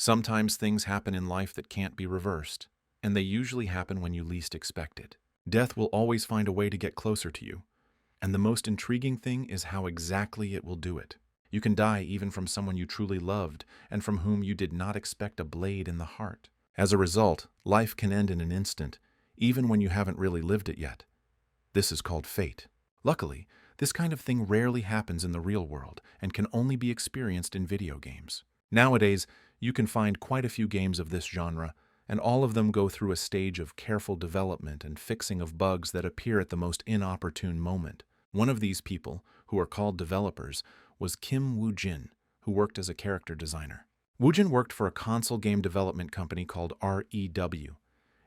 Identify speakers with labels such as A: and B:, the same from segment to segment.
A: Sometimes things happen in life that can't be reversed, and they usually happen when you least expect it. Death will always find a way to get closer to you, and the most intriguing thing is how exactly it will do it. You can die even from someone you truly loved and from whom you did not expect a blade in the heart. As a result, life can end in an instant, even when you haven't really lived it yet. This is called fate. Luckily, this kind of thing rarely happens in the real world and can only be experienced in video games. Nowadays, you can find quite a few games of this genre, and all of them go through a stage of careful development and fixing of bugs that appear at the most inopportune moment. One of these people, who are called developers, was Kim Woo-jin, who worked as a character designer. Woo-jin worked for a console game development company called REW,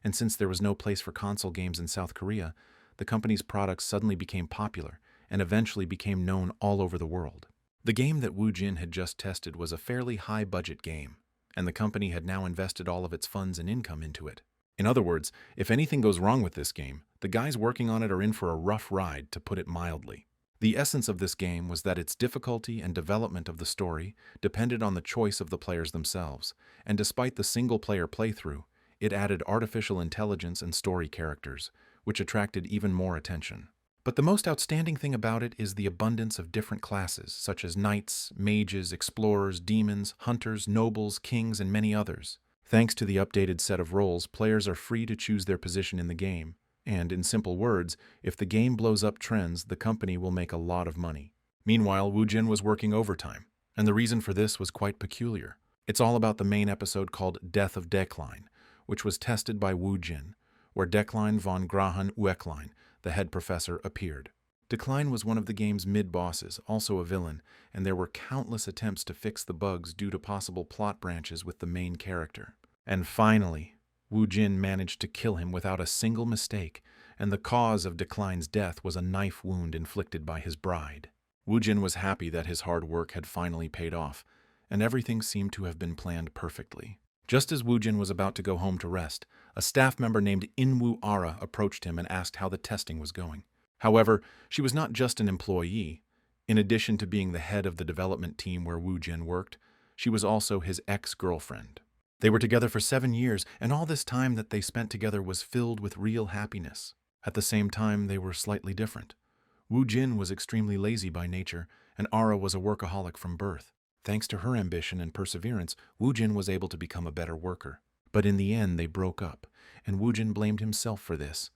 A: and since there was no place for console games in South Korea, the company's products suddenly became popular and eventually became known all over the world. The game that Woo-jin had just tested was a fairly high-budget game, and the company had now invested all of its funds and income into it. In other words, if anything goes wrong with this game, the guys working on it are in for a rough ride, to put it mildly. The essence of this game was that its difficulty and development of the story depended on the choice of the players themselves, and despite the single-player playthrough, it added artificial intelligence and story characters, which attracted even more attention. But the most outstanding thing about it is the abundance of different classes, such as knights, mages, explorers, demons, hunters, nobles, kings, and many others. Thanks to the updated set of roles, players are free to choose their position in the game, and in simple words, if the game blows up trends, the company will make a lot of money. Meanwhile, Woo-jin was working overtime, and the reason for this was quite peculiar. It's all about the main episode called Death of Decline, which was tested by Woo-jin, where Decline von Grahan Ueklein, the head professor, appeared. Decline was one of the game's mid-bosses, also a villain, and there were countless attempts to fix the bugs due to possible plot branches with the main character. And finally, Woo-jin managed to kill him without a single mistake, and the cause of Decline's death was a knife wound inflicted by his bride. Woo-jin was happy that his hard work had finally paid off, and everything seemed to have been planned perfectly. Just as Woo-jin was about to go home to rest, a staff member named In-woo Ara approached him and asked how the testing was going. However, she was not just an employee. In addition to being the head of the development team where Woo-jin worked, she was also his ex-girlfriend. They were together for 7 years, and all this time that they spent together was filled with real happiness. At the same time, they were slightly different. Woo-jin was extremely lazy by nature, and Ara was a workaholic from birth. Thanks to her ambition and perseverance, Woo-jin was able to become a better worker. But in the end, they broke up, and Woo-jin blamed himself for this,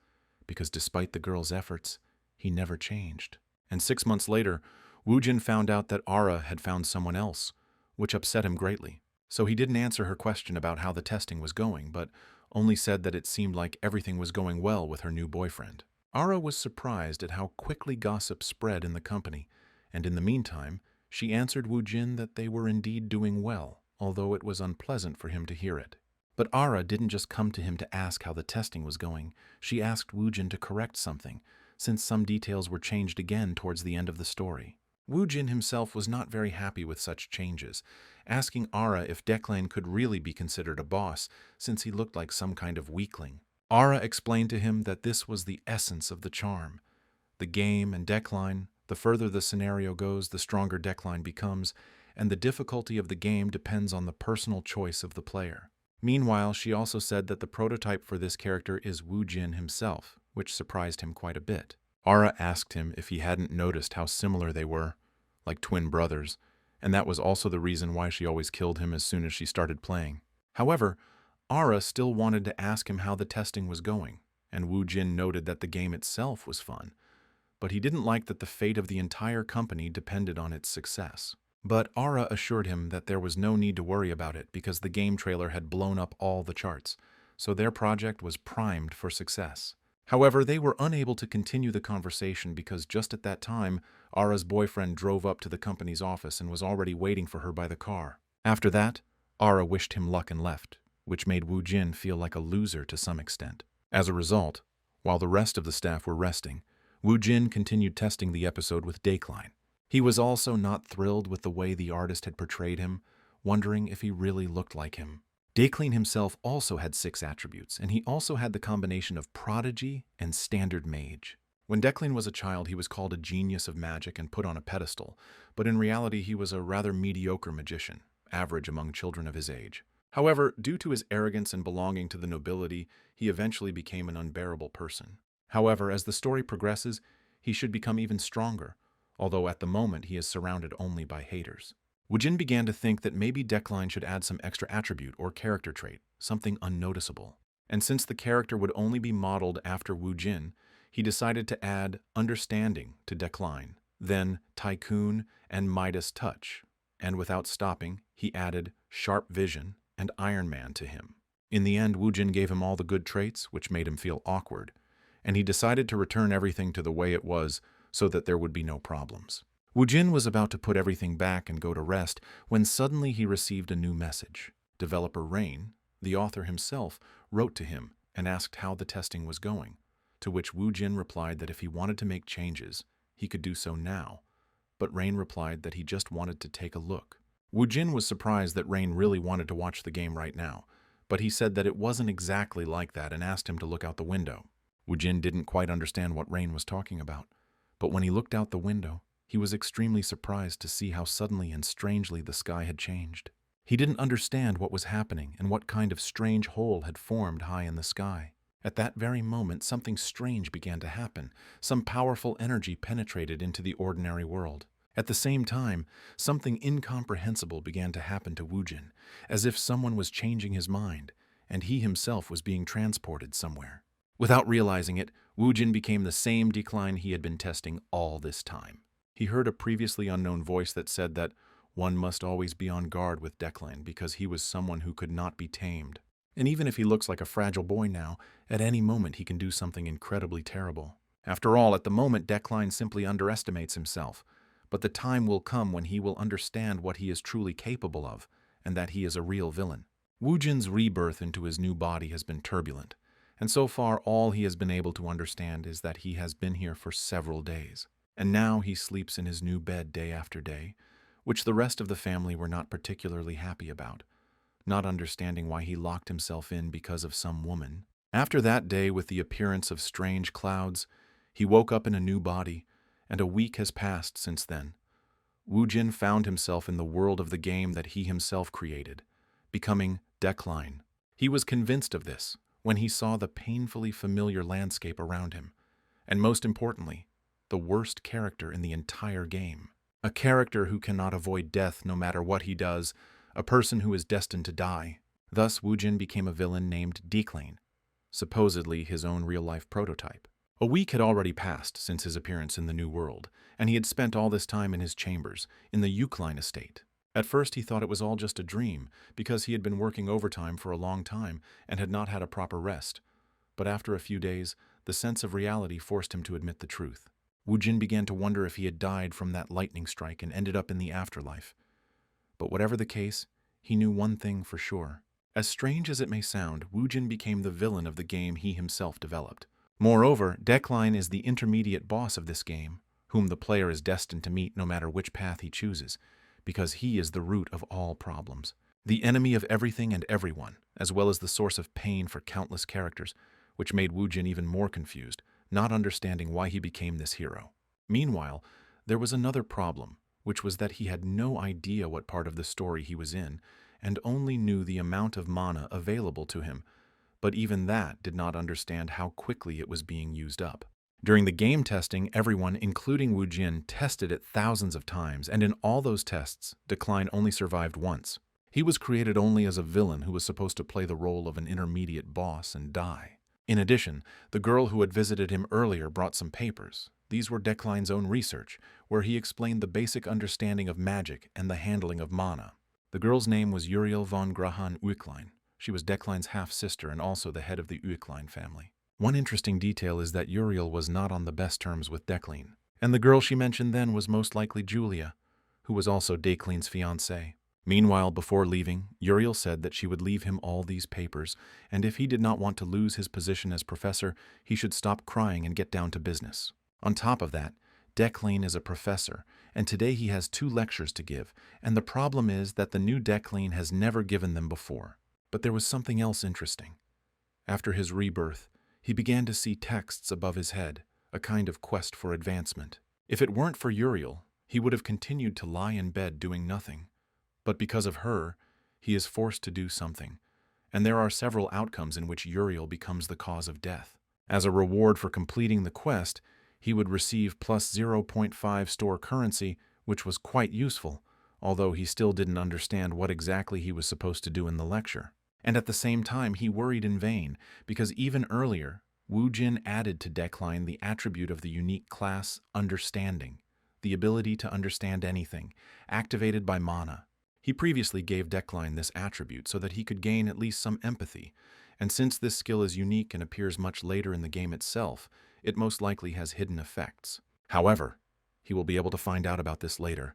A: because despite the girl's efforts, he never changed. And 6 months later, Woo-jin found out that Ara had found someone else, which upset him greatly. So he didn't answer her question about how the testing was going, but only said that it seemed like everything was going well with her new boyfriend. Ara was surprised at how quickly gossip spread in the company, and in the meantime, she answered Woo-jin that they were indeed doing well, although it was unpleasant for him to hear it. But Ara didn't just come to him to ask how the testing was going. She asked Woo-jin to correct something, since some details were changed again towards the end of the story. Woo-jin himself was not very happy with such changes, asking Ara if Decline could really be considered a boss, since he looked like some kind of weakling. Ara explained to him that this was the essence of the charm. The game and Decline, the further the scenario goes, the stronger Decline becomes, and the difficulty of the game depends on the personal choice of the player. Meanwhile, she also said that the prototype for this character is Woo-jin himself, which surprised him quite a bit. Ara asked him if he hadn't noticed how similar they were, like twin brothers, and that was also the reason why she always killed him as soon as she started playing. However, Ara still wanted to ask him how the testing was going, and Woo-jin noted that the game itself was fun, but he didn't like that the fate of the entire company depended on its success. But Ara assured him that there was no need to worry about it because the game trailer had blown up all the charts, so their project was primed for success. However, they were unable to continue the conversation because just at that time, Ara's boyfriend drove up to the company's office and was already waiting for her by the car. After that, Ara wished him luck and left, which made Woo-jin feel like a loser to some extent. As a result, while the rest of the staff were resting, Woo-jin continued testing the episode with Decline. He was also not thrilled with the way the artist had portrayed him, wondering if he really looked like him. Decline himself also had 6 attributes, and he also had the combination of prodigy and standard mage. When Decline was a child, he was called a genius of magic and put on a pedestal, but in reality he was a rather mediocre magician, average among children of his age. However, due to his arrogance and belonging to the nobility, he eventually became an unbearable person. However, as the story progresses, he should become even stronger, although at the moment he is surrounded only by haters. Woojin began to think that maybe Decline should add some extra attribute or character trait, something unnoticeable. And since the character would only be modeled after Woojin, he decided to add Understanding to Decline, then Tycoon and Midas Touch, and without stopping, he added Sharp Vision and Iron Man to him. In the end, Woojin gave him all the good traits, which made him feel awkward, and he decided to return everything to the way it was so that there would be no problems. Woojin was about to put everything back and go to rest when suddenly he received a new message. Developer Rain, the author himself, wrote to him and asked how the testing was going, to which Woojin replied that if he wanted to make changes, he could do so now, but Rain replied that he just wanted to take a look. Woojin was surprised that Rain really wanted to watch the game right now, but he said that it wasn't exactly like that and asked him to look out the window. Woojin didn't quite understand what Rain was talking about, but when he looked out the window, he was extremely surprised to see how suddenly and strangely the sky had changed. He didn't understand what was happening and what kind of strange hole had formed high in the sky. At that very moment, something strange began to happen. Some powerful energy penetrated into the ordinary world. At the same time, something incomprehensible began to happen to Woojin, as if someone was changing his mind, and he himself was being transported somewhere. Without realizing it, Woojin became the same Decline he had been testing all this time. He heard a previously unknown voice that said that one must always be on guard with Declan because he was someone who could not be tamed. And even if he looks like a fragile boy now, at any moment he can do something incredibly terrible. After all, at the moment Decline simply underestimates himself, but the time will come when he will understand what he is truly capable of, and that he is a real villain. Woojin's rebirth into his new body has been turbulent, and so far all he has been able to understand is that he has been here for several days. And now he sleeps in his new bed day after day, which the rest of the family were not particularly happy about, not understanding why he locked himself in because of some woman. After that day, with the appearance of strange clouds, he woke up in a new body, and a week has passed since then. Woojin found himself in the world of the game that he himself created, becoming Decline. He was convinced of this when he saw the painfully familiar landscape around him, and most importantly, the worst character in the entire game. A character who cannot avoid death no matter what he does, a person who is destined to die. Thus, Woojin became a villain named Decline, supposedly his own real-life prototype. A week had already passed since his appearance in the New World, and he had spent all this time in his chambers, in the Ukline estate. At first he thought it was all just a dream, because he had been working overtime for a long time and had not had a proper rest. But after a few days, the sense of reality forced him to admit the truth. Woojin began to wonder if he had died from that lightning strike and ended up in the afterlife. But whatever the case, he knew one thing for sure. As strange as it may sound, Woojin became the villain of the game he himself developed. Moreover, Decline is the intermediate boss of this game, whom the player is destined to meet no matter which path he chooses, because he is the root of all problems, the enemy of everything and everyone, as well as the source of pain for countless characters, which made Woojin even more confused, not understanding why he became this hero. Meanwhile, there was another problem, which was that he had no idea what part of the story he was in, and only knew the amount of mana available to him, but even that did not understand how quickly it was being used up. During the game testing, everyone, including Woojin, tested it thousands of times, and in all those tests, Decline only survived once. He was created only as a villain who was supposed to play the role of an intermediate boss and die. In addition, the girl who had visited him earlier brought some papers. These were Decline's own research, where he explained the basic understanding of magic and the handling of mana. The girl's name was Uriel von Grahan Ueklein. She was Decline's half-sister and also the head of the Ueklein family. One interesting detail is that Uriel was not on the best terms with Decline, and the girl she mentioned then was most likely Julia, who was also Decline's fiancée. Meanwhile, before leaving, Uriel said that she would leave him all these papers, and if he did not want to lose his position as professor, he should stop crying and get down to business. On top of that, Decline is a professor, and today he has 2 lectures to give, and the problem is that the new Decline has never given them before. But there was something else interesting. After his rebirth, he began to see texts above his head, a kind of quest for advancement. If it weren't for Uriel, he would have continued to lie in bed doing nothing. But because of her, he is forced to do something, and there are several outcomes in which Uriel becomes the cause of death. As a reward for completing the quest, he would receive plus 0.5 store currency, which was quite useful, although he still didn't understand what exactly he was supposed to do in the lecture. And at the same time, he worried in vain, because even earlier, Wu Jin added to Decline the attribute of the unique class Understanding, the ability to understand anything, activated by mana. He previously gave Decline this attribute so that he could gain at least some empathy, and since this skill is unique and appears much later in the game itself, it most likely has hidden effects. However, he will be able to find out about this later,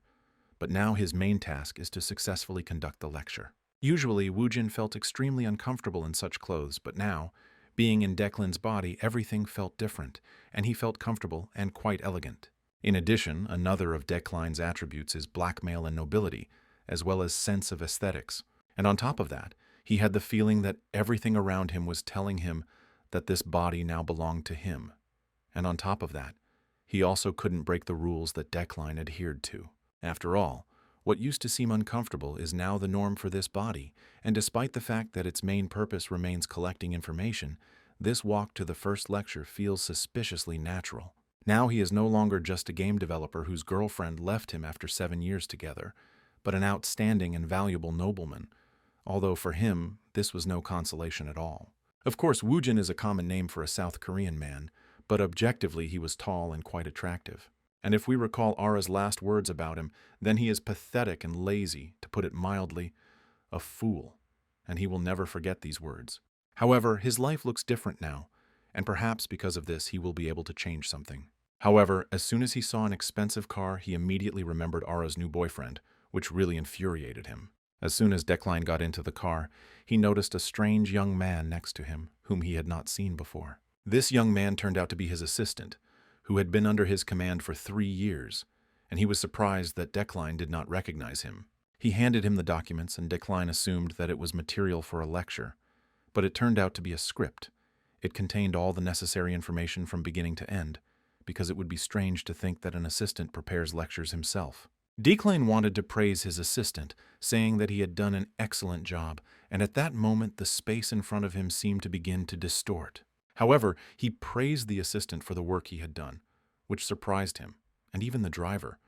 A: but now his main task is to successfully conduct the lecture. Usually, Wu Jin felt extremely uncomfortable in such clothes, but now, being in Declan's body, everything felt different, and he felt comfortable and quite elegant. In addition, another of Decline's attributes is blackmail and nobility, as well as sense of aesthetics. And on top of that, he had the feeling that everything around him was telling him that this body now belonged to him. And on top of that, he also couldn't break the rules that Decline adhered to. After all, what used to seem uncomfortable is now the norm for this body, and despite the fact that its main purpose remains collecting information, this walk to the first lecture feels suspiciously natural. Now he is no longer just a game developer whose girlfriend left him after 7 years together, but an outstanding and valuable nobleman, although for him, this was no consolation at all. Of course, Wu Jin is a common name for a South Korean man, but objectively he was tall and quite attractive. And if we recall Ara's last words about him, then he is pathetic and lazy, to put it mildly, a fool, and he will never forget these words. However, his life looks different now, and perhaps because of this he will be able to change something. However, as soon as he saw an expensive car, he immediately remembered Ara's new boyfriend, which really infuriated him. As soon as Decline got into the car, he noticed a strange young man next to him, whom he had not seen before. This young man turned out to be his assistant, who had been under his command for 3 years, and he was surprised that Decline did not recognize him. He handed him the documents, and Decline assumed that it was material for a lecture, but it turned out to be a script. It contained all the necessary information from beginning to end, because it would be strange to think that an assistant prepares lectures himself. Decline wanted to praise his assistant, saying that he had done an excellent job, and at that moment the space in front of him seemed to begin to distort. However, he praised the assistant for the work he had done, which surprised him, and even the driver.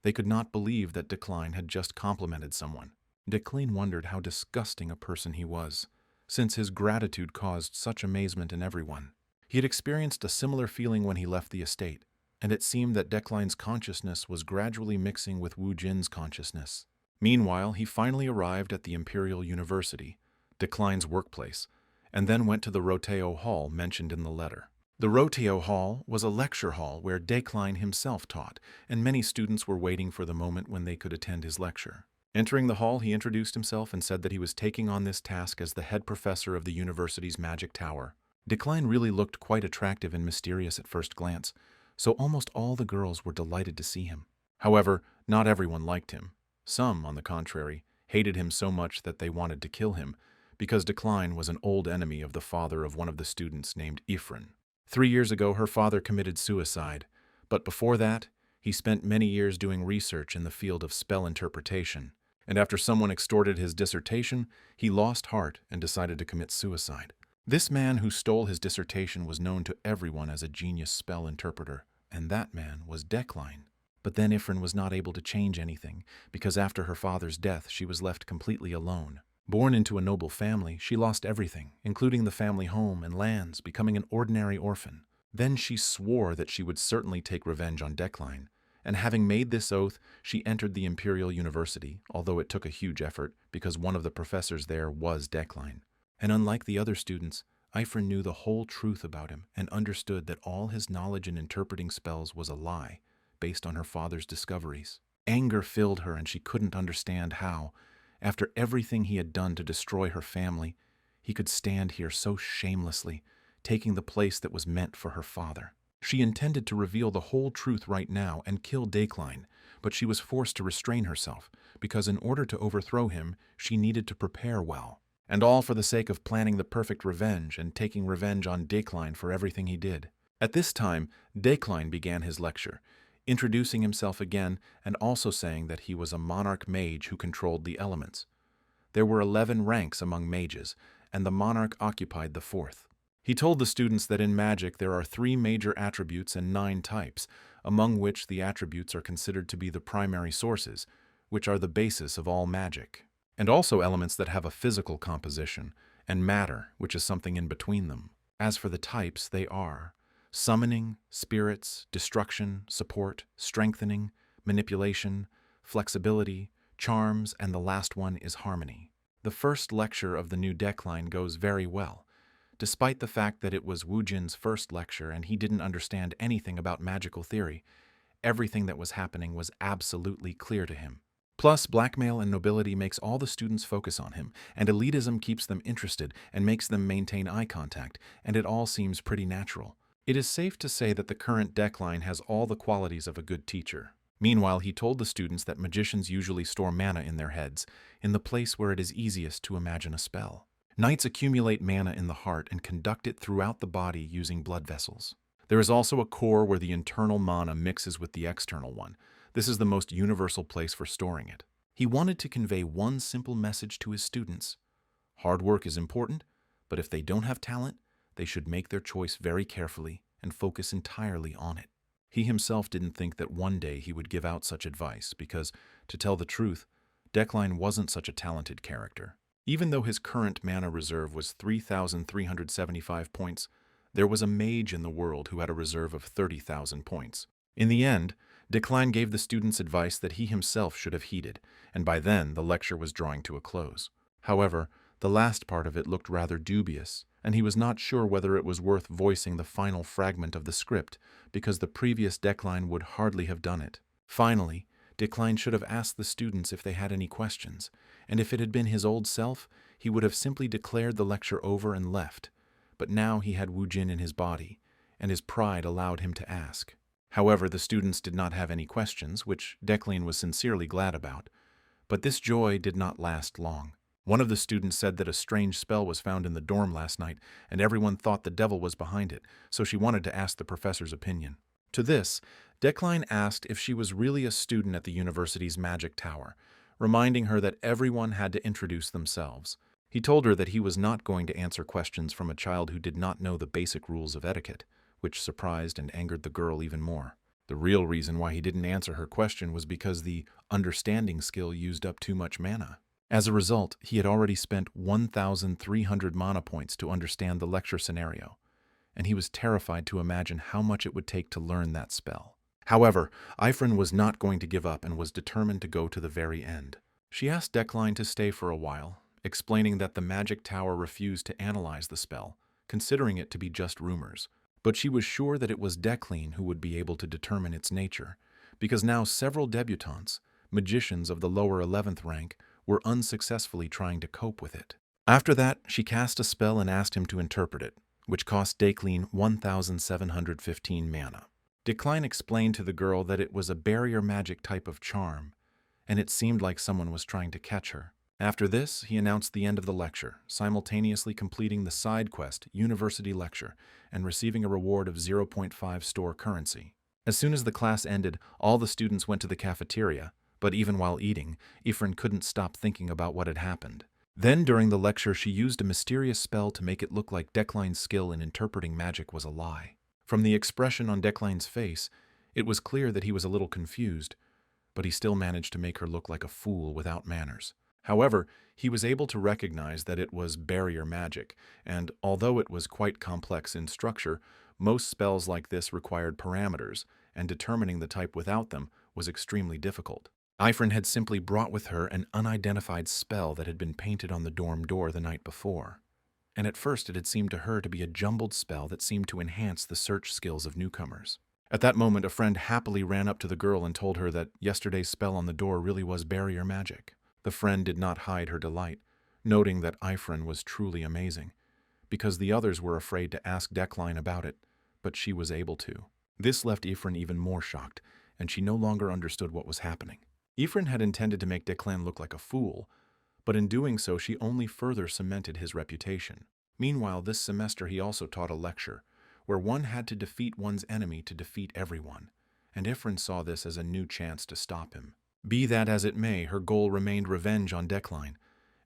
A: They could not believe that Decline had just complimented someone. Decline wondered how disgusting a person he was, since his gratitude caused such amazement in everyone. He had experienced a similar feeling when he left the estate, and it seemed that Decline's consciousness was gradually mixing with Wu Jin's consciousness. Meanwhile, he finally arrived at the Imperial University, Decline's workplace, and then went to the Roteo Hall mentioned in the letter. The Roteo Hall was a lecture hall where Decline himself taught, and many students were waiting for the moment when they could attend his lecture. Entering the hall, he introduced himself and said that he was taking on this task as the head professor of the university's magic tower. Decline really looked quite attractive and mysterious at first glance, so almost all the girls were delighted to see him. However, not everyone liked him. Some, on the contrary, hated him so much that they wanted to kill him, because Decline was an old enemy of the father of one of the students named Ifrin. 3 years ago, her father committed suicide, but before that, he spent many years doing research in the field of spell interpretation, and after someone extorted his dissertation, he lost heart and decided to commit suicide. This man who stole his dissertation was known to everyone as a genius spell interpreter, and that man was Decline. But then Ifrin was not able to change anything, because after her father's death, she was left completely alone. Born into a noble family, she lost everything, including the family home and lands, becoming an ordinary orphan. Then she swore that she would certainly take revenge on Decline, and having made this oath, she entered the Imperial University, although it took a huge effort because one of the professors there was Decline. And unlike the other students, Ifrin knew the whole truth about him and understood that all his knowledge in interpreting spells was a lie, based on her father's discoveries. Anger filled her and she couldn't understand how, after everything he had done to destroy her family, he could stand here so shamelessly, taking the place that was meant for her father. She intended to reveal the whole truth right now and kill Decline, but she was forced to restrain herself, because in order to overthrow him, she needed to prepare well. And all for the sake of planning the perfect revenge and taking revenge on Decline for everything he did. At this time, Decline began his lecture, introducing himself again and also saying that he was a monarch mage who controlled the elements. There were 11 ranks among mages, and the monarch occupied the fourth. He told the students that in magic there are 3 major attributes and 9 types, among which the attributes are considered to be the primary sources, which are the basis of all magic, and also elements that have a physical composition, and matter, which is something in between them. As for the types, they are summoning, spirits, destruction, support, strengthening, manipulation, flexibility, charms, and the last one is harmony. The first lecture of the new deckline goes very well, despite the fact that it was Woojin's first lecture and he didn't understand anything about magical theory. Everything that was happening was absolutely clear to him. Plus, blackmail and nobility makes all the students focus on him, and elitism keeps them interested and makes them maintain eye contact, and it all seems pretty natural. It is safe to say that the current deckline has all the qualities of a good teacher. Meanwhile, he told the students that magicians usually store mana in their heads, in the place where it is easiest to imagine a spell. Knights accumulate mana in the heart and conduct it throughout the body using blood vessels. There is also a core where the internal mana mixes with the external one. This is the most universal place for storing it. He wanted to convey one simple message to his students. Hard work is important, but if they don't have talent, they should make their choice very carefully and focus entirely on it. He himself didn't think that one day he would give out such advice because, to tell the truth, Deckline wasn't such a talented character. Even though his current mana reserve was 3,375 points, there was a mage in the world who had a reserve of 30,000 points. In the end, Deckline gave the students advice that he himself should have heeded, and by then the lecture was drawing to a close. However, the last part of it looked rather dubious, and he was not sure whether it was worth voicing the final fragment of the script, because the previous Deckline would hardly have done it. Finally, Deckline should have asked the students if they had any questions, and if it had been his old self, he would have simply declared the lecture over and left. But now he had Woojin in his body, and his pride allowed him to ask. However, the students did not have any questions, which Deckline was sincerely glad about. But this joy did not last long. One of the students said that a strange spell was found in the dorm last night, and everyone thought the devil was behind it, so she wanted to ask the professor's opinion. To this, Deckline asked if she was really a student at the university's magic tower, reminding her that everyone had to introduce themselves. He told her that he was not going to answer questions from a child who did not know the basic rules of etiquette, which surprised and angered the girl even more. The real reason why he didn't answer her question was because the understanding skill used up too much mana. As a result, he had already spent 1,300 mana points to understand the lecture scenario, and he was terrified to imagine how much it would take to learn that spell. However, Ifrin was not going to give up and was determined to go to the very end. She asked Deckline to stay for a while, explaining that the magic tower refused to analyze the spell, considering it to be just rumors. But she was sure that it was Deckline who would be able to determine its nature, because now several debutantes, magicians of the lower 11th rank, were unsuccessfully trying to cope with it. After that, she cast a spell and asked him to interpret it, which cost Deckline 1,715 mana. Deckline explained to the girl that it was a barrier magic type of charm, and it seemed like someone was trying to catch her. After this, he announced the end of the lecture, simultaneously completing the side quest, University Lecture, and receiving a reward of 0.5 store currency. As soon as the class ended, all the students went to the cafeteria, but even while eating, Ifrin couldn't stop thinking about what had happened. Then, during the lecture, she used a mysterious spell to make it look like Deckline's skill in interpreting magic was a lie. From the expression on Deckline's face, it was clear that he was a little confused, but he still managed to make her look like a fool without manners. However, he was able to recognize that it was barrier magic, and although it was quite complex in structure, most spells like this required parameters, and determining the type without them was extremely difficult. Ifrin had simply brought with her an unidentified spell that had been painted on the dorm door the night before, and at first it had seemed to her to be a jumbled spell that seemed to enhance the search skills of newcomers. At that moment, a friend happily ran up to the girl and told her that yesterday's spell on the door really was barrier magic. The friend did not hide her delight, noting that Ifrin was truly amazing, because the others were afraid to ask Deckline about it, but she was able to. This left Ifrin even more shocked, and she no longer understood what was happening. Ifrin had intended to make Deckline look like a fool, but in doing so she only further cemented his reputation. Meanwhile, this semester he also taught a lecture, where one had to defeat one's enemy to defeat everyone, and Ifrin saw this as a new chance to stop him. Be that as it may, her goal remained revenge on Deckline,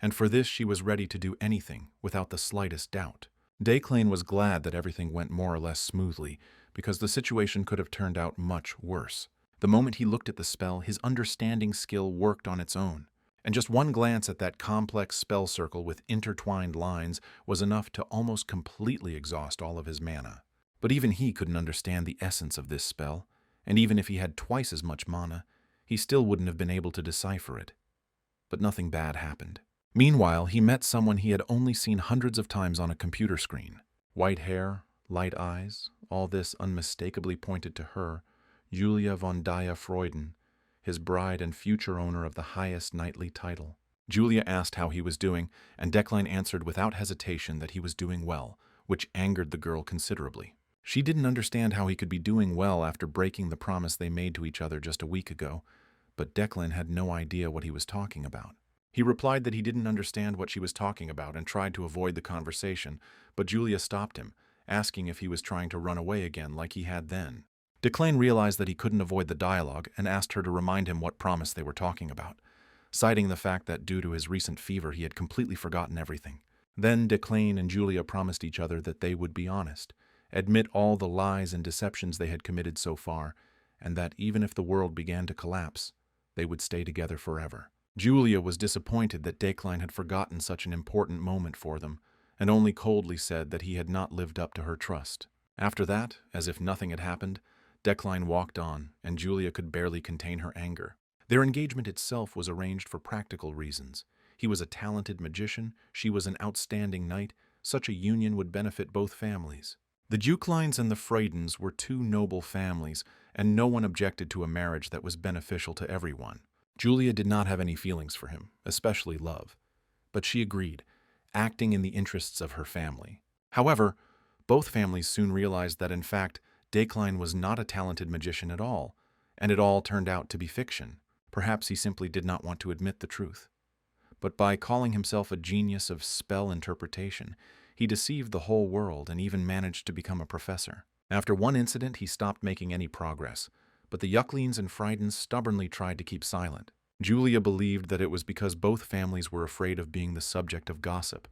A: and for this she was ready to do anything without the slightest doubt. Declan was glad that everything went more or less smoothly, because the situation could have turned out much worse. The moment he looked at the spell, his understanding skill worked on its own, and just one glance at that complex spell circle with intertwined lines was enough to almost completely exhaust all of his mana. But even he couldn't understand the essence of this spell, and even if he had twice as much mana, he still wouldn't have been able to decipher it. But nothing bad happened. Meanwhile, he met someone he had only seen hundreds of times on a computer screen. White hair, light eyes, all this unmistakably pointed to her, Julia von Daya Freuden, his bride and future owner of the highest knightly title. Julia asked how he was doing, and Declan answered without hesitation that he was doing well, which angered the girl considerably. She didn't understand how he could be doing well after breaking the promise they made to each other just a week ago, but Declan had no idea what he was talking about. He replied that he didn't understand what she was talking about and tried to avoid the conversation, but Julia stopped him, asking if he was trying to run away again like he had then. Declan realized that he couldn't avoid the dialogue and asked her to remind him what promise they were talking about, citing the fact that due to his recent fever he had completely forgotten everything. Then Declan and Julia promised each other that they would be honest, admit all the lies and deceptions they had committed so far, and that even if the world began to collapse, they would stay together forever. Julia was disappointed that Declan had forgotten such an important moment for them, and only coldly said that he had not lived up to her trust. After that, as if nothing had happened, Declan walked on, and Julia could barely contain her anger. Their engagement itself was arranged for practical reasons. He was a talented magician, she was an outstanding knight. Such a union would benefit both families. The Dukelines and the Freudens were two noble families, and no one objected to a marriage that was beneficial to everyone. Julia did not have any feelings for him, especially love, but she agreed, acting in the interests of her family. However, both families soon realized that in fact, Declan was not a talented magician at all, and it all turned out to be fiction. Perhaps he simply did not want to admit the truth. But by calling himself a genius of spell interpretation, he deceived the whole world and even managed to become a professor. After one incident, he stopped making any progress, but the Yucklings and Freudens stubbornly tried to keep silent. Julia believed that it was because both families were afraid of being the subject of gossip,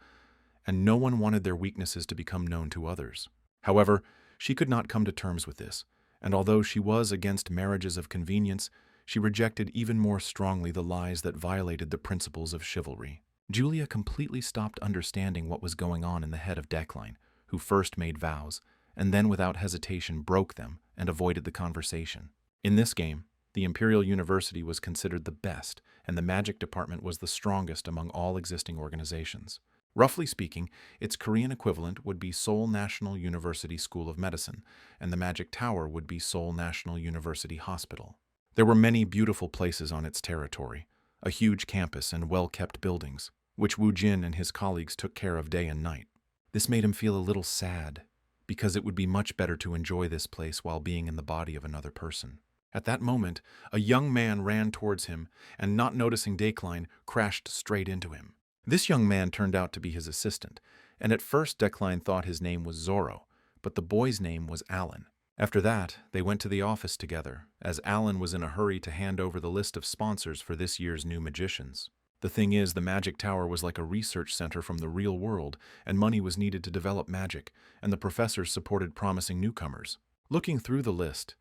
A: and no one wanted their weaknesses to become known to others. However, she could not come to terms with this, and although she was against marriages of convenience, she rejected even more strongly the lies that violated the principles of chivalry. Julia completely stopped understanding what was going on in the head of Declan, who first made vows, and then without hesitation broke them and avoided the conversation. In this game, the Imperial University was considered the best, and the magic department was the strongest among all existing organizations. Roughly speaking, its Korean equivalent would be Seoul National University School of Medicine, and the Magic Tower would be Seoul National University Hospital. There were many beautiful places on its territory, a huge campus and well-kept buildings, which Wu Jin and his colleagues took care of day and night. This made him feel a little sad, because it would be much better to enjoy this place while being in the body of another person. At that moment, a young man ran towards him, and not noticing Declan, crashed straight into him. This young man turned out to be his assistant, and at first Declan thought his name was Zorro, but the boy's name was Alan. After that, they went to the office together, as Alan was in a hurry to hand over the list of sponsors for this year's new magicians. The thing is, the Magic Tower was like a research center from the real world, and money was needed to develop magic, and the professors supported promising newcomers. Looking through the list,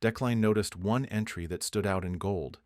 A: Declan noticed one entry that stood out in gold,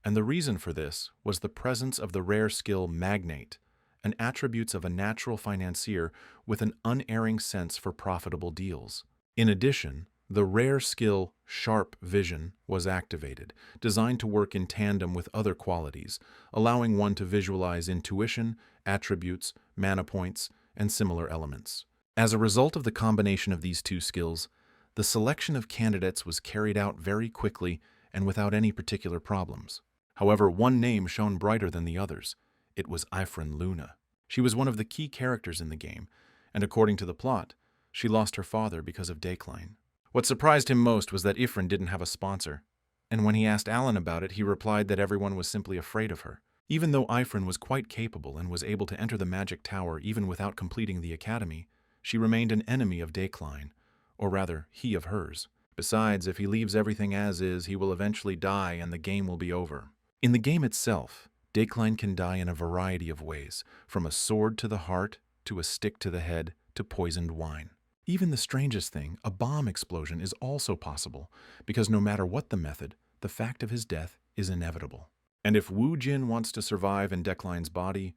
A: and the reason for this was the presence of the rare skill Magnate, an attributes of a natural financier with an unerring sense for profitable deals. In addition, the rare skill Sharp Vision was activated, designed to work in tandem with other qualities, allowing one to visualize intuition, attributes, mana points, and similar elements. As a result of the combination of these two skills, the selection of candidates was carried out very quickly and without any particular problems. However, one name shone brighter than the others. It was Ifrin Luna. She was one of the key characters in the game, and according to the plot, she lost her father because of Declan. What surprised him most was that Ifrin didn't have a sponsor, and when he asked Alan about it, he replied that everyone was simply afraid of her. Even though Ifrin was quite capable and was able to enter the Magic Tower even without completing the academy, she remained an enemy of Declan, or rather, he of hers. Besides, if he leaves everything as is, he will eventually die and the game will be over. In the game itself, Decline can die in a variety of ways, from a sword to the heart, to a stick to the head, to poisoned wine. Even the strangest thing, a bomb explosion, is also possible, because no matter what the method, the fact of his death is inevitable. And if Wu Jin wants to survive in Decline's body,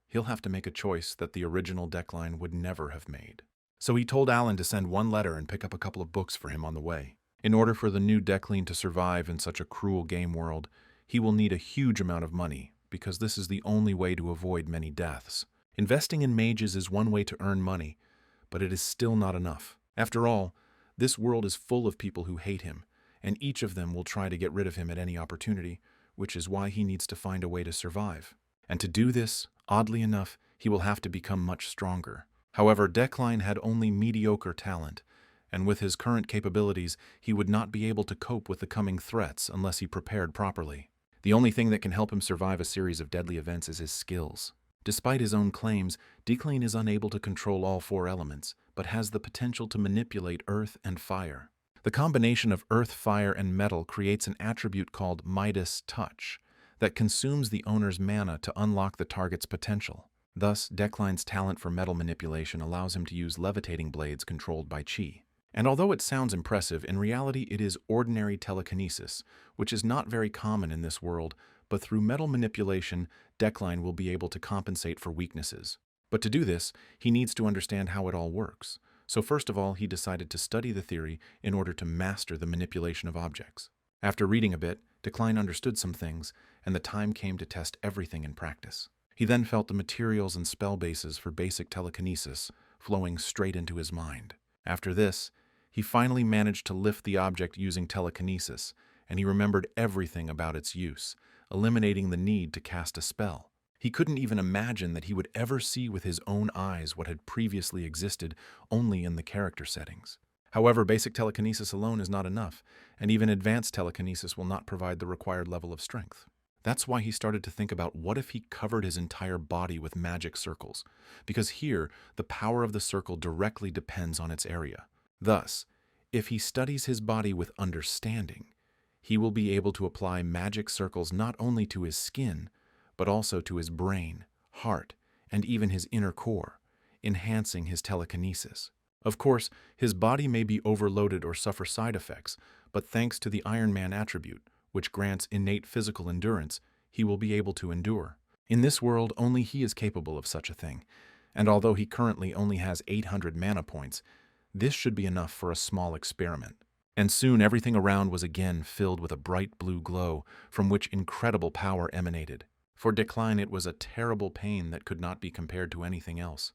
A: he'll have to make a choice that the original Decline would never have made. So he told Alan to send one letter and pick up a couple of books for him on the way. In order for the new Decline to survive in such a cruel game world, he will need a huge amount of money, because this is the only way to avoid many deaths. Investing in mages is one way to earn money, but it is still not enough. After all, this world is full of people who hate him, and each of them will try to get rid of him at any opportunity, which is why he needs to find a way to survive. And to do this, oddly enough, he will have to become much stronger. However, Decline had only mediocre talent, and with his current capabilities, he would not be able to cope with the coming threats unless he prepared properly. The only thing that can help him survive a series of deadly events is his skills. Despite his own claims, Decline is unable to control all four elements, but has the potential to manipulate earth and fire. The combination of earth, fire, and metal creates an attribute called Midas Touch that consumes the owner's mana to unlock the target's potential. Thus, Decline's talent for metal manipulation allows him to use levitating blades controlled by chi. And although it sounds impressive, in reality it is ordinary telekinesis, which is not very common in this world, but through metal manipulation, Decline will be able to compensate for weaknesses. But to do this, he needs to understand how it all works. So first of all, he decided to study the theory in order to master the manipulation of objects. After reading a bit, Decline understood some things, and the time came to test everything in practice. He then felt the materials and spell bases for basic telekinesis flowing straight into his mind. After this, he finally managed to lift the object using telekinesis, and he remembered everything about its use, eliminating the need to cast a spell. He couldn't even imagine that he would ever see with his own eyes what had previously existed only in the character settings. However, basic telekinesis alone is not enough, and even advanced telekinesis will not provide the required level of strength. That's why he started to think about what if he covered his entire body with magic circles, because here, the power of the circle directly depends on its area. Thus, if he studies his body with understanding, he will be able to apply magic circles not only to his skin, but also to his brain, heart, and even his inner core, enhancing his telekinesis. Of course, his body may be overloaded or suffer side effects, but thanks to the Iron Man attribute, which grants innate physical endurance, he will be able to endure. In this world, only he is capable of such a thing, and although he currently only has 800 mana points, this should be enough for a small experiment. And soon everything around was again filled with a bright blue glow from which incredible power emanated. For Decline, it was a terrible pain that could not be compared to anything else.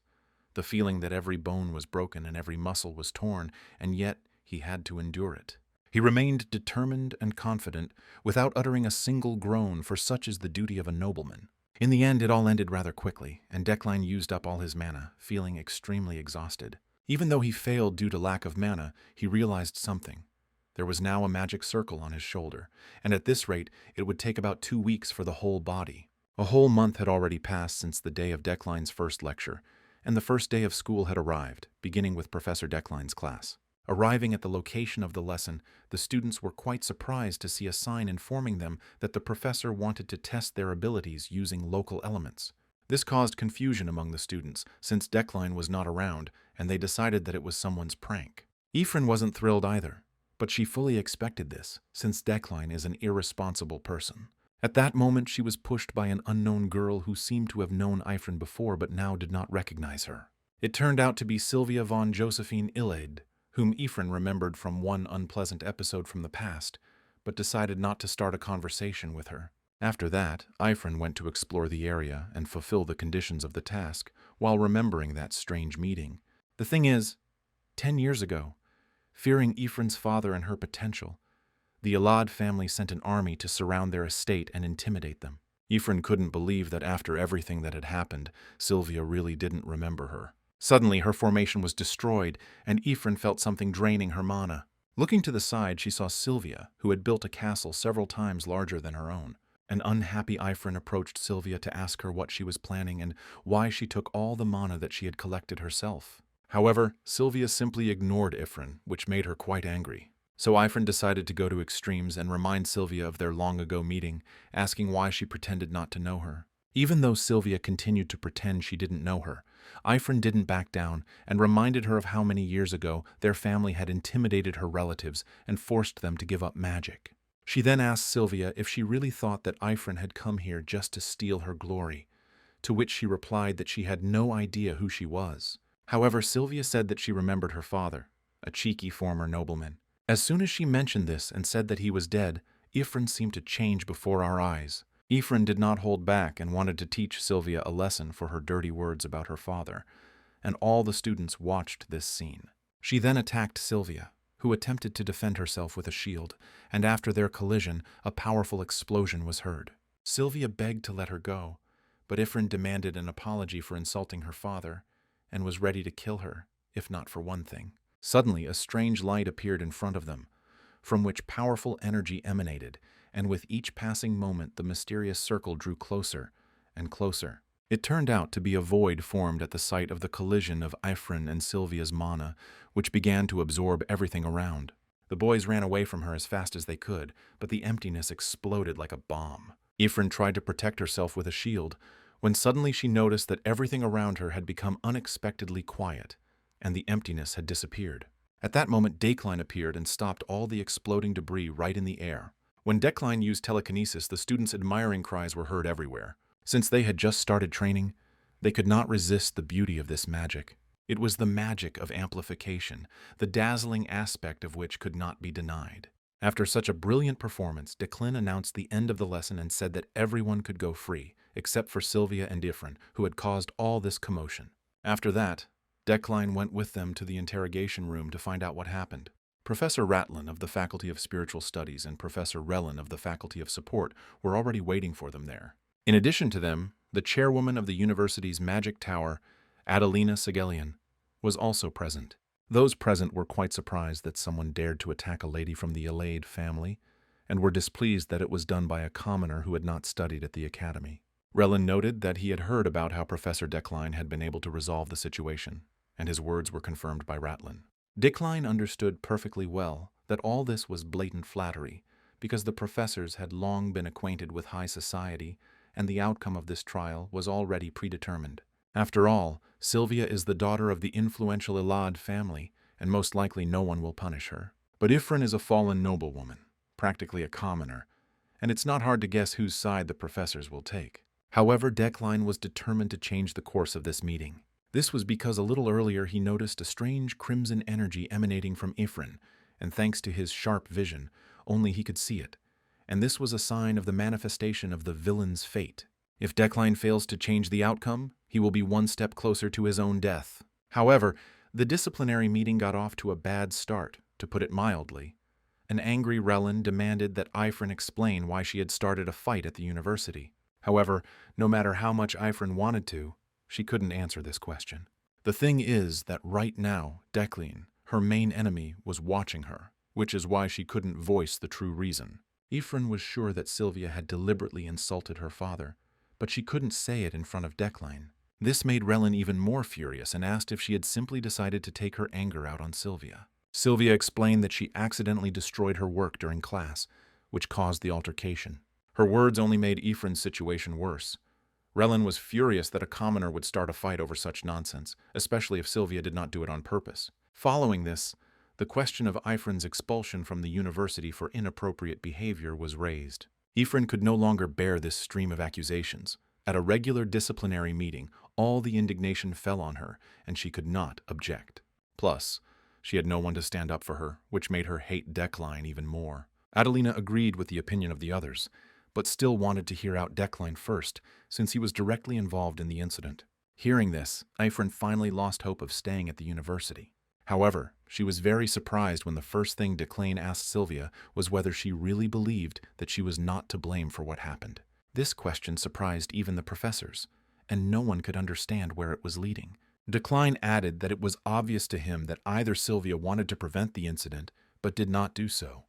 A: The feeling that every bone was broken and every muscle was torn, and yet he had to endure it. He remained determined and confident, without uttering a single groan, for such is the duty of a nobleman. In the end, it all ended rather quickly, and Decline used up all his mana, feeling extremely exhausted. Even though he failed due to lack of mana, he realized something. There was now a magic circle on his shoulder, and at this rate, it would take about 2 weeks for the whole body. A whole month had already passed since the day of Decline's first lecture, and the first day of school had arrived, beginning with Professor Decline's class. Arriving at the location of the lesson, the students were quite surprised to see a sign informing them that the professor wanted to test their abilities using local elements. This caused confusion among the students, since Decline was not around, and they decided that it was someone's prank. Ephraim wasn't thrilled either, but she fully expected this, since Decline is an irresponsible person. At that moment, she was pushed by an unknown girl who seemed to have known Ephraim before but now did not recognize her. It turned out to be Sylvia von Josephine Illade, whom Ephraim remembered from one unpleasant episode from the past, but decided not to start a conversation with her. After that, Ephraim went to explore the area and fulfill the conditions of the task, while remembering that strange meeting. The thing is, 10 years ago, fearing Ephraim's father and her potential, the Illade family sent an army to surround their estate and intimidate them. Ephraim couldn't believe that after everything that had happened, Sylvia really didn't remember her. Suddenly, her formation was destroyed, and Ephraim felt something draining her mana. Looking to the side, she saw Sylvia, who had built a castle several times larger than her own. An unhappy Ephraim approached Sylvia to ask her what she was planning and why she took all the mana that she had collected herself. However, Sylvia simply ignored Ephraim, which made her quite angry. So Ifrin decided to go to extremes and remind Sylvia of their long-ago meeting, asking why she pretended not to know her. Even though Sylvia continued to pretend she didn't know her, Ifrin didn't back down and reminded her of how many years ago their family had intimidated her relatives and forced them to give up magic. She then asked Sylvia if she really thought that Ifrin had come here just to steal her glory, to which she replied that she had no idea who she was. However, Sylvia said that she remembered her father, a cheeky former nobleman. As soon as she mentioned this and said that he was dead, Ifrin seemed to change before our eyes. Ifrin did not hold back and wanted to teach Sylvia a lesson for her dirty words about her father, and all the students watched this scene. She then attacked Sylvia, who attempted to defend herself with a shield, and after their collision, a powerful explosion was heard. Sylvia begged to let her go, but Ifrin demanded an apology for insulting her father, and was ready to kill her, if not for one thing. Suddenly, a strange light appeared in front of them, from which powerful energy emanated, and with each passing moment the mysterious circle drew closer and closer. It turned out to be a void formed at the site of the collision of Ifrin and Sylvia's mana, which began to absorb everything around. The boys ran away from her as fast as they could, but the emptiness exploded like a bomb. Ifrin tried to protect herself with a shield, when suddenly she noticed that everything around her had become unexpectedly quiet, and the emptiness had disappeared. At that moment, Decline appeared and stopped all the exploding debris right in the air. When Decline used telekinesis, the students' admiring cries were heard everywhere. Since they had just started training, they could not resist the beauty of this magic. It was the magic of amplification, the dazzling aspect of which could not be denied. After such a brilliant performance, Decline announced the end of the lesson and said that everyone could go free, except for Sylvia and Ifrin, who had caused all this commotion. After that, Decline went with them to the interrogation room to find out what happened. Professor Ratlin of the Faculty of Spiritual Studies and Professor Relin of the Faculty of Support were already waiting for them there. In addition to them, the chairwoman of the university's magic tower, Adelina Sigelian, was also present. Those present were quite surprised that someone dared to attack a lady from the Elaide family, and were displeased that it was done by a commoner who had not studied at the academy. Relin noted that he had heard about how Professor Decline had been able to resolve the situation, and his words were confirmed by Ratlin. Decline understood perfectly well that all this was blatant flattery, because the professors had long been acquainted with high society, and the outcome of this trial was already predetermined. After all, Sylvia is the daughter of the influential Elad family, and most likely no one will punish her. But Ifrin is a fallen noblewoman, practically a commoner, and it's not hard to guess whose side the professors will take. However, Decline was determined to change the course of this meeting. This was because a little earlier he noticed a strange crimson energy emanating from Ifrin, and thanks to his sharp vision, only he could see it. And this was a sign of the manifestation of the villain's fate. If Decline fails to change the outcome, he will be one step closer to his own death. However, the disciplinary meeting got off to a bad start, to put it mildly. An angry Relin demanded that Ifrin explain why she had started a fight at the university. However, no matter how much Ifrin wanted to, she couldn't answer this question. The thing is that right now, Decline, her main enemy, was watching her, which is why she couldn't voice the true reason. Ifrin was sure that Sylvia had deliberately insulted her father, but she couldn't say it in front of Decline. This made Relin even more furious and asked if she had simply decided to take her anger out on Sylvia. Sylvia explained that she accidentally destroyed her work during class, which caused the altercation. Her words only made Ifrin's situation worse. Relin was furious that a commoner would start a fight over such nonsense, especially if Sylvia did not do it on purpose. Following this, the question of Ifrin's expulsion from the university for inappropriate behavior was raised. Ifrin could no longer bear this stream of accusations. At a regular disciplinary meeting, all the indignation fell on her, and she could not object. Plus, she had no one to stand up for her, which made her hate Decline even more. Adelina agreed with the opinion of the others, but still wanted to hear out Decline first, since he was directly involved in the incident. Hearing this, Ifrin finally lost hope of staying at the university. However, she was very surprised when the first thing Decline asked Sylvia was whether she really believed that she was not to blame for what happened. This question surprised even the professors, and no one could understand where it was leading. Decline added that it was obvious to him that either Sylvia wanted to prevent the incident, but did not do so,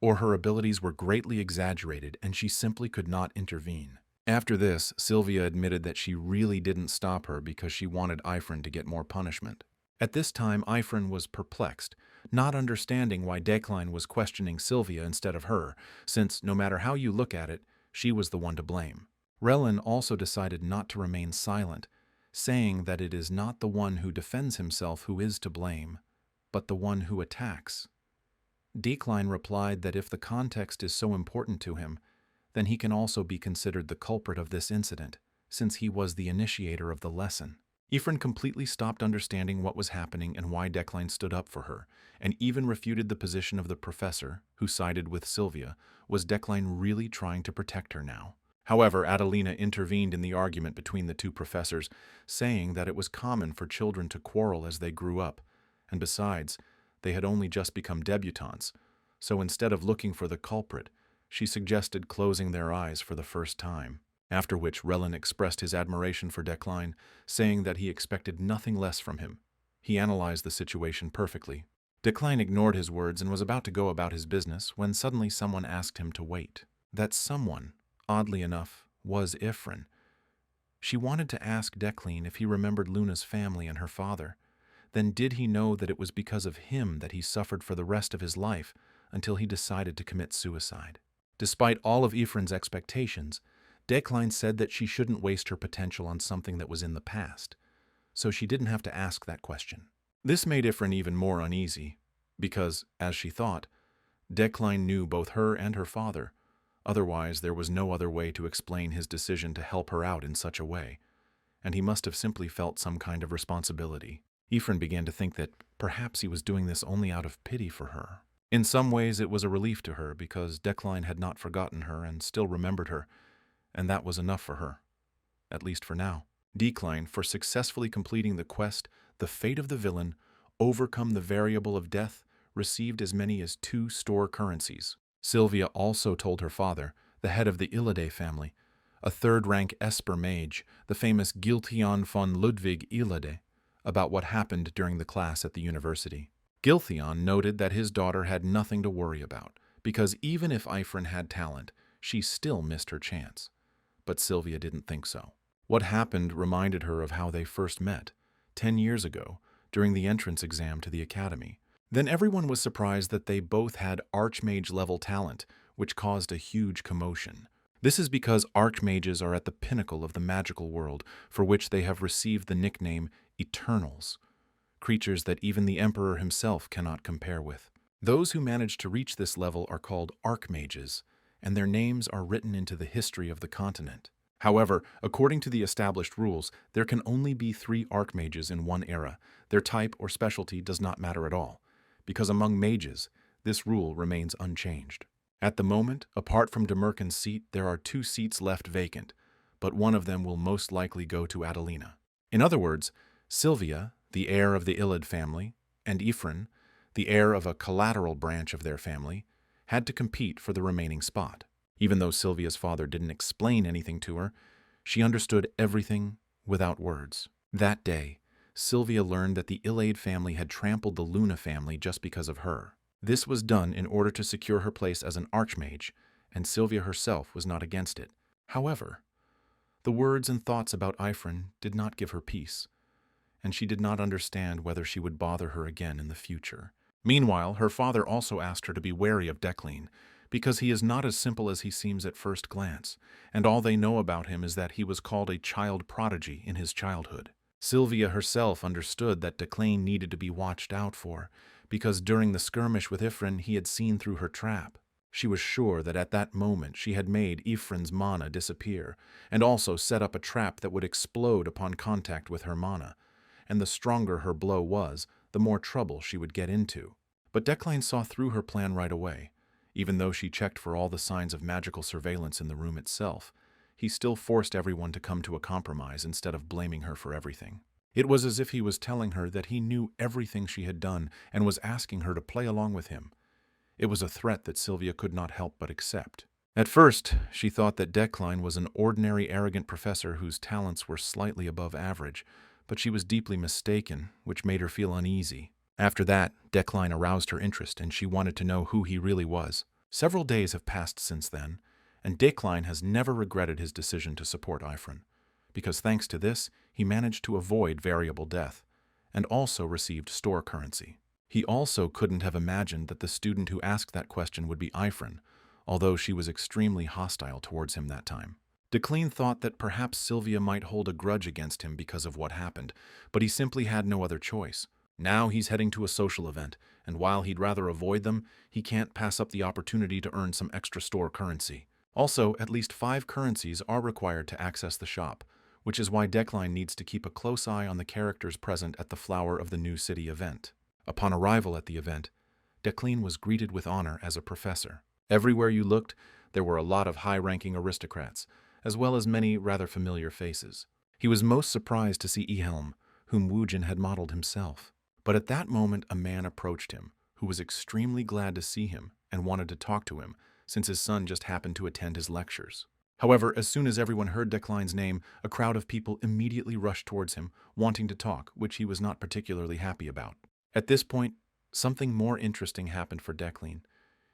A: or her abilities were greatly exaggerated and she simply could not intervene. After this, Sylvia admitted that she really didn't stop her because she wanted Ifrin to get more punishment. At this time, Ifrin was perplexed, not understanding why Decline was questioning Sylvia instead of her, since, no matter how you look at it, she was the one to blame. Relin also decided not to remain silent, saying that it is not the one who defends himself who is to blame, but the one who attacks. Decline replied that if the context is so important to him, then he can also be considered the culprit of this incident, since he was the initiator of the lesson. Ifrin completely stopped understanding what was happening and why Decline stood up for her, and even refuted the position of the professor, who sided with Sylvia. Was Decline really trying to protect her now? However, Adelina intervened in the argument between the two professors, saying that it was common for children to quarrel as they grew up, and besides, they had only just become debutantes, so instead of looking for the culprit, she suggested closing their eyes for the first time. After which Relin expressed his admiration for Decline, saying that he expected nothing less from him. He analyzed the situation perfectly. Decline ignored his words and was about to go about his business when suddenly someone asked him to wait. That someone, oddly enough, was Ifrin. She wanted to ask Decline if he remembered Luna's family and her father. Then did he know that it was because of him that he suffered for the rest of his life until he decided to commit suicide? Despite all of Ifrin's expectations, Decline said that she shouldn't waste her potential on something that was in the past, so she didn't have to ask that question. This made Ifrin even more uneasy, because, as she thought, Decline knew both her and her father. Otherwise, there was no other way to explain his decision to help her out in such a way, and he must have simply felt some kind of responsibility. Ifrin began to think that perhaps he was doing this only out of pity for her. In some ways, it was a relief to her because Decline had not forgotten her and still remembered her, and that was enough for her, at least for now. Decline, for successfully completing the quest, the fate of the villain, overcome the variable of death, received as many as 2 store currencies. Sylvia also told her father, the head of the Illide family, a third-rank Esper mage, the famous Giltheon von Ludwig Illide, about what happened during the class at the university. Giltheon noted that his daughter had nothing to worry about, because even if Ifrin had talent, she still missed her chance. But Sylvia didn't think so. What happened reminded her of how they first met, 10 years ago, during the entrance exam to the academy. Then everyone was surprised that they both had Archmage-level talent, which caused a huge commotion. This is because Archmages are at the pinnacle of the magical world, for which they have received the nickname Eternals, creatures that even the Emperor himself cannot compare with. Those who manage to reach this level are called Archmages, and their names are written into the history of the continent. However, according to the established rules, there can only be 3 Archmages in one era. Their type or specialty does not matter at all, because among mages, this rule remains unchanged. At the moment, apart from Demerkin's seat, there are 2 seats left vacant, but one of them will most likely go to Adelina. In other words, Sylvia, the heir of the Illid family, and Ifrin, the heir of a collateral branch of their family, had to compete for the remaining spot. Even though Sylvia's father didn't explain anything to her, she understood everything without words. That day, Sylvia learned that the Illade family had trampled the Luna family just because of her. This was done in order to secure her place as an archmage, and Sylvia herself was not against it. However, the words and thoughts about Ifrin did not give her peace, and she did not understand whether she would bother her again in the future. Meanwhile, her father also asked her to be wary of Decline, because he is not as simple as he seems at first glance, and all they know about him is that he was called a child prodigy in his childhood. Sylvia herself understood that Decline needed to be watched out for, because during the skirmish with Ifrin he had seen through her trap. She was sure that at that moment she had made Ifrin's mana disappear, and also set up a trap that would explode upon contact with her mana, and the stronger her blow was, the more trouble she would get into. But Decline saw through her plan right away. Even though she checked for all the signs of magical surveillance in the room itself, he still forced everyone to come to a compromise instead of blaming her for everything. It was as if he was telling her that he knew everything she had done and was asking her to play along with him. It was a threat that Sylvia could not help but accept. At first, she thought that Decline was an ordinary arrogant professor whose talents were slightly above average, but she was deeply mistaken, which made her feel uneasy. After that, Decline aroused her interest, and she wanted to know who he really was. Several days have passed since then, and Decline has never regretted his decision to support Ifrin, because thanks to this, he managed to avoid variable death, and also received store currency. He also couldn't have imagined that the student who asked that question would be Ifrin, although she was extremely hostile towards him that time. Declan thought that perhaps Sylvia might hold a grudge against him because of what happened, but he simply had no other choice. Now he's heading to a social event, and while he'd rather avoid them, he can't pass up the opportunity to earn some extra store currency. Also, at least 5 currencies are required to access the shop, which is why Declan needs to keep a close eye on the characters present at the Flower of the New City event. Upon arrival at the event, Declan was greeted with honor as a professor. Everywhere you looked, there were a lot of high-ranking aristocrats, as well as many rather familiar faces. He was most surprised to see Ehelm, whom Woojin had modeled himself. But at that moment a man approached him, who was extremely glad to see him and wanted to talk to him, since his son just happened to attend his lectures. However, as soon as everyone heard Declan's name, a crowd of people immediately rushed towards him, wanting to talk, which he was not particularly happy about. At this point, something more interesting happened for Declan.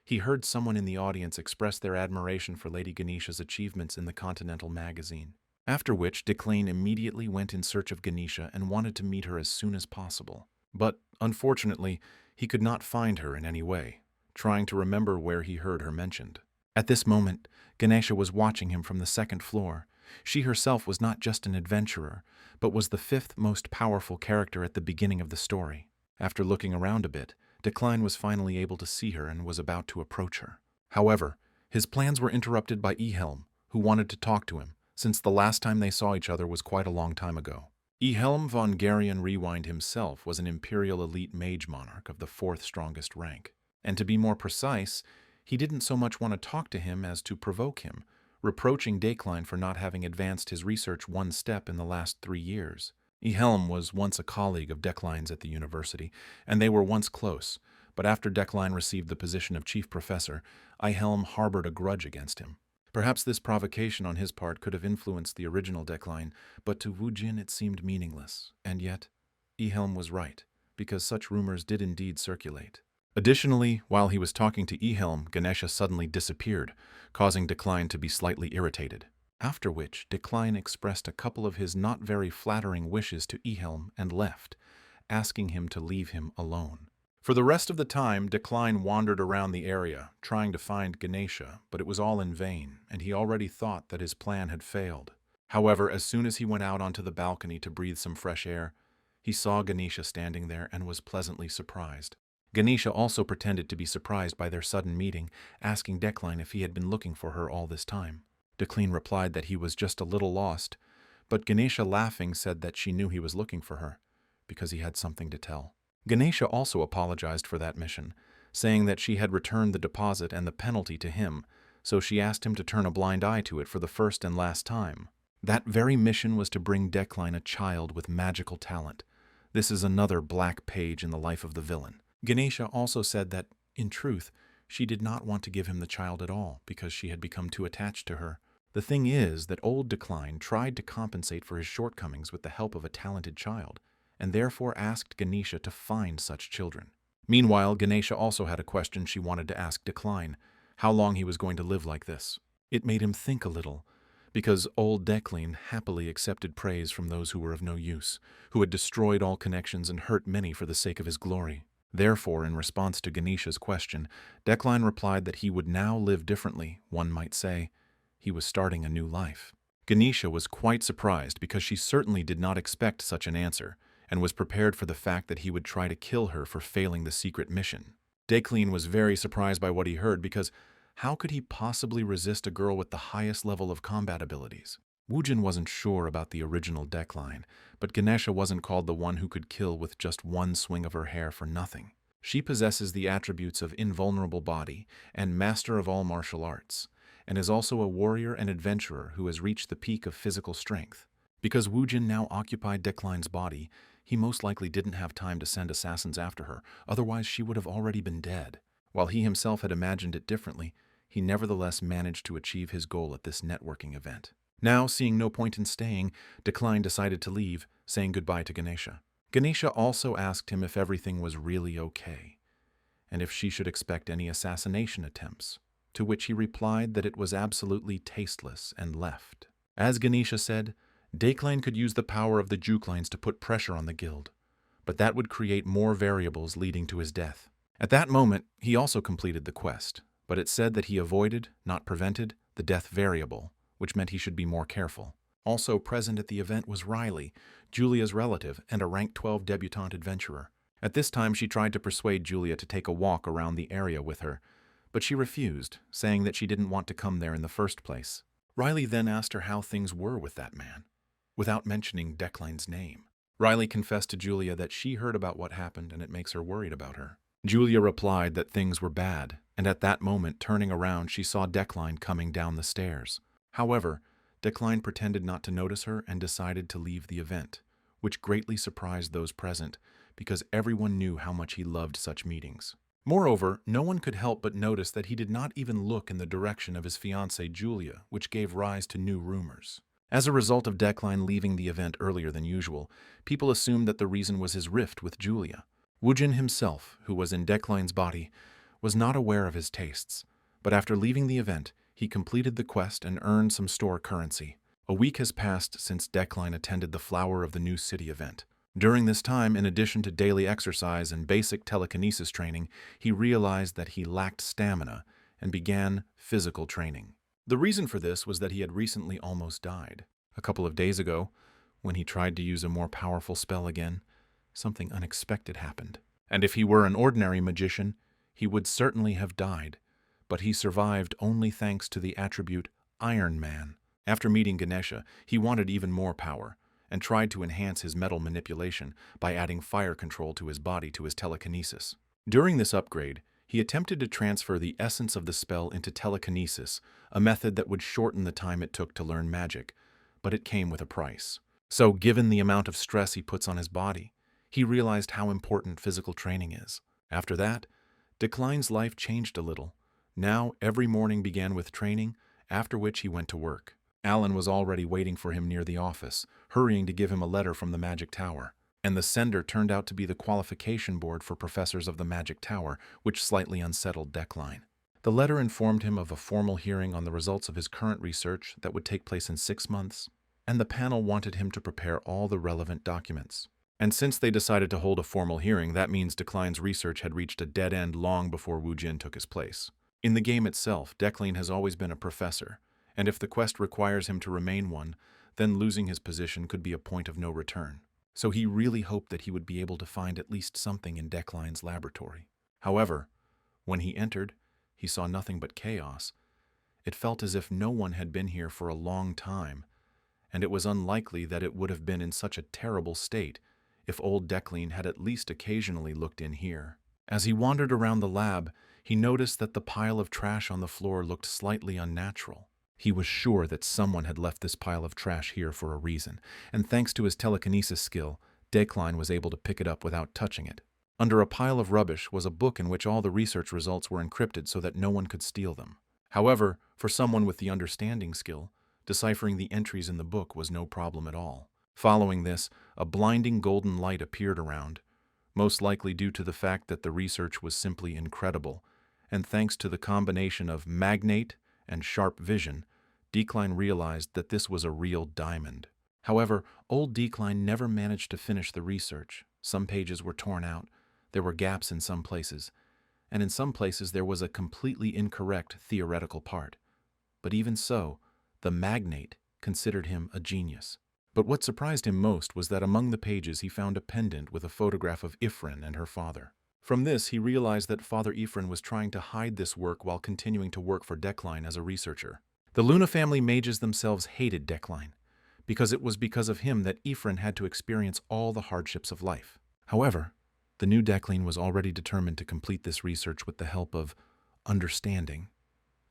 A: He heard someone in the audience express their admiration for Lady Ganesha's achievements in the Continental magazine. After which, Declan immediately went in search of Ganesha and wanted to meet her as soon as possible. But, unfortunately, he could not find her in any way, trying to remember where he heard her mentioned. At this moment, Ganesha was watching him from the 2nd floor. She herself was not just an adventurer, but was the 5th most powerful character at the beginning of the story. After looking around a bit, Declan was finally able to see her and was about to approach her. However, his plans were interrupted by Ehelm, who wanted to talk to him, since the last time they saw each other was quite a long time ago. Ehelm von Garion Rewind himself was an imperial elite mage monarch of the 4th strongest rank. And to be more precise, he didn't so much want to talk to him as to provoke him, reproaching Declan for not having advanced his research one step in the last 3 years. Ehelm was once a colleague of Declan's at the university, and they were once close, but after Declan received the position of chief professor, Ehelm harbored a grudge against him. Perhaps this provocation on his part could have influenced the original Declan, but to Woojin it seemed meaningless, and yet, Ehelm was right, because such rumors did indeed circulate. Additionally, while he was talking to Ehelm, Ganesha suddenly disappeared, causing Declan to be slightly irritated. After which, Declan expressed a couple of his not very flattering wishes to Ehelm and left, asking him to leave him alone. For the rest of the time, Declan wandered around the area, trying to find Ganesha, but it was all in vain, and he already thought that his plan had failed. However, as soon as he went out onto the balcony to breathe some fresh air, he saw Ganesha standing there and was pleasantly surprised. Ganesha also pretended to be surprised by their sudden meeting, asking Declan if he had been looking for her all this time. Declan replied that he was just a little lost, but Ganesha laughing said that she knew he was looking for her, because he had something to tell. Ganesha also apologized for that mission, saying that she had returned the deposit and the penalty to him, so she asked him to turn a blind eye to it for the first and last time. That very mission was to bring Declan a child with magical talent. This is another black page in the life of the villain. Ganesha also said that, in truth, she did not want to give him the child at all because she had become too attached to her. The thing is that old Declan tried to compensate for his shortcomings with the help of a talented child, and therefore asked Ganesha to find such children. Meanwhile, Ganesha also had a question she wanted to ask Declan, how long he was going to live like this. It made him think a little, because old Declan happily accepted praise from those who were of no use, who had destroyed all connections and hurt many for the sake of his glory. Therefore, in response to Ganesha's question, Declan replied that he would now live differently, one might say. He was starting a new life. Ganesha was quite surprised because she certainly did not expect such an answer, and was prepared for the fact that he would try to kill her for failing the secret mission. Declan was very surprised by what he heard because how could he possibly resist a girl with the highest level of combat abilities? Woojin wasn't sure about the original Declan, but Ganesha wasn't called the one who could kill with just one swing of her hair for nothing. She possesses the attributes of invulnerable body and master of all martial arts, and is also a warrior and adventurer who has reached the peak of physical strength. Because Woojin now occupied Declan's body, he most likely didn't have time to send assassins after her, otherwise she would have already been dead. While he himself had imagined it differently, he nevertheless managed to achieve his goal at this networking event. Now, seeing no point in staying, Declan decided to leave, saying goodbye to Ganesha. Ganesha also asked him if everything was really okay, and if she should expect any assassination attempts, to which he replied that it was absolutely tasteless and left. As Ganesha said, Declan could use the power of the Jukelines to put pressure on the guild, but that would create more variables leading to his death. At that moment, he also completed the quest, but it said that he avoided, not prevented, the death variable, which meant he should be more careful. Also present at the event was Riley, Julia's relative and a rank 12 debutante adventurer. At this time, she tried to persuade Julia to take a walk around the area with her, but she refused, saying that she didn't want to come there in the first place. Riley then asked her how things were with that man, without mentioning Decline's name. Riley confessed to Julia that she heard about what happened and it makes her worried about her. Julia replied that things were bad, and at that moment, turning around, she saw Decline coming down the stairs. However, Decline pretended not to notice her and decided to leave the event, which greatly surprised those present because everyone knew how much he loved such meetings. Moreover, no one could help but notice that he did not even look in the direction of his fiancée Julia, which gave rise to new rumors. As a result of Decline leaving the event earlier than usual, people assumed that the reason was his rift with Julia. Woojin himself, who was in Decline's body, was not aware of his tastes, but after leaving the event, he completed the quest and earned some store currency. A week has passed since Decline attended the Flower of the New City event. During this time, in addition to daily exercise and basic telekinesis training, he realized that he lacked stamina and began physical training. The reason for this was that he had recently almost died. A couple of days ago, when he tried to use a more powerful spell again, something unexpected happened. And if he were an ordinary magician, he would certainly have died, but he survived only thanks to the attribute Iron Man. After meeting Ganesha, he wanted even more power, and tried to enhance his metal manipulation by adding fire control to his body to his telekinesis. During this upgrade, he attempted to transfer the essence of the spell into telekinesis, a method that would shorten the time it took to learn magic, but it came with a price. So, given the amount of stress he puts on his body, he realized how important physical training is. After that, Decline's life changed a little. Now, every morning began with training, after which he went to work. Alan was already waiting for him near the office, hurrying to give him a letter from the Magic Tower. And the sender turned out to be the qualification board for professors of the Magic Tower, which slightly unsettled Decline. The letter informed him of a formal hearing on the results of his current research that would take place in 6 months, and the panel wanted him to prepare all the relevant documents. And since they decided to hold a formal hearing, that means Decline's research had reached a dead end long before Woojin took his place. In the game itself, Decline has always been a professor, and if the quest requires him to remain one, then losing his position could be a point of no return. So he really hoped that he would be able to find at least something in Decline's laboratory. However, when he entered, he saw nothing but chaos. It felt as if no one had been here for a long time, and it was unlikely that it would have been in such a terrible state if old Decline had at least occasionally looked in here. As he wandered around the lab, he noticed that the pile of trash on the floor looked slightly unnatural. He was sure that someone had left this pile of trash here for a reason, and thanks to his telekinesis skill, Decline was able to pick it up without touching it. Under a pile of rubbish was a book in which all the research results were encrypted so that no one could steal them. However, for someone with the understanding skill, deciphering the entries in the book was no problem at all. Following this, a blinding golden light appeared around, most likely due to the fact that the research was simply incredible, and thanks to the combination of magnate and sharp vision, Decline realized that this was a real diamond. However, old Decline never managed to finish the research. Some pages were torn out, there were gaps in some places, and in some places there was a completely incorrect theoretical part. But even so, the magnate considered him a genius. But what surprised him most was that among the pages he found a pendant with a photograph of Ifrin and her father. From this, he realized that Father Ifrin was trying to hide this work while continuing to work for Decline as a researcher. The Luna family mages themselves hated Decline, because it was because of him that Ifrin had to experience all the hardships of life. However, the new Decline was already determined to complete this research with the help of understanding,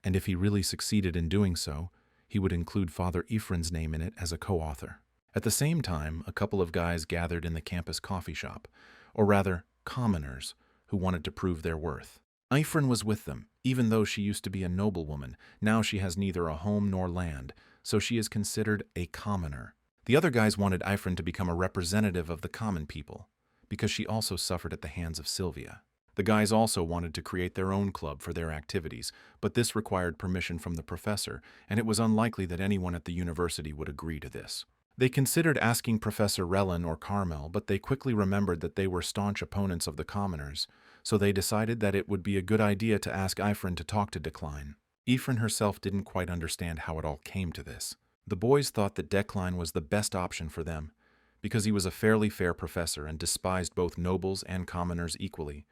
A: and if he really succeeded in doing so, he would include Father Ifrin's name in it as a co-author. At the same time, a couple of guys gathered in the campus coffee shop, or rather, commoners, who wanted to prove their worth. Ifrin was with them. Even though she used to be a noblewoman, now she has neither a home nor land, so she is considered a commoner. The other guys wanted Ifrin to become a representative of the common people, because she also suffered at the hands of Sylvia. The guys also wanted to create their own club for their activities, but this required permission from the professor, and it was unlikely that anyone at the university would agree to this. They considered asking Professor Relin or Carmel, but they quickly remembered that they were staunch opponents of the commoners, so they decided that it would be a good idea to ask Ifrin to talk to Decline. Ifrin herself didn't quite understand how it all came to this. The boys thought that Decline was the best option for them, because he was a fairly fair professor and despised both nobles and commoners equally,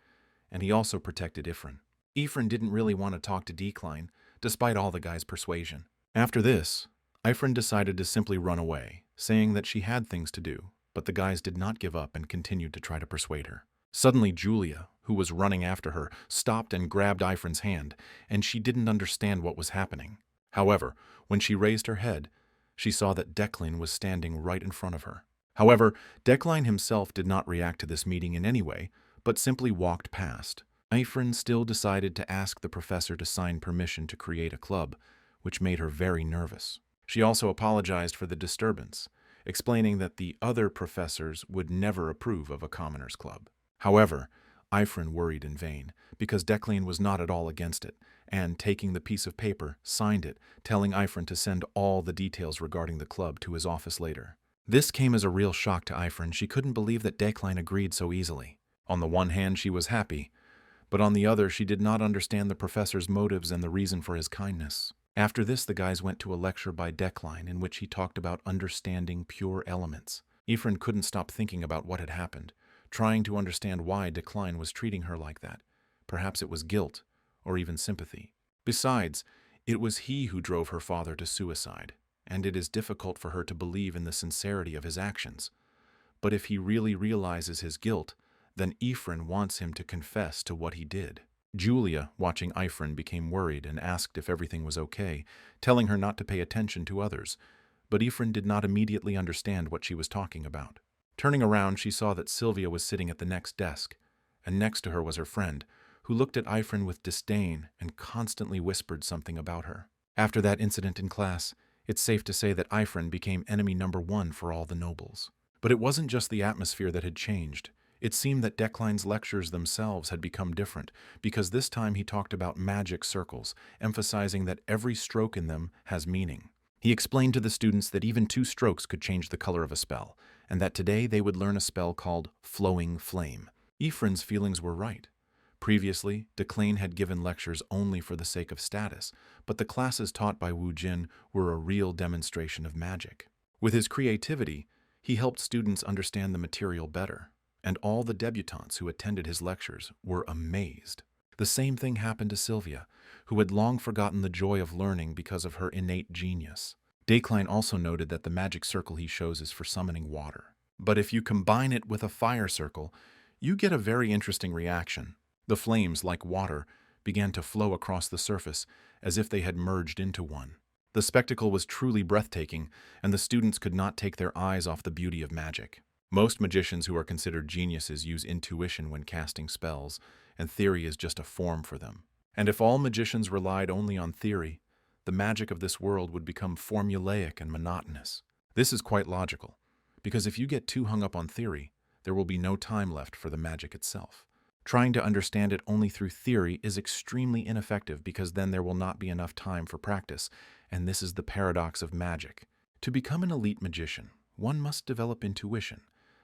A: and he also protected Ifrin. Ifrin didn't really want to talk to Decline, despite all the guy's persuasion. After this, Ifrin decided to simply run away, saying that she had things to do, but the guys did not give up and continued to try to persuade her. Suddenly Julia, who was running after her, stopped and grabbed Ifrin's hand, and she didn't understand what was happening. However, when she raised her head, she saw that Decline was standing right in front of her. However, Decline himself did not react to this meeting in any way, but simply walked past. Ifrin still decided to ask the professor to sign permission to create a club, which made her very nervous. She also apologized for the disturbance, explaining that the other professors would never approve of a commoners' club. However, Ifrin worried in vain, because Decline was not at all against it, and, taking the piece of paper, signed it, telling Ifrin to send all the details regarding the club to his office later. This came as a real shock to Ifrin. She couldn't believe that Decline agreed so easily. On the one hand, she was happy, but on the other, she did not understand the professor's motives and the reason for his kindness. After this, the guys went to a lecture by Decline in which he talked about understanding pure elements. Ifrin couldn't stop thinking about what had happened, trying to understand why Decline was treating her like that. Perhaps it was guilt, or even sympathy. Besides, it was he who drove her father to suicide, and it is difficult for her to believe in the sincerity of his actions. But if he really realizes his guilt, then Ifrin wants him to confess to what he did. Julia, watching Ifrin, became worried and asked if everything was okay, telling her not to pay attention to others, but Ifrin did not immediately understand what she was talking about. Turning around, she saw that Sylvia was sitting at the next desk, and next to her was her friend, who looked at Ifrin with disdain and constantly whispered something about her. After that incident in class, it's safe to say that Ifrin became enemy number one for all the nobles. But it wasn't just the atmosphere that had changed. It seemed that Decline's lectures themselves had become different, because this time he talked about magic circles, emphasizing that every stroke in them has meaning. He explained to the students that even 2 strokes could change the color of a spell, and that today they would learn a spell called Flowing Flame. Ifrin's feelings were right. Previously, Decline had given lectures only for the sake of status, but the classes taught by Wu Jin were a real demonstration of magic. With his creativity, he helped students understand the material better, and all the debutantes who attended his lectures were amazed. The same thing happened to Sylvia, who had long forgotten the joy of learning because of her innate genius. Decline also noted that the magic circle he shows is for summoning water. But if you combine it with a fire circle, you get a very interesting reaction. The flames, like water, began to flow across the surface as if they had merged into one. The spectacle was truly breathtaking, and the students could not take their eyes off the beauty of magic. Most magicians who are considered geniuses use intuition when casting spells, and theory is just a form for them. And if all magicians relied only on theory, the magic of this world would become formulaic and monotonous. This is quite logical, because if you get too hung up on theory, there will be no time left for the magic itself. Trying to understand it only through theory is extremely ineffective, because then there will not be enough time for practice, and this is the paradox of magic. To become an elite magician, one must develop intuition,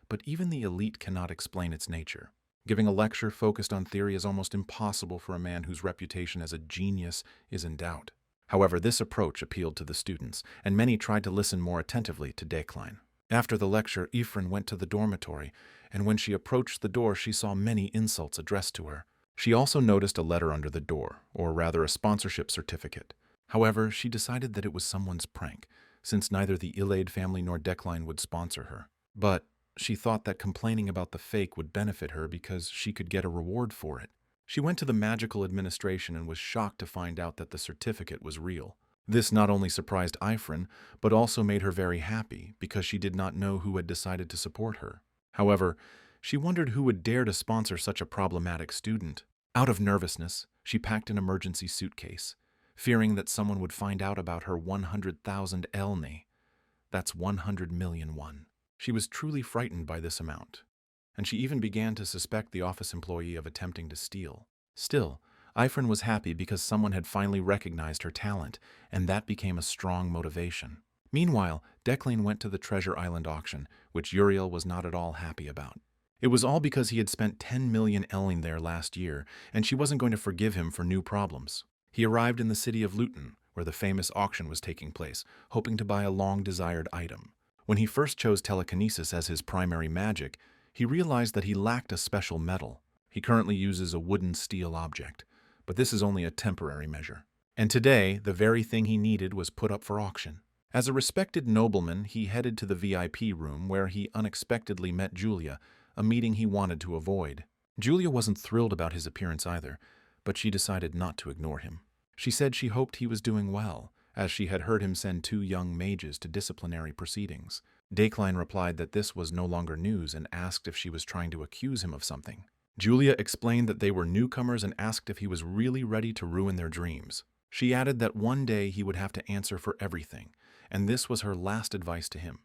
A: but even the elite cannot explain its nature. Giving a lecture focused on theory is almost impossible for a man whose reputation as a genius is in doubt. However, this approach appealed to the students, and many tried to listen more attentively to Decline. After the lecture, Ifrin went to the dormitory, and when she approached the door, she saw many insults addressed to her. She also noticed a letter under the door, or rather a sponsorship certificate. However, she decided that it was someone's prank, since neither the Iliad family nor Decline would sponsor her. But she thought that complaining about the fake would benefit her because she could get a reward for it. She went to the magical administration and was shocked to find out that the certificate was real. This not only surprised Ifrin, but also made her very happy because she did not know who had decided to support her. However, she wondered who would dare to sponsor such a problematic student. Out of nervousness, she packed an emergency suitcase, fearing that someone would find out about her 100,000 elni. That's 100 million won. She was truly frightened by this amount, and she even began to suspect the office employee of attempting to steal. Still, Ifrin was happy because someone had finally recognized her talent, and that became a strong motivation. Meanwhile, Declan went to the Treasure Island auction, which Uriel was not at all happy about. It was all because he had spent 10 million Elling there last year, and she wasn't going to forgive him for new problems. He arrived in the city of Luton, where the famous auction was taking place, hoping to buy a long-desired item. When he first chose telekinesis as his primary magic, he realized that he lacked a special metal. He currently uses a wooden steel object, but this is only a temporary measure. And today, the very thing he needed was put up for auction. As a respected nobleman, he headed to the VIP room where he unexpectedly met Julia, a meeting he wanted to avoid. Julia wasn't thrilled about his appearance either, but she decided not to ignore him. She said she hoped he was doing well, as she had heard him send 2 young mages to disciplinary proceedings. Declan replied that this was no longer news and asked if she was trying to accuse him of something. Julia explained that they were newcomers and asked if he was really ready to ruin their dreams. She added that one day he would have to answer for everything, and this was her last advice to him,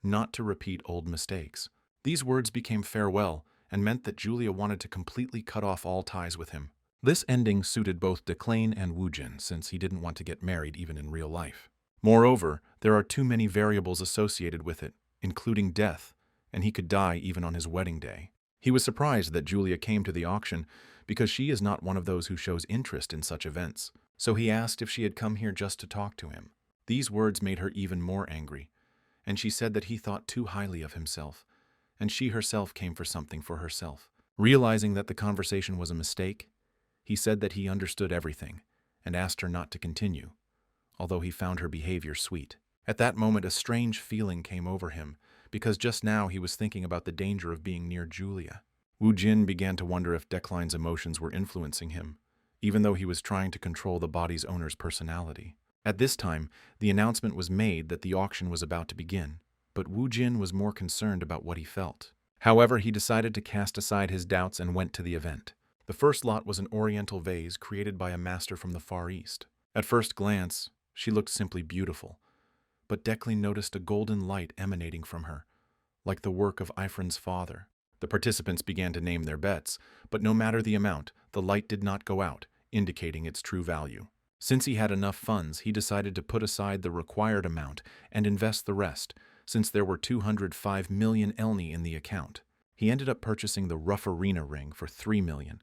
A: not to repeat old mistakes. These words became farewell and meant that Julia wanted to completely cut off all ties with him. This ending suited both Declan and Woojin, since he didn't want to get married even in real life. Moreover, there are too many variables associated with it, including death, and he could die even on his wedding day. He was surprised that Julia came to the auction because she is not one of those who shows interest in such events, so he asked if she had come here just to talk to him. These words made her even more angry, and she said that he thought too highly of himself, and she herself came for something for herself. Realizing that the conversation was a mistake, he said that he understood everything and asked her not to continue, although he found her behavior sweet. At that moment, a strange feeling came over him, because just now he was thinking about the danger of being near Julia. Woojin began to wonder if Declan's emotions were influencing him, even though he was trying to control the body's owner's personality. At this time, the announcement was made that the auction was about to begin, but Woojin was more concerned about what he felt. However, he decided to cast aside his doubts and went to the event. The first lot was an oriental vase created by a master from the Far East. At first glance, she looked simply beautiful, but Declan noticed a golden light emanating from her, like the work of Ifrin's father. The participants began to name their bets, but no matter the amount, the light did not go out, indicating its true value. Since he had enough funds, he decided to put aside the required amount and invest the rest, since there were 205 million Elni in the account. He ended up purchasing the Rough Arena ring for 3 million,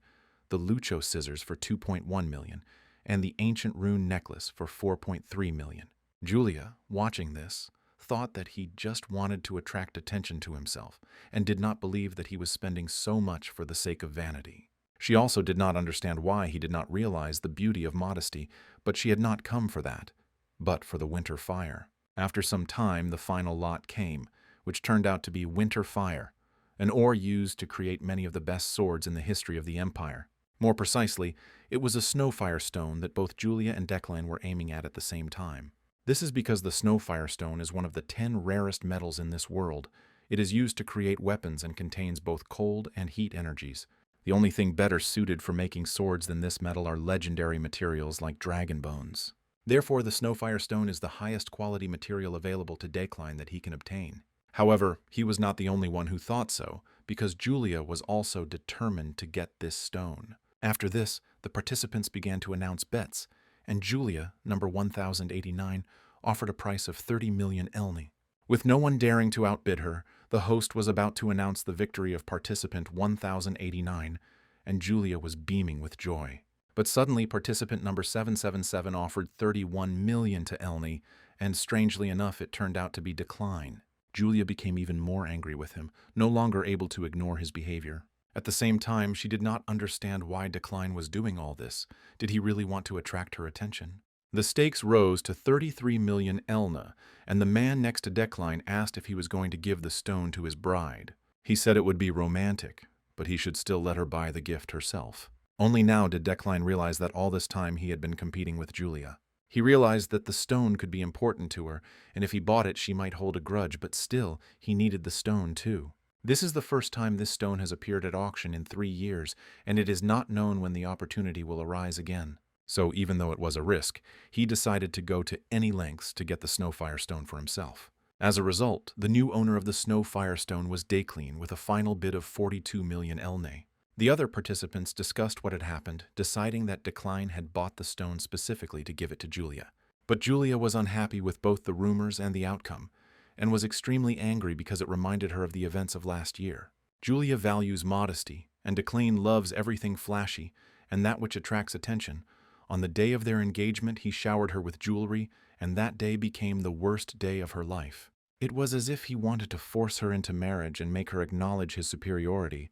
A: the Lucho scissors for 2.1 million, and the ancient rune necklace for 4.3 million. Julia, watching this, thought that he just wanted to attract attention to himself and did not believe that he was spending so much for the sake of vanity. She also did not understand why he did not realize the beauty of modesty, but she had not come for that, but for the winter fire. After some time, the final lot came, which turned out to be Winter Fire, an ore used to create many of the best swords in the history of the Empire. More precisely, it was a Snowfire stone that both Julia and Declan were aiming at the same time. This is because the Snowfire stone is one of the 10 rarest metals in this world. It is used to create weapons and contains both cold and heat energies. The only thing better suited for making swords than this metal are legendary materials like dragon bones. Therefore, the Snowfire stone is the highest quality material available to Declan that he can obtain. However, he was not the only one who thought so, because Julia was also determined to get this stone. After this, the participants began to announce bets, and Julia, number 1089, offered a price of 30 million Elni. With no one daring to outbid her, the host was about to announce the victory of participant 1089, and Julia was beaming with joy. But suddenly, participant number 777 offered 31 million to Elni, and strangely enough, it turned out to be Declan. Julia became even more angry with him, no longer able to ignore his behavior. At the same time, she did not understand why Declan was doing all this. Did he really want to attract her attention? The stakes rose to 33 million Elna, and the man next to Declan asked if he was going to give the stone to his bride. He said it would be romantic, but he should still let her buy the gift herself. Only now did Declan realize that all this time he had been competing with Julia. He realized that the stone could be important to her, and if he bought it, she might hold a grudge, but still, he needed the stone too. This is the first time this stone has appeared at auction in 3 years, and it is not known when the opportunity will arise again. So even though it was a risk, he decided to go to any lengths to get the Snowfire stone for himself. As a result, the new owner of the Snowfire stone was Declan with a final bid of 42 million Elne. The other participants discussed what had happened, deciding that Declan had bought the stone specifically to give it to Julia. But Julia was unhappy with both the rumors and the outcome, and was extremely angry because it reminded her of the events of last year. Julia values modesty, and Declan loves everything flashy and that which attracts attention. On the day of their engagement, he showered her with jewelry, and that day became the worst day of her life. It was as if he wanted to force her into marriage and make her acknowledge his superiority,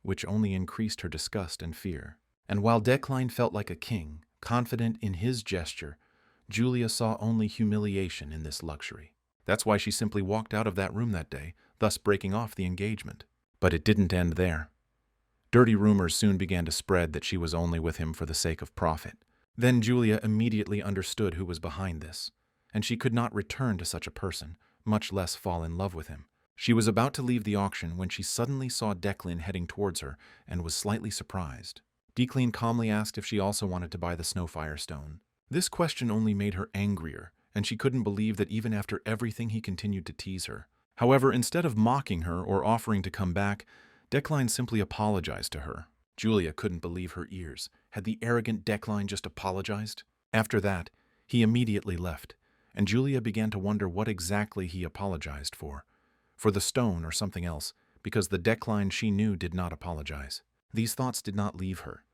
A: which only increased her disgust and fear. And while Declan felt like a king, confident in his gesture, Julia saw only humiliation in this luxury. That's why she simply walked out of that room that day, thus breaking off the engagement. But it didn't end there. Dirty rumors soon began to spread that she was only with him for the sake of profit. Then Julia immediately understood who was behind this, and she could not return to such a person, much less fall in love with him. She was about to leave the auction when she suddenly saw Declan heading towards her and was slightly surprised. Declan calmly asked if she also wanted to buy the Snowfire Stone. This question only made her angrier, and she couldn't believe that even after everything he continued to tease her. However, instead of mocking her or offering to come back, Declan simply apologized to her. Julia couldn't believe her ears. Had the arrogant Declan just apologized? After that, he immediately left, and Julia began to wonder what exactly he apologized for. For the stone or something else, because the Declan she knew did not apologize. These thoughts did not leave her,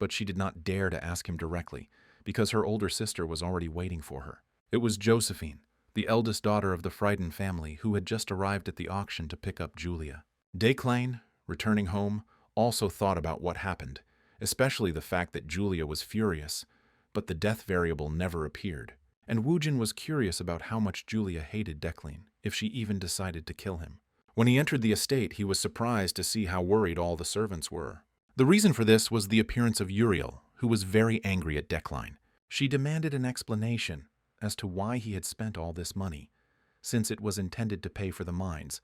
A: but she did not dare to ask him directly, because her older sister was already waiting for her. It was Josephine, the eldest daughter of the Frieden family, who had just arrived at the auction to pick up Julia. Declan, returning home, also thought about what happened, especially the fact that Julia was furious, but the death variable never appeared. And Woojin was curious about how much Julia hated Declan, if she even decided to kill him. When he entered the estate, he was surprised to see how worried all the servants were. The reason for this was the appearance of Uriel, who was very angry at Declan. She demanded an explanation as to why he had spent all this money, since it was intended to pay for the mines,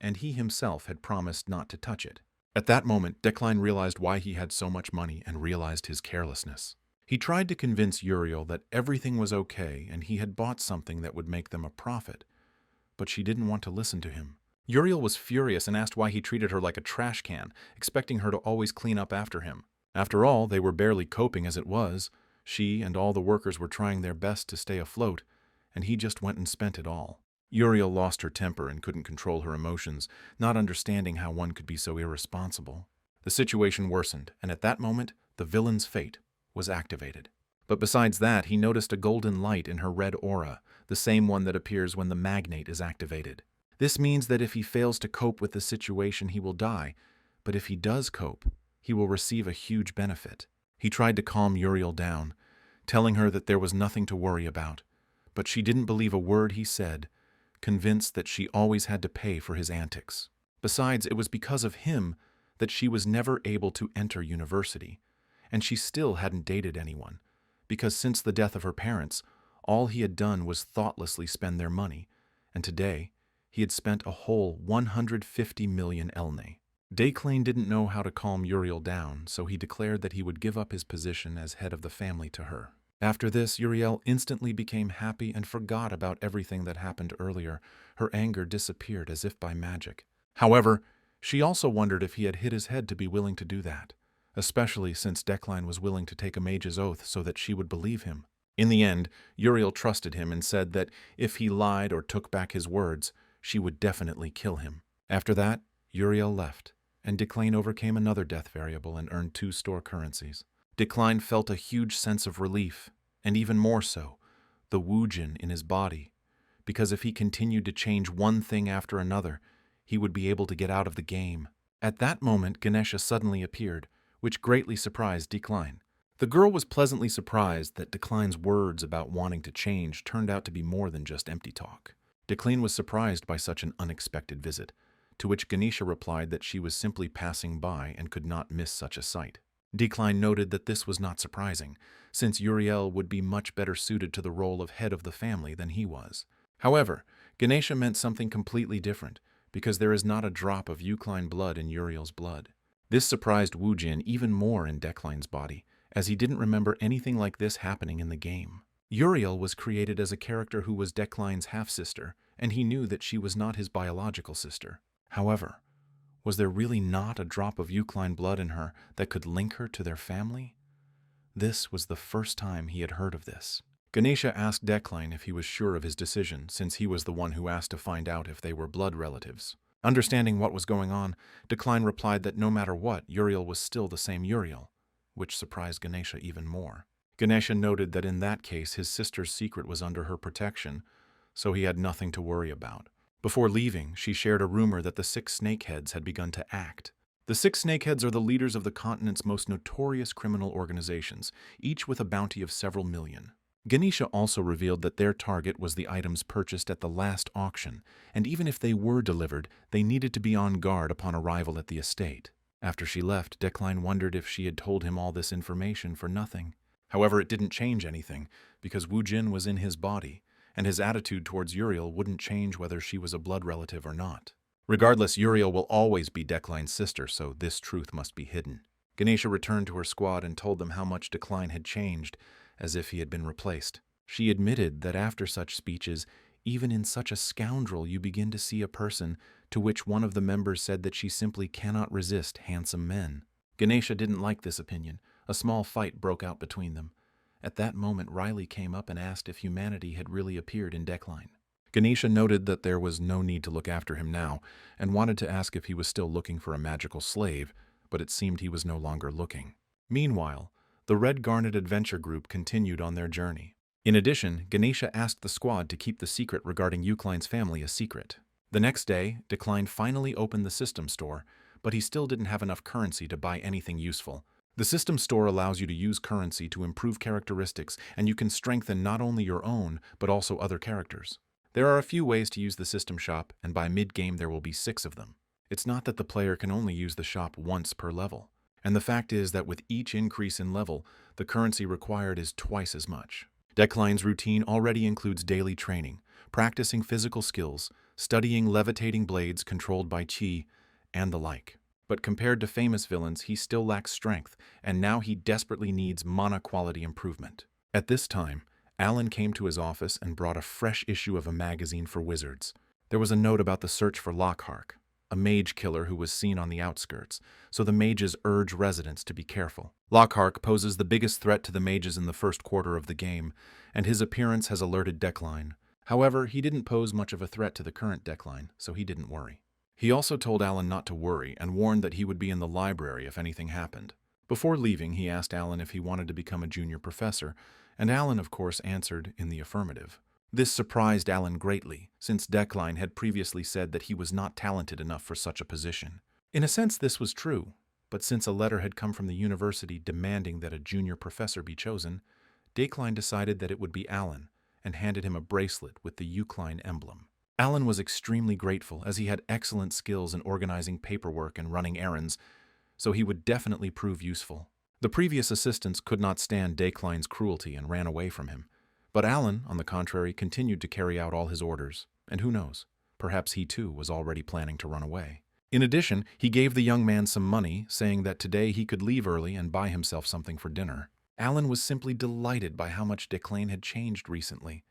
A: and he himself had promised not to touch it. At that moment, Declan realized why he had so much money and realized his carelessness. He tried to convince Uriel that everything was okay and he had bought something that would make them a profit, but she didn't want to listen to him. Uriel was furious and asked why he treated her like a trash can, expecting her to always clean up after him. After all, they were barely coping as it was. She and all the workers were trying their best to stay afloat, and he just went and spent it all. Uriel lost her temper and couldn't control her emotions, not understanding how one could be so irresponsible. The situation worsened, and at that moment, the villain's fate was activated. But besides that, he noticed a golden light in her red aura, the same one that appears when the magnate is activated. This means that if he fails to cope with the situation, he will die, but if he does cope, he will receive a huge benefit. He tried to calm Uriel down, telling her that there was nothing to worry about, but she didn't believe a word he said, convinced that she always had to pay for his antics. Besides, it was because of him that she was never able to enter university, and she still hadn't dated anyone, because since the death of her parents, all he had done was thoughtlessly spend their money, and today he had spent a whole 150 million elne. Declan didn't know how to calm Uriel down, so he declared that he would give up his position as head of the family to her. After this, Uriel instantly became happy and forgot about everything that happened earlier. Her anger disappeared as if by magic. However, she also wondered if he had hit his head to be willing to do that, especially since Declan was willing to take a mage's oath so that she would believe him. In the end, Uriel trusted him and said that if he lied or took back his words, she would definitely kill him. After that, Uriel left, and Declan overcame another death variable and earned 2 store currencies. Declan felt a huge sense of relief, and even more so, the Woojin in his body, because if he continued to change one thing after another, he would be able to get out of the game. At that moment, Ganesha suddenly appeared, which greatly surprised Declan. The girl was pleasantly surprised that Declan's words about wanting to change turned out to be more than just empty talk. Declan was surprised by such an unexpected visit, to which Ganesha replied that she was simply passing by and could not miss such a sight. Declan noted that this was not surprising, since Uriel would be much better suited to the role of head of the family than he was. However, Ganesha meant something completely different, because there is not a drop of Eucline blood in Uriel's blood. This surprised Woojin even more in Declan's body, as he didn't remember anything like this happening in the game. Uriel was created as a character who was Declan's half-sister, and he knew that she was not his biological sister. However, was there really not a drop of Eucline blood in her that could link her to their family? This was the first time he had heard of this. Ganesha asked Decline if he was sure of his decision, since he was the one who asked to find out if they were blood relatives. Understanding what was going on, Decline replied that no matter what, Uriel was still the same Uriel, which surprised Ganesha even more. Ganesha noted that in that case his sister's secret was under her protection, so he had nothing to worry about. Before leaving, she shared a rumor that the 6 snakeheads had begun to act. The 6 snakeheads are the leaders of the continent's most notorious criminal organizations, each with a bounty of several million. Ganesha also revealed that their target was the items purchased at the last auction, and even if they were delivered, they needed to be on guard upon arrival at the estate. After she left, Decline wondered if she had told him all this information for nothing. However, it didn't change anything, because Wu Jin was in his body, and his attitude towards Uriel wouldn't change whether she was a blood relative or not. Regardless, Uriel will always be Decline's sister, so this truth must be hidden. Ganesha returned to her squad and told them how much Decline had changed, as if he had been replaced. She admitted that after such speeches, even in such a scoundrel you begin to see a person, to which one of the members said that she simply cannot resist handsome men. Ganesha didn't like this opinion. A small fight broke out between them. At that moment, Riley came up and asked if humanity had really appeared in Decline. Ganesha noted that there was no need to look after him now, and wanted to ask if he was still looking for a magical slave, but it seemed he was no longer looking. Meanwhile, the Red Garnet Adventure Group continued on their journey. In addition, Ganesha asked the squad to keep the secret regarding Eucline's family a secret. The next day, Decline finally opened the system store, but he still didn't have enough currency to buy anything useful. The system store allows you to use currency to improve characteristics, and you can strengthen not only your own, but also other characters. There are a few ways to use the system shop, and by mid-game there will be 6 of them. It's not that the player can only use the shop once per level. And the fact is that with each increase in level, the currency required is twice as much. Decline's routine already includes daily training, practicing physical skills, studying levitating blades controlled by chi, and the like. But compared to famous villains, he still lacks strength, and now he desperately needs mana quality improvement. At this time, Alan came to his office and brought a fresh issue of a magazine for wizards. There was a note about the search for Lockhart, a mage killer who was seen on the outskirts, so the mages urge residents to be careful. Lockhart poses the biggest threat to the mages in the first quarter of the game, and his appearance has alerted Decline. However, he didn't pose much of a threat to the current Decline, so he didn't worry. He also told Alan not to worry and warned that he would be in the library if anything happened. Before leaving, he asked Alan if he wanted to become a junior professor, and Alan, of course, answered in the affirmative. This surprised Alan greatly, since Decline had previously said that he was not talented enough for such a position. In a sense, this was true, but since a letter had come from the university demanding that a junior professor be chosen, Decline decided that it would be Alan, and handed him a bracelet with the Eucline emblem. Alan was extremely grateful, as he had excellent skills in organizing paperwork and running errands, so he would definitely prove useful. The previous assistants could not stand Decline's cruelty and ran away from him. But Alan, on the contrary, continued to carry out all his orders, and who knows, perhaps he too was already planning to run away. In addition, he gave the young man some money, saying that today he could leave early and buy himself something for dinner. Alan was simply delighted by how much Decline had changed recently,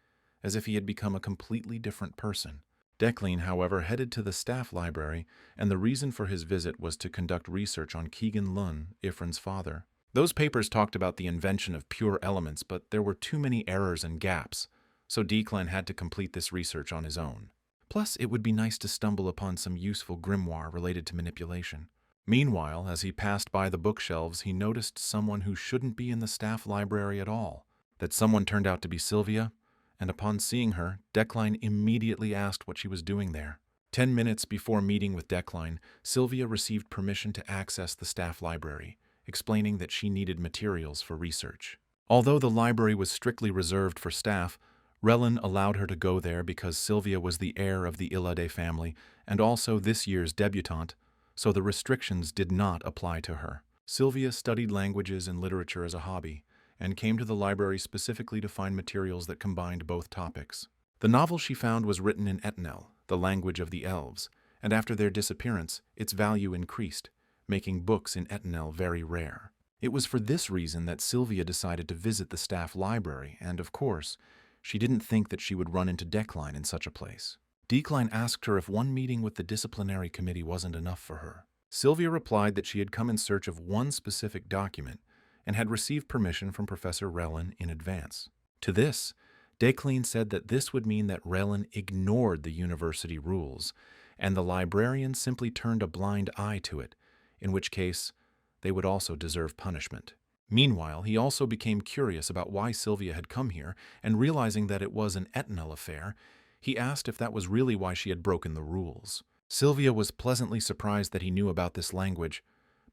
A: as if he had become a completely different person. Decline, however, headed to the staff library, and the reason for his visit was to conduct research on Keegan Lun, Ifrin's father. Those papers talked about the invention of pure elements, but there were too many errors and gaps, so Decline had to complete this research on his own. Plus, it would be nice to stumble upon some useful grimoire related to manipulation. Meanwhile, as he passed by the bookshelves, he noticed someone who shouldn't be in the staff library at all. That someone turned out to be Sylvia, and upon seeing her, Decline immediately asked what she was doing there. 10 minutes before meeting with Decline, Sylvia received permission to access the staff library, explaining that she needed materials for research. Although the library was strictly reserved for staff, Relin allowed her to go there because Sylvia was the heir of the Illade family and also this year's debutante, so the restrictions did not apply to her. Sylvia studied languages and literature as a hobby, and came to the library specifically to find materials that combined both topics. The novel she found was written in Etnel, the language of the elves, and after their disappearance, its value increased, making books in Etnel very rare. It was for this reason that Sylvia decided to visit the staff library, and of course, she didn't think that she would run into Decline in such a place. Decline asked her if one meeting with the disciplinary committee wasn't enough for her. Sylvia replied that she had come in search of one specific document and had received permission from Professor Relin in advance. To this, Decline said that this would mean that Relin ignored the university rules, and the librarian simply turned a blind eye to it, in which case they would also deserve punishment. Meanwhile, he also became curious about why Sylvia had come here, and realizing that it was an Etenel affair, he asked if that was really why she had broken the rules. Sylvia was pleasantly surprised that he knew about this language,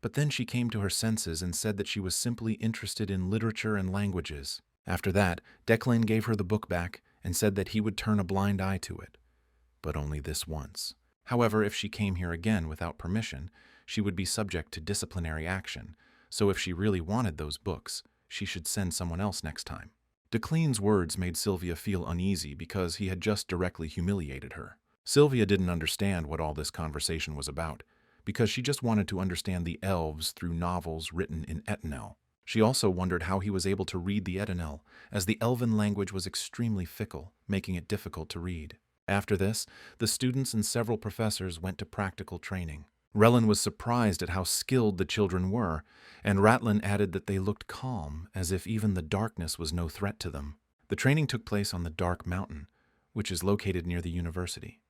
A: but then she came to her senses and said that she was simply interested in literature and languages. After that, Declan gave her the book back and said that he would turn a blind eye to it, but only this once. However, if she came here again without permission, she would be subject to disciplinary action, so if she really wanted those books, she should send someone else next time. Declean's words made Sylvia feel uneasy because he had just directly humiliated her. Sylvia didn't understand what all this conversation was about, because she just wanted to understand the elves through novels written in Etenel. She also wondered how he was able to read the Etenel, as the elven language was extremely fickle, making it difficult to read. After this, the students and several professors went to practical training. Relin was surprised at how skilled the children were, and Ratlin added that they looked calm, as if even the darkness was no threat to them. The training took place on the Dark Mountain, which is located near the university.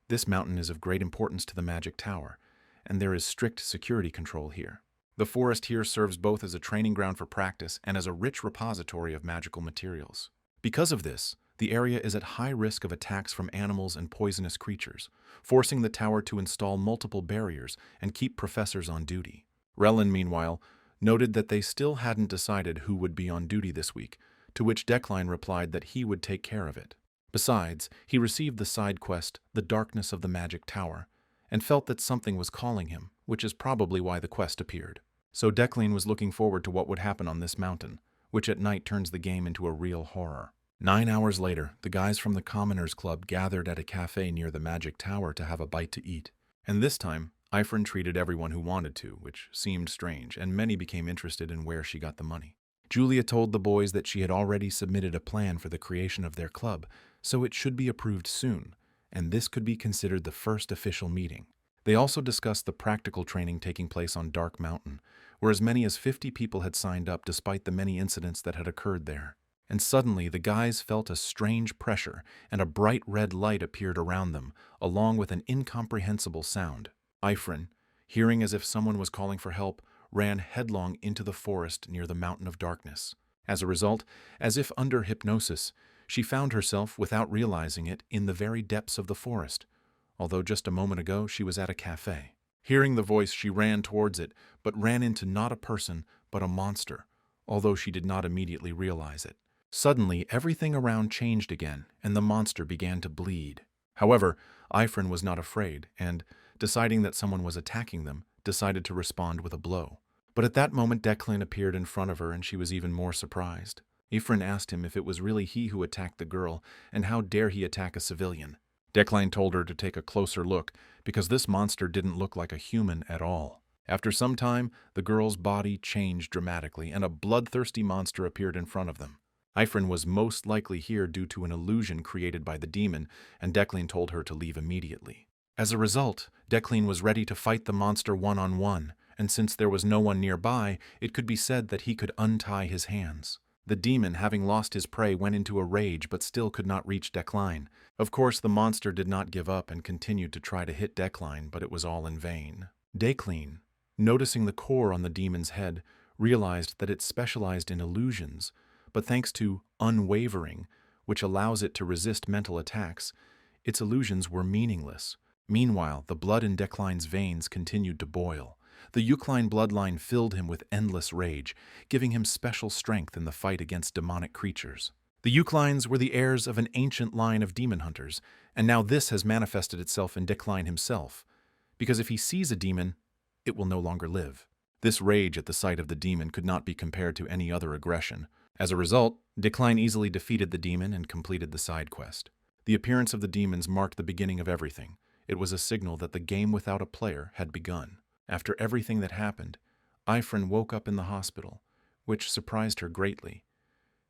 A: This mountain is of great importance to the Magic Tower, and there is strict security control here. The forest here serves both as a training ground for practice and as a rich repository of magical materials. Because of this, the area is at high risk of attacks from animals and poisonous creatures, forcing the tower to install multiple barriers and keep professors on duty. Relin, meanwhile, noted that they still hadn't decided who would be on duty this week, to which Decline replied that he would take care of it. Besides, he received the side quest, The Darkness of the Magic Tower, and felt that something was calling him, which is probably why the quest appeared. So Decline was looking forward to what would happen on this mountain, which at night turns the game into a real horror. 9 hours later, the guys from the Commoners Club gathered at a cafe near the Magic Tower to have a bite to eat. And this time, Ifrin treated everyone who wanted to, which seemed strange, and many became interested in where she got the money. Julia told the boys that she had already submitted a plan for the creation of their club, so it should be approved soon, and this could be considered the first official meeting. They also discussed the practical training taking place on Dark Mountain, where as many as 50 people had signed up despite the many incidents that had occurred there. And suddenly the guys felt a strange pressure, and a bright red light appeared around them, along with an incomprehensible sound. Ifrin, hearing as if someone was calling for help, ran headlong into the forest near the Mountain of Darkness. As a result, as if under hypnosis, she found herself, without realizing it, in the very depths of the forest, although just a moment ago she was at a cafe. Hearing the voice, she ran towards it, but ran into not a person, but a monster, although she did not immediately realize it. Suddenly, everything around changed again, and the monster began to bleed. However, Ifrin was not afraid, and, deciding that someone was attacking them, decided to respond with a blow. But at that moment, Declan appeared in front of her, and she was even more surprised. Ifrin asked him if it was really he who attacked the girl, and how dare he attack a civilian. Declan told her to take a closer look, because this monster didn't look like a human at all. After some time, the girl's body changed dramatically, and a bloodthirsty monster appeared in front of them. Ifrin was most likely here due to an illusion created by the demon, and Declan told her to leave immediately. As a result, Declan was ready to fight the monster one-on-one, and since there was no one nearby, it could be said that he could untie his hands. The demon, having lost his prey, went into a rage but still could not reach Decline. Of course, the monster did not give up and continued to try to hit Decline, but it was all in vain. Decline, noticing the core on the demon's head, realized that it specialized in illusions, but thanks to unwavering, which allows it to resist mental attacks, its illusions were meaningless. Meanwhile, the blood in Decline's veins continued to boil. The Eucline bloodline filled him with endless rage, giving him special strength in the fight against demonic creatures. The Euclines were the heirs of an ancient line of demon hunters, and now this has manifested itself in Decline himself, because if he sees a demon, it will no longer live. This rage at the sight of the demon could not be compared to any other aggression. As a result, Decline easily defeated the demon and completed the side quest. The appearance of the demons marked the beginning of everything. It was a signal that the game without a player had begun. After everything that happened, Ifrin woke up in the hospital, which surprised her greatly,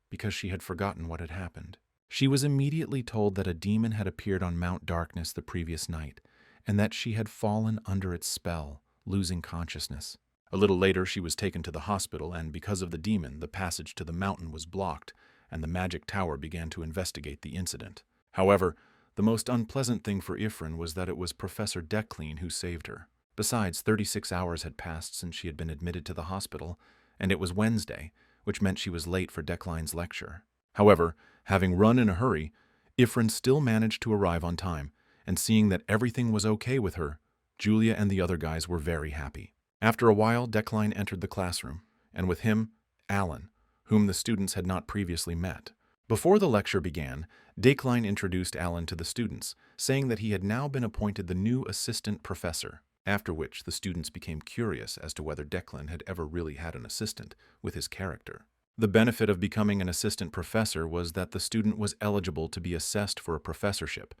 A: because she had forgotten what had happened. She was immediately told that a demon had appeared on Mount Darkness the previous night, and that she had fallen under its spell, losing consciousness. A little later, she was taken to the hospital, and because of the demon, the passage to the mountain was blocked, and the magic tower began to investigate the incident. However, the most unpleasant thing for Ifrin was that it was Professor Decline who saved her. Besides, 36 hours had passed since she had been admitted to the hospital, and it was Wednesday, which meant she was late for Decline's lecture. However, having run in a hurry, Ifrin still managed to arrive on time, and seeing that everything was okay with her, Julia and the other guys were very happy. After a while, Decline entered the classroom, and with him, Alan, whom the students had not previously met. Before the lecture began, Decline introduced Alan to the students, saying that he had now been appointed the new assistant professor, after which the students became curious as to whether Declan had ever really had an assistant with his character. The benefit of becoming an assistant professor was that the student was eligible to be assessed for a professorship,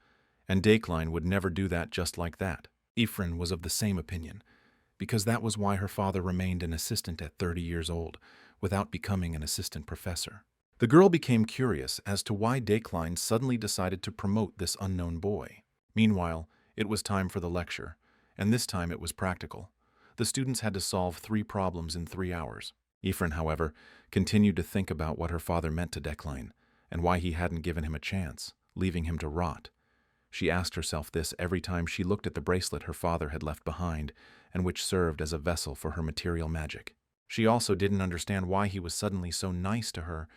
A: and Decline would never do that just like that. Ifrin was of the same opinion, because that was why her father remained an assistant at 30 years old, without becoming an assistant professor. The girl became curious as to why Decline suddenly decided to promote this unknown boy. Meanwhile, it was time for the lecture, and this time it was practical. The students had to solve 3 problems in 3 hours. Ifrin, however, continued to think about what her father meant to Decline, and why he hadn't given him a chance, leaving him to rot. She asked herself this every time she looked at the bracelet her father had left behind, and which served as a vessel for her material magic. She also didn't understand why he was suddenly so nice to her,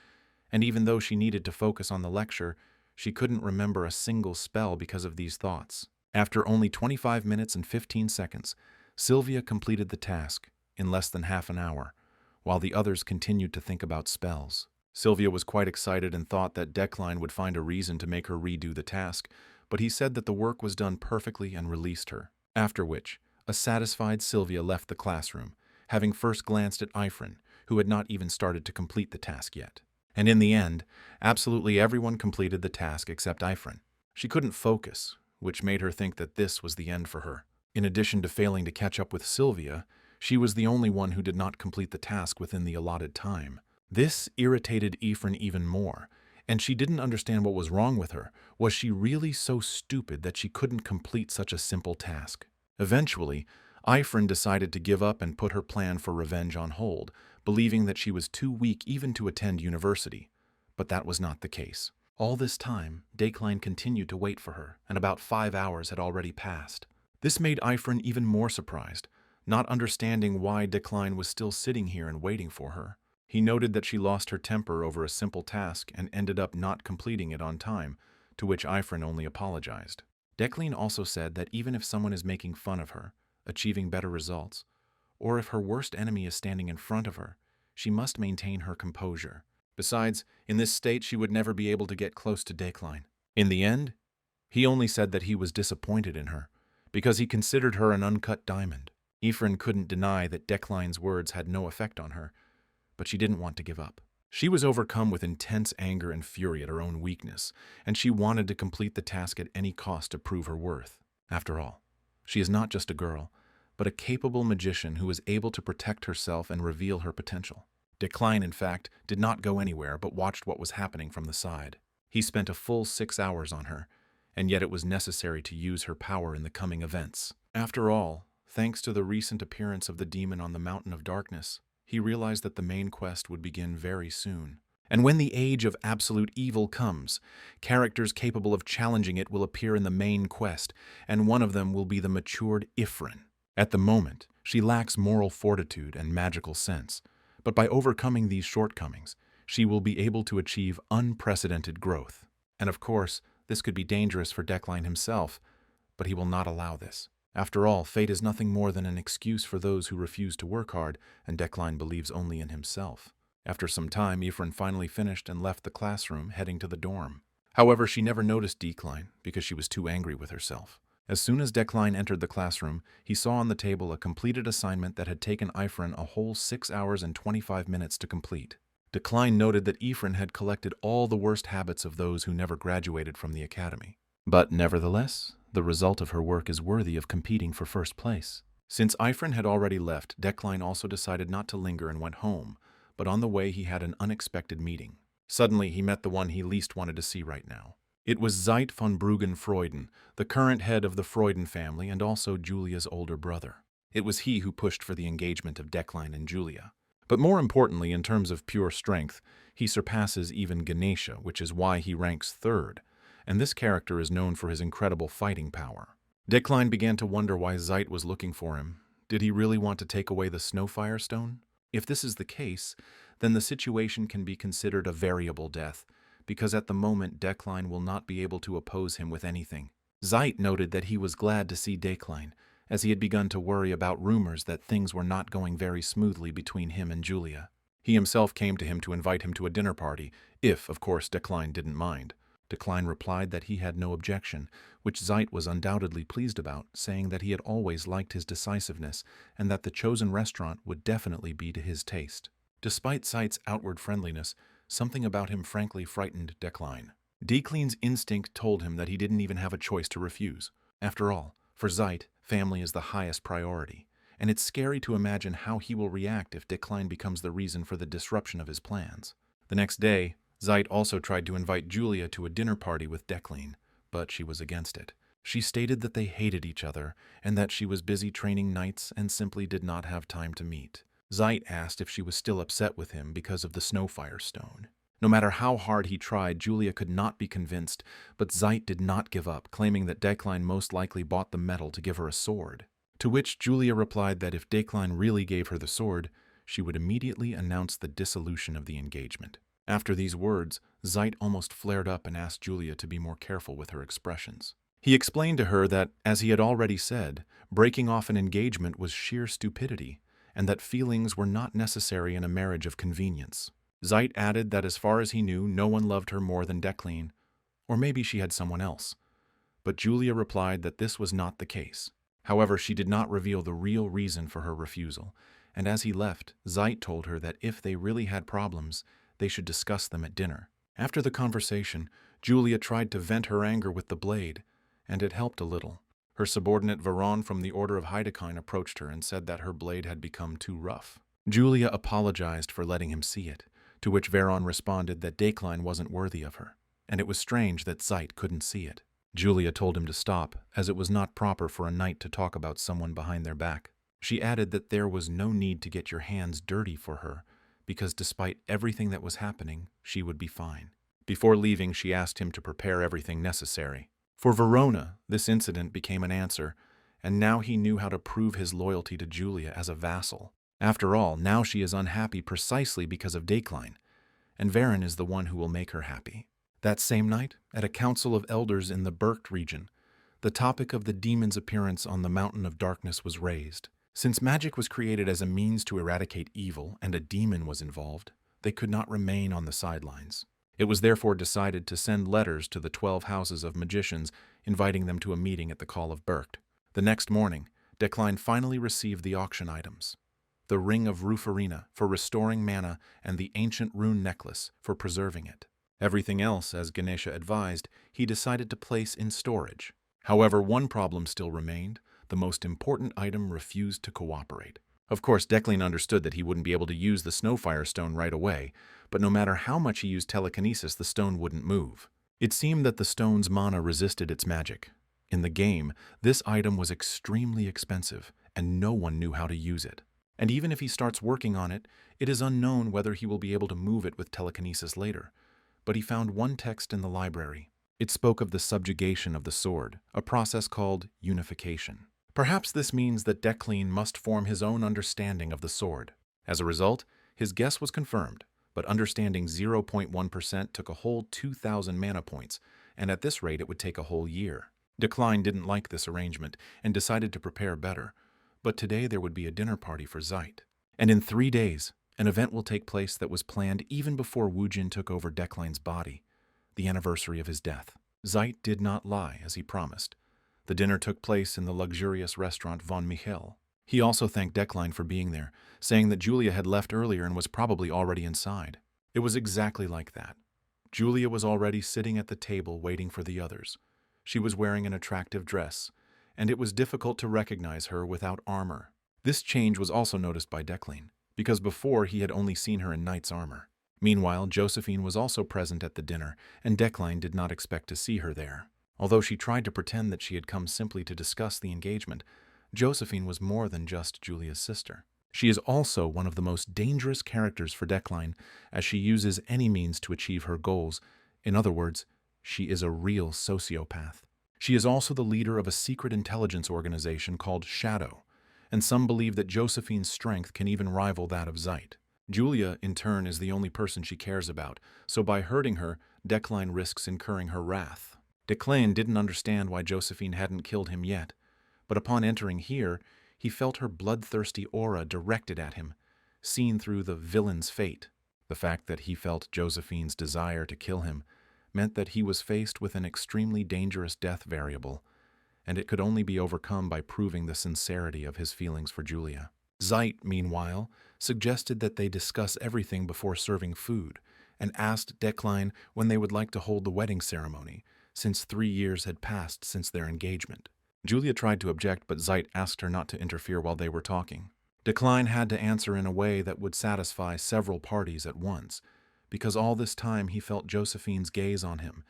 A: and even though she needed to focus on the lecture, she couldn't remember a single spell because of these thoughts. After only 25 minutes and 15 seconds, Sylvia completed the task in less than half an hour, while the others continued to think about spells. Sylvia was quite excited and thought that Decline would find a reason to make her redo the task, but he said that the work was done perfectly and released her. After which, a satisfied Sylvia left the classroom, having first glanced at Ifrin, who had not even started to complete the task yet. And in the end, absolutely everyone completed the task except Ifrin. She couldn't focus, which made her think that this was the end for her. In addition to failing to catch up with Sylvia, she was the only one who did not complete the task within the allotted time. This irritated Ifrin even more, and she didn't understand what was wrong with her. Was she really so stupid that she couldn't complete such a simple task? Eventually, Ifrin decided to give up and put her plan for revenge on hold, believing that she was too weak even to attend university. But that was not the case. All this time, Decline continued to wait for her, and about 5 hours had already passed. This made Ifrin even more surprised, not understanding why Decline was still sitting here and waiting for her. He noted that she lost her temper over a simple task and ended up not completing it on time, to which Ifrin only apologized. Decline also said that even if someone is making fun of her, achieving better results, or if her worst enemy is standing in front of her, she must maintain her composure. Besides, in this state she would never be able to get close to Decline. In the end, he only said that he was disappointed in her, because he considered her an uncut diamond. Ifrin couldn't deny that Decline's words had no effect on her, but she didn't want to give up. She was overcome with intense anger and fury at her own weakness, and she wanted to complete the task at any cost to prove her worth. After all, she is not just a girl, but a capable magician who is able to protect herself and reveal her potential. Decline, in fact, did not go anywhere but watched what was happening from the side. He spent a full 6 hours on her, and yet it was necessary to use her power in the coming events. After all, thanks to the recent appearance of the demon on the Mountain of Darkness, he realized that the main quest would begin very soon. And when the age of absolute evil comes, characters capable of challenging it will appear in the main quest, and one of them will be the matured Ifrin. At the moment, she lacks moral fortitude and magical sense, but by overcoming these shortcomings, she will be able to achieve unprecedented growth. And of course, this could be dangerous for Decline himself, but he will not allow this. After all, fate is nothing more than an excuse for those who refuse to work hard, and Decline believes only in himself. After some time, Ifrin finally finished and left the classroom, heading to the dorm. However, she never noticed Decline because she was too angry with herself. As soon as Decline entered the classroom, he saw on the table a completed assignment that had taken Ifrin a whole 6 hours and 25 minutes to complete. Decline noted that Ifrin had collected all the worst habits of those who never graduated from the academy. But nevertheless, the result of her work is worthy of competing for first place. Since Ifrin had already left, Decline also decided not to linger and went home, but on the way he had an unexpected meeting. Suddenly, he met the one he least wanted to see right now. It was Zeit von Bruggen-Freuden, the current head of the Freuden family and also Julia's older brother. It was he who pushed for the engagement of Decline and Julia. But more importantly, in terms of pure strength, he surpasses even Ganesha, which is why he ranks third, and this character is known for his incredible fighting power. Decline began to wonder why Zeit was looking for him. Did he really want to take away the Snowfire Stone? If this is the case, then the situation can be considered a variable death, because at the moment Decline will not be able to oppose him with anything. Zeit noted that he was glad to see Decline, as he had begun to worry about rumors that things were not going very smoothly between him and Julia. He himself came to him to invite him to a dinner party, if, of course, Decline didn't mind. Decline replied that he had no objection, which Zeit was undoubtedly pleased about, saying that he had always liked his decisiveness and that the chosen restaurant would definitely be to his taste. Despite Zeit's outward friendliness, something about him frankly frightened Decline. Decline's instinct told him that he didn't even have a choice to refuse. After all, for Zeit, family is the highest priority, and it's scary to imagine how he will react if Decline becomes the reason for the disruption of his plans. The next day, Zeit also tried to invite Julia to a dinner party with Decline, but she was against it. She stated that they hated each other and that she was busy training knights and simply did not have time to meet. Zeit asked if she was still upset with him because of the Snowfire Stone. No matter how hard he tried, Julia could not be convinced, but Zeit did not give up, claiming that Decline most likely bought the metal to give her a sword. To which Julia replied that if Decline really gave her the sword, she would immediately announce the dissolution of the engagement. After these words, Zeit almost flared up and asked Julia to be more careful with her expressions. He explained to her that, as he had already said, breaking off an engagement was sheer stupidity, and that feelings were not necessary in a marriage of convenience. Zeit added that as far as he knew, no one loved her more than Decline, or maybe she had someone else. But Julia replied that this was not the case. However, she did not reveal the real reason for her refusal, and as he left, Zeit told her that if they really had problems, they should discuss them at dinner. After the conversation, Julia tried to vent her anger with the blade, and it helped a little. Her subordinate Veron from the Order of Heidekind approached her and said that her blade had become too rough. Julia apologized for letting him see it, to which Veron responded that Decline wasn't worthy of her, and it was strange that Zeit couldn't see it. Julia told him to stop, as it was not proper for a knight to talk about someone behind their back. She added that there was no need to get your hands dirty for her, because despite everything that was happening, she would be fine. Before leaving, she asked him to prepare everything necessary. For Verona, this incident became an answer, and now he knew how to prove his loyalty to Julia as a vassal. After all, now she is unhappy precisely because of Decline, and Veron is the one who will make her happy. That same night, at a council of elders in the Berkt region, the topic of the demon's appearance on the Mountain of Darkness was raised. Since magic was created as a means to eradicate evil and a demon was involved, they could not remain on the sidelines. It was therefore decided to send letters to the 12 houses of magicians, inviting them to a meeting at the Call of Berkt. The next morning, Decline finally received the auction items: the Ring of Ruferina for restoring mana and the ancient rune necklace for preserving it. Everything else, as Ganesha advised, he decided to place in storage. However, one problem still remained. The most important item refused to cooperate. Of course, Decline understood that he wouldn't be able to use the Snowfire Stone right away, but no matter how much he used telekinesis, the stone wouldn't move. It seemed that the stone's mana resisted its magic. In the game, this item was extremely expensive, and no one knew how to use it. And even if he starts working on it, it is unknown whether he will be able to move it with telekinesis later. But he found one text in the library. It spoke of the subjugation of the sword, a process called unification. Perhaps this means that Decline must form his own understanding of the sword. As a result, his guess was confirmed, but understanding 0.1% took a whole 2,000 mana points, and at this rate it would take a whole year. Decline didn't like this arrangement and decided to prepare better, but today there would be a dinner party for Zeit. And in 3 days, an event will take place that was planned even before Wujin took over Decline's body, the anniversary of his death. Zeit did not lie, as he promised. The dinner took place in the luxurious restaurant Von Michel. He also thanked Decline for being there, saying that Julia had left earlier and was probably already inside. It was exactly like that. Julia was already sitting at the table waiting for the others. She was wearing an attractive dress, and it was difficult to recognize her without armor. This change was also noticed by Decline, because before he had only seen her in knight's armor. Meanwhile, Josephine was also present at the dinner, and Decline did not expect to see her there. Although she tried to pretend that she had come simply to discuss the engagement, Josephine was more than just Julia's sister. She is also one of the most dangerous characters for Decline, as she uses any means to achieve her goals. In other words, she is a real sociopath. She is also the leader of a secret intelligence organization called Shadow, and some believe that Josephine's strength can even rival that of Zeit. Julia, in turn, is the only person she cares about, so by hurting her, Decline risks incurring her wrath. Decline didn't understand why Josephine hadn't killed him yet, but upon entering here, he felt her bloodthirsty aura directed at him, seen through the villain's fate. The fact that he felt Josephine's desire to kill him meant that he was faced with an extremely dangerous death variable, and it could only be overcome by proving the sincerity of his feelings for Julia. Zeit, meanwhile, suggested that they discuss everything before serving food, and asked Decline when they would like to hold the wedding ceremony, since 3 years had passed since their engagement. Julia tried to object, but Zeit asked her not to interfere while they were talking. Decline had to answer in a way that would satisfy several parties at once, because all this time he felt Josephine's gaze on him,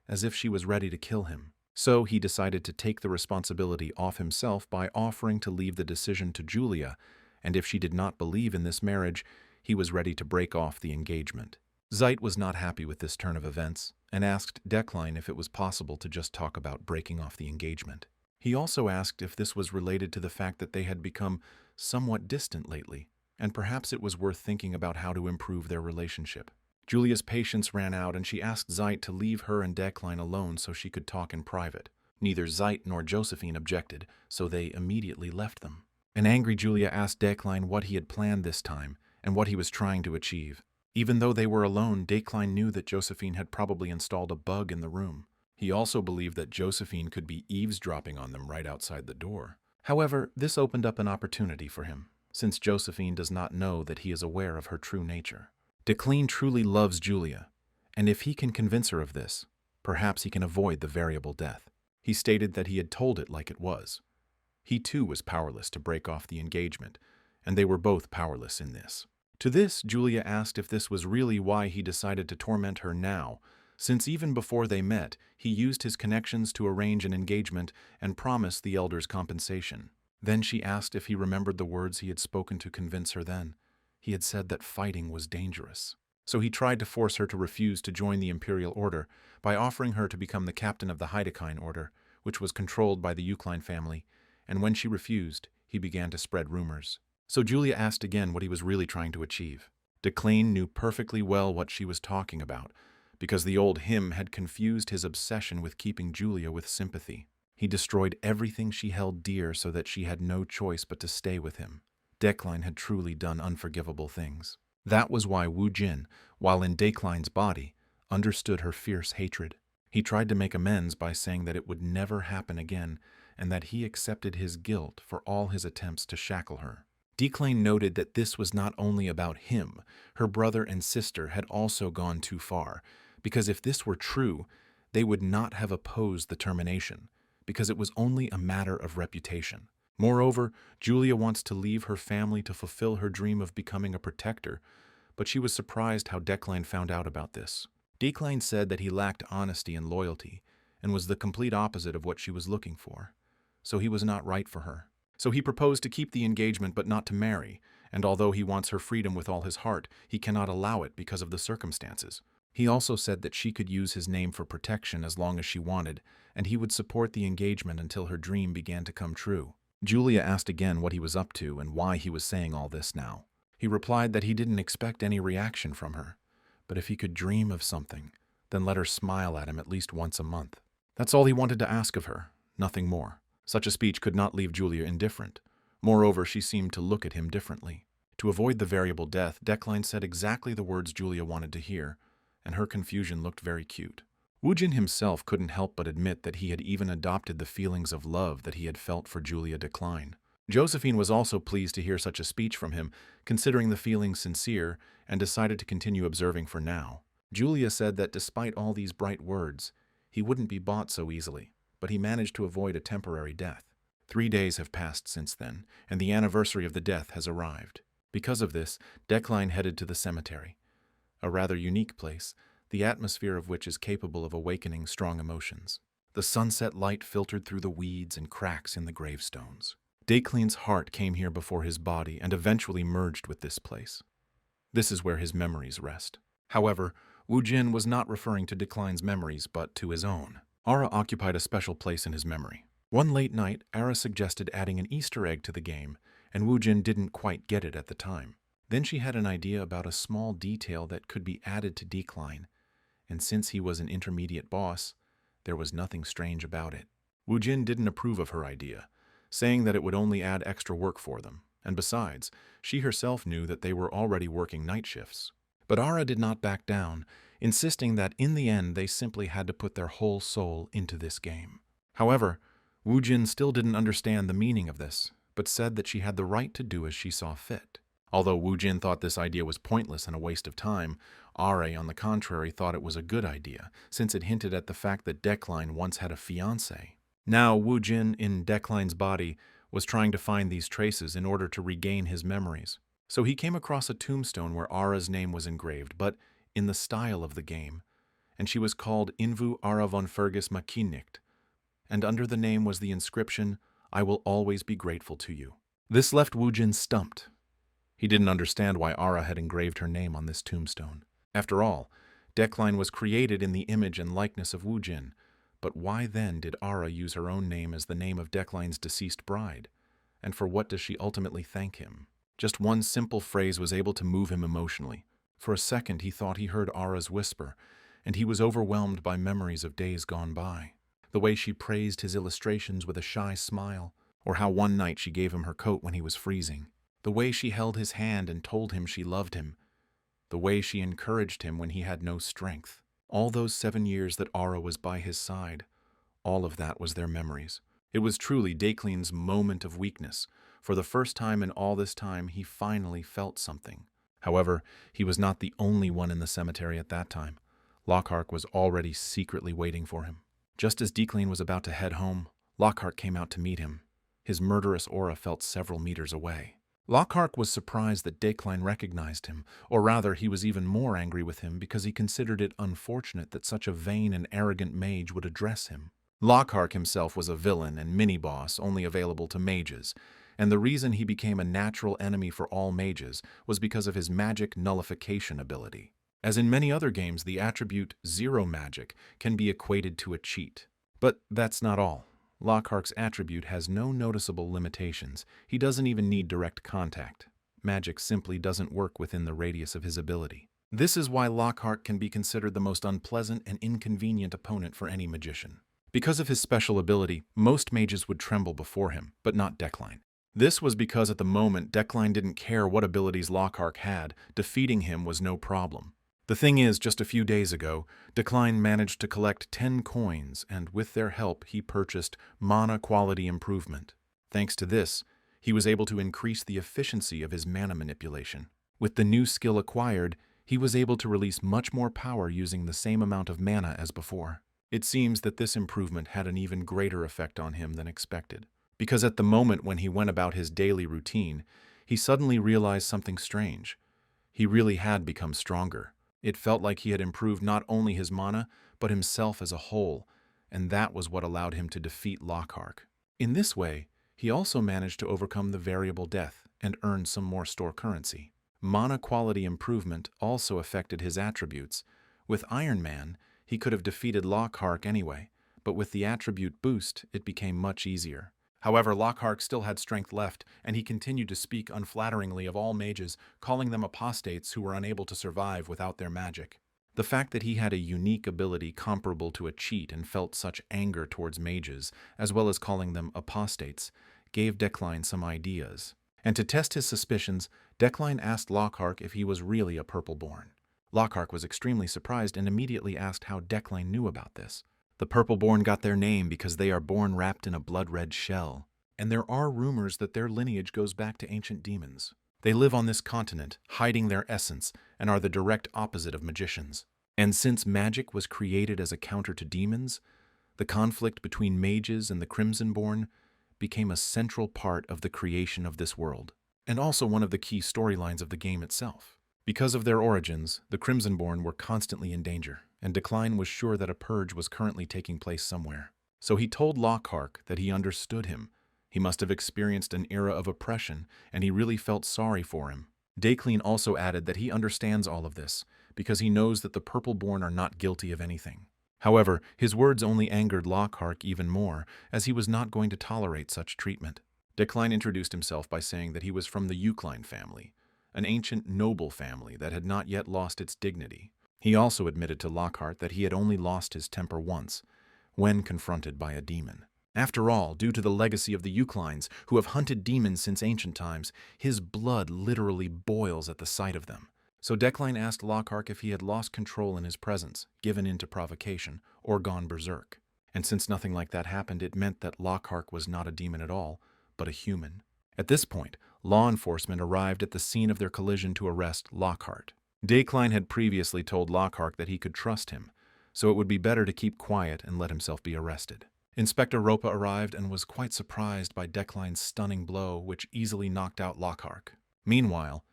A: as if she was ready to kill him. So he decided to take the responsibility off himself by offering to leave the decision to Julia, and if she did not believe in this marriage, he was ready to break off the engagement. Zeit was not happy with this turn of events, and asked Decline if it was possible to just talk about breaking off the engagement. He also asked if this was related to the fact that they had become somewhat distant lately, and perhaps it was worth thinking about how to improve their relationship. Julia's patience ran out, and she asked Zeit to leave her and Decline alone so she could talk in private. Neither Zeit nor Josephine objected, so they immediately left them. An angry Julia asked Decline what he had planned this time and what he was trying to achieve. Even though they were alone, Decline knew that Josephine had probably installed a bug in the room. He also believed that Josephine could be eavesdropping on them right outside the door. However, this opened up an opportunity for him, since Josephine does not know that he is aware of her true nature. Decline truly loves Julia, and if he can convince her of this, perhaps he can avoid the variable death. He stated that he had told it like it was. He too was powerless to break off the engagement, and they were both powerless in this. To this, Julia asked if this was really why he decided to torment her now, since even before they met, he used his connections to arrange an engagement and promise the elders compensation. Then she asked if he remembered the words he had spoken to convince her then. He had said that fighting was dangerous. So he tried to force her to refuse to join the Imperial Order by offering her to become the captain of the Heidekine Order, which was controlled by the Ukline family, and when she refused, he began to spread rumors. So Julia asked again what he was really trying to achieve. Decline knew perfectly well what she was talking about, because the old him had confused his obsession with keeping Julia with sympathy. He destroyed everything she held dear so that she had no choice but to stay with him. Decline had truly done unforgivable things. That was why Wu Jin, while in Decline's body, understood her fierce hatred. He tried to make amends by saying that it would never happen again, and that he accepted his guilt for all his attempts to shackle her. Decline noted that this was not only about him. Her brother and sister had also gone too far, because if this were true, they would not have opposed the termination, because it was only a matter of reputation. Moreover, Julia wants to leave her family to fulfill her dream of becoming a protector, but she was surprised how Decline found out about this. Decline said that he lacked honesty and loyalty, and was the complete opposite of what she was looking for, so he was not right for her. So he proposed to keep the engagement but not to marry, and although he wants her freedom with all his heart, he cannot allow it because of the circumstances. He also said that she could use his name for protection as long as she wanted, and he would support the engagement until her dream began to come true. Julia asked again what he was up to and why he was saying all this now. He replied that he didn't expect any reaction from her, but if he could dream of something, then let her smile at him at least once a month. That's all he wanted to ask of her, nothing more. Such a speech could not leave Julia indifferent. Moreover, she seemed to look at him differently. To avoid the variable death, Decline said exactly the words Julia wanted to hear, and her confusion looked very cute. Wu Jin himself couldn't help but admit that he had even adopted the feelings of love that he had felt for Julia Decline. Josephine was also pleased to hear such a speech from him, considering the feelings sincere, and decided to continue observing for now. Julia said that despite all these bright words, he wouldn't be bought so easily, but he managed to avoid a temporary death. 3 days have passed since then, and the anniversary of the death has arrived. Because of this, Decline headed to the cemetery, a rather unique place, the atmosphere of which is capable of awakening strong emotions. The sunset light filtered through the weeds and cracks in the gravestones. Dakling's heart came here before his body and eventually merged with this place. This is where his memories rest. However, Wu Jin was not referring to Decline's memories, but to his own. Ara occupied a special place in his memory. One late night, Ara suggested adding an Easter egg to the game, and Wu Jin didn't quite get it at the time. Then she had an idea about a small detail that could be added to Decline, and since he was an intermediate boss, there was nothing strange about it. Wu Jin didn't approve of her idea, saying that it would only add extra work for them, and besides, she herself knew that they were already working night shifts. But Ara did not back down, insisting that in the end they simply had to put their whole soul into this game. However, Wu Jin still didn't understand the meaning of this, but said that she had the right to do as she saw fit. Although Wu Jin thought this idea was pointless and a waste of time, Ara, on the contrary, thought it was a good idea, since it hinted at the fact that Decline once had a fiancé. Now Wu Jin, in Decline's body, was trying to find these traces in order to regain his memories. So he came across a tombstone where Ara's name was engraved, but in the style of the game, and she was called Invu Ara von Fergus Makinicht, and under the name was the inscription, "I will always be grateful to you." This left Wu Jin stumped. He didn't understand why Ara had engraved her name on this tombstone. After all, Decline was created in the image and likeness of Wu Jin, but why then did Ara use her own name as the name of Decline's deceased bride? And for what does she ultimately thank him? Just one simple phrase was able to move him emotionally. For a second he thought he heard Ara's whisper, and he was overwhelmed by memories of days gone by. The way she praised his illustrations with a shy smile, or how one night she gave him her coat when he was freezing. The way she held his hand and told him she loved him. The way she encouraged him when he had no strength. All those 7 years that Ara was by his side, all of that was their memories. It was truly Decline's moment of weakness. For the first time in all this time, he finally felt something. However, he was not the only one in the cemetery at that time. Lockhart was already secretly waiting for him. Just as Decline was about to head home, Lockhart came out to meet him. His murderous aura felt several meters away. Lockhart was surprised that Decline recognized him, or rather, he was even more angry with him because he considered it unfortunate that such a vain and arrogant mage would address him. Lockhart himself was a villain and mini-boss only available to mages, and the reason he became a natural enemy for all mages was because of his magic nullification ability. As in many other games, the attribute zero magic can be equated to a cheat. But that's not all. Lockhart's attribute has no noticeable limitations. He doesn't even need direct contact. Magic simply doesn't work within the radius of his ability. This is why Lockhart can be considered the most unpleasant and inconvenient opponent for any magician. Because of his special ability, most mages would tremble before him, but not Decline. This was because at the moment, Decline didn't care what abilities Lockhart had. Defeating him was no problem. The thing is, just a few days ago, Decline managed to collect 10 coins, and with their help, he purchased mana quality improvement. Thanks to this, he was able to increase the efficiency of his mana manipulation. With the new skill acquired, he was able to release much more power using the same amount of mana as before. It seems that this improvement had an even greater effect on him than expected, because at the moment when he went about his daily routine, he suddenly realized something strange. He really had become stronger. It felt like he had improved not only his mana, but himself as a whole, and that was what allowed him to defeat Lockhart. In this way, he also managed to overcome the variable death and earn some more store currency. Mana quality improvement also affected his attributes. With Iron Man, he could have defeated Lockhart anyway, but with the attribute boost, it became much easier. However, Lockhart still had strength left, and he continued to speak unflatteringly of all mages, calling them apostates who were unable to survive without their magic. The fact that he had a unique ability comparable to a cheat and felt such anger towards mages, as well as calling them apostates, gave Decline some ideas. And to test his suspicions, Decline asked Lockhart if he was really a Purple-born. Lockhart was extremely surprised and immediately asked how Decline knew about this. The Purple-born got their name because they are born wrapped in a blood-red shell, and there are rumors that their lineage goes back to ancient demons. They live on this continent, hiding their essence, and are the direct opposite of magicians. And since magic was created as a counter to demons, the conflict between mages and the Crimson-born became a central part of the creation of this world, and also one of the key storylines of the game itself. Because of their origins, the Crimson-born were constantly in danger, and Decline was sure that a purge was currently taking place somewhere. So he told Lockhart that he understood him, He must have experienced an era of oppression, and he really felt sorry for him. Dacleen also added that he understands all of this, because he knows that the Purple-born are not guilty of anything. However, his words only angered Lockhart even more, as he was not going to tolerate such treatment. Dacleen introduced himself by saying that he was from the Eucline family, an ancient noble family that had not yet lost its dignity. He also admitted to Lockhart that he had only lost his temper once, when confronted by a demon. After all, due to the legacy of the Euclines, who have hunted demons since ancient times, his blood literally boils at the sight of them. So Dacleen asked Lockhart if he had lost control in his presence, given in to provocation, or gone berserk. And since nothing like that happened, it meant that Lockhart was not a demon at all, but a human. At this point, law enforcement arrived at the scene of their collision to arrest Lockhart. Dacleen had previously told Lockhart that he could trust him, so it would be better to keep quiet and let himself be arrested. Inspector Ropa arrived and was quite surprised by Declein's stunning blow, which easily knocked out Lockhart. Meanwhile,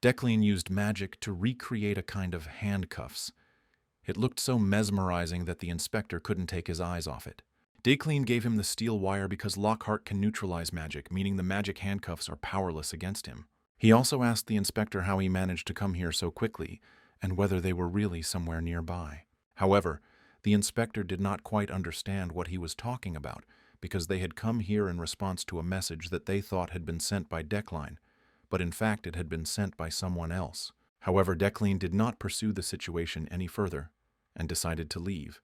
A: Decleen used magic to recreate a kind of handcuffs. It looked so mesmerizing that the inspector couldn't take his eyes off it. Decleen gave him the steel wire because Lockhart can neutralize magic, meaning the magic handcuffs are powerless against him. He also asked the inspector how he managed to come here so quickly, and whether they were really somewhere nearby. However, the inspector did not quite understand what he was talking about, because they had come here in response to a message that they thought had been sent by Decleen, but in fact it had been sent by someone else. However, Decleen did not pursue the situation any further, and decided to leave,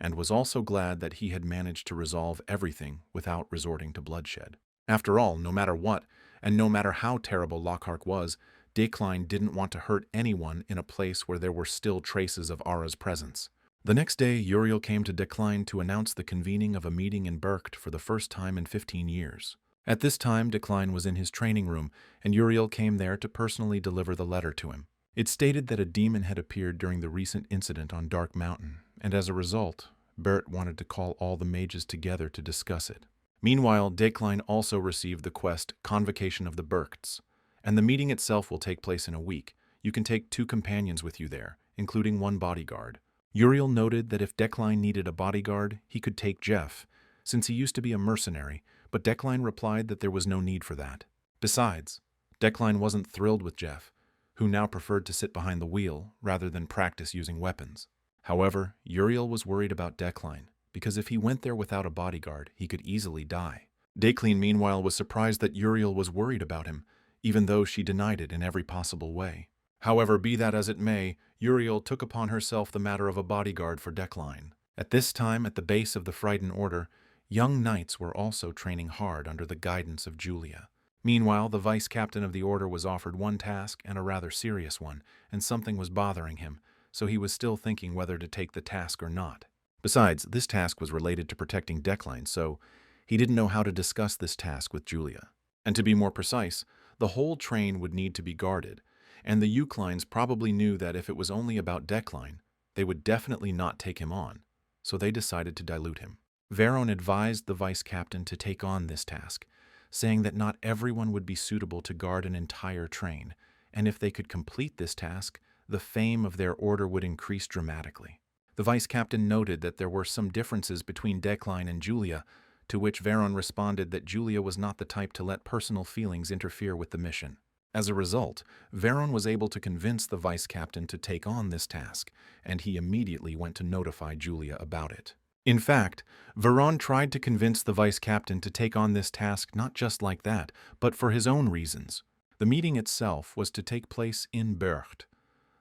A: and was also glad that he had managed to resolve everything without resorting to bloodshed. After all, no matter what, and no matter how terrible Lockhart was, Decleen didn't want to hurt anyone in a place where there were still traces of Ara's presence. The next day, Uriel came to Decleen to announce the convening of a meeting in Bercht for the first time in 15 years. At this time, Decleen was in his training room, and Uriel came there to personally deliver the letter to him. It stated that a demon had appeared during the recent incident on Dark Mountain, and as a result, Bert wanted to call all the mages together to discuss it. Meanwhile, Decleen also received the quest Convocation of the Berchts, and the meeting itself will take place in a week. You can take 2 companions with you there, including 1 bodyguard. Uriel noted that if Decleen needed a bodyguard, he could take Jeff, since he used to be a mercenary, but Decleen replied that there was no need for that. Besides, Decleen wasn't thrilled with Jeff, who now preferred to sit behind the wheel rather than practice using weapons. However, Uriel was worried about Decleen, because if he went there without a bodyguard, he could easily die. Decleen, meanwhile, was surprised that Uriel was worried about him, even though she denied it in every possible way. However, be that as it may, Uriel took upon herself the matter of a bodyguard for Decleen. At this time, at the base of the Frightened Order, young knights were also training hard under the guidance of Julia. Meanwhile, the vice-captain of the order was offered one task, and a rather serious one, and something was bothering him, so he was still thinking whether to take the task or not. Besides, this task was related to protecting Decleen, so he didn't know how to discuss this task with Julia. And to be more precise, the whole train would need to be guarded, and the Euclines probably knew that if it was only about Decleen, they would definitely not take him on, so they decided to dilute him. Veron advised the vice-captain to take on this task, saying that not everyone would be suitable to guard an entire train, and if they could complete this task, the fame of their order would increase dramatically. The vice-captain noted that there were some differences between Decleen and Julia, to which Veron responded that Julia was not the type to let personal feelings interfere with the mission. As a result, Veron was able to convince the vice-captain to take on this task, and he immediately went to notify Julia about it. In fact, Veron tried to convince the vice-captain to take on this task not just like that, but for his own reasons. The meeting itself was to take place in Bercht,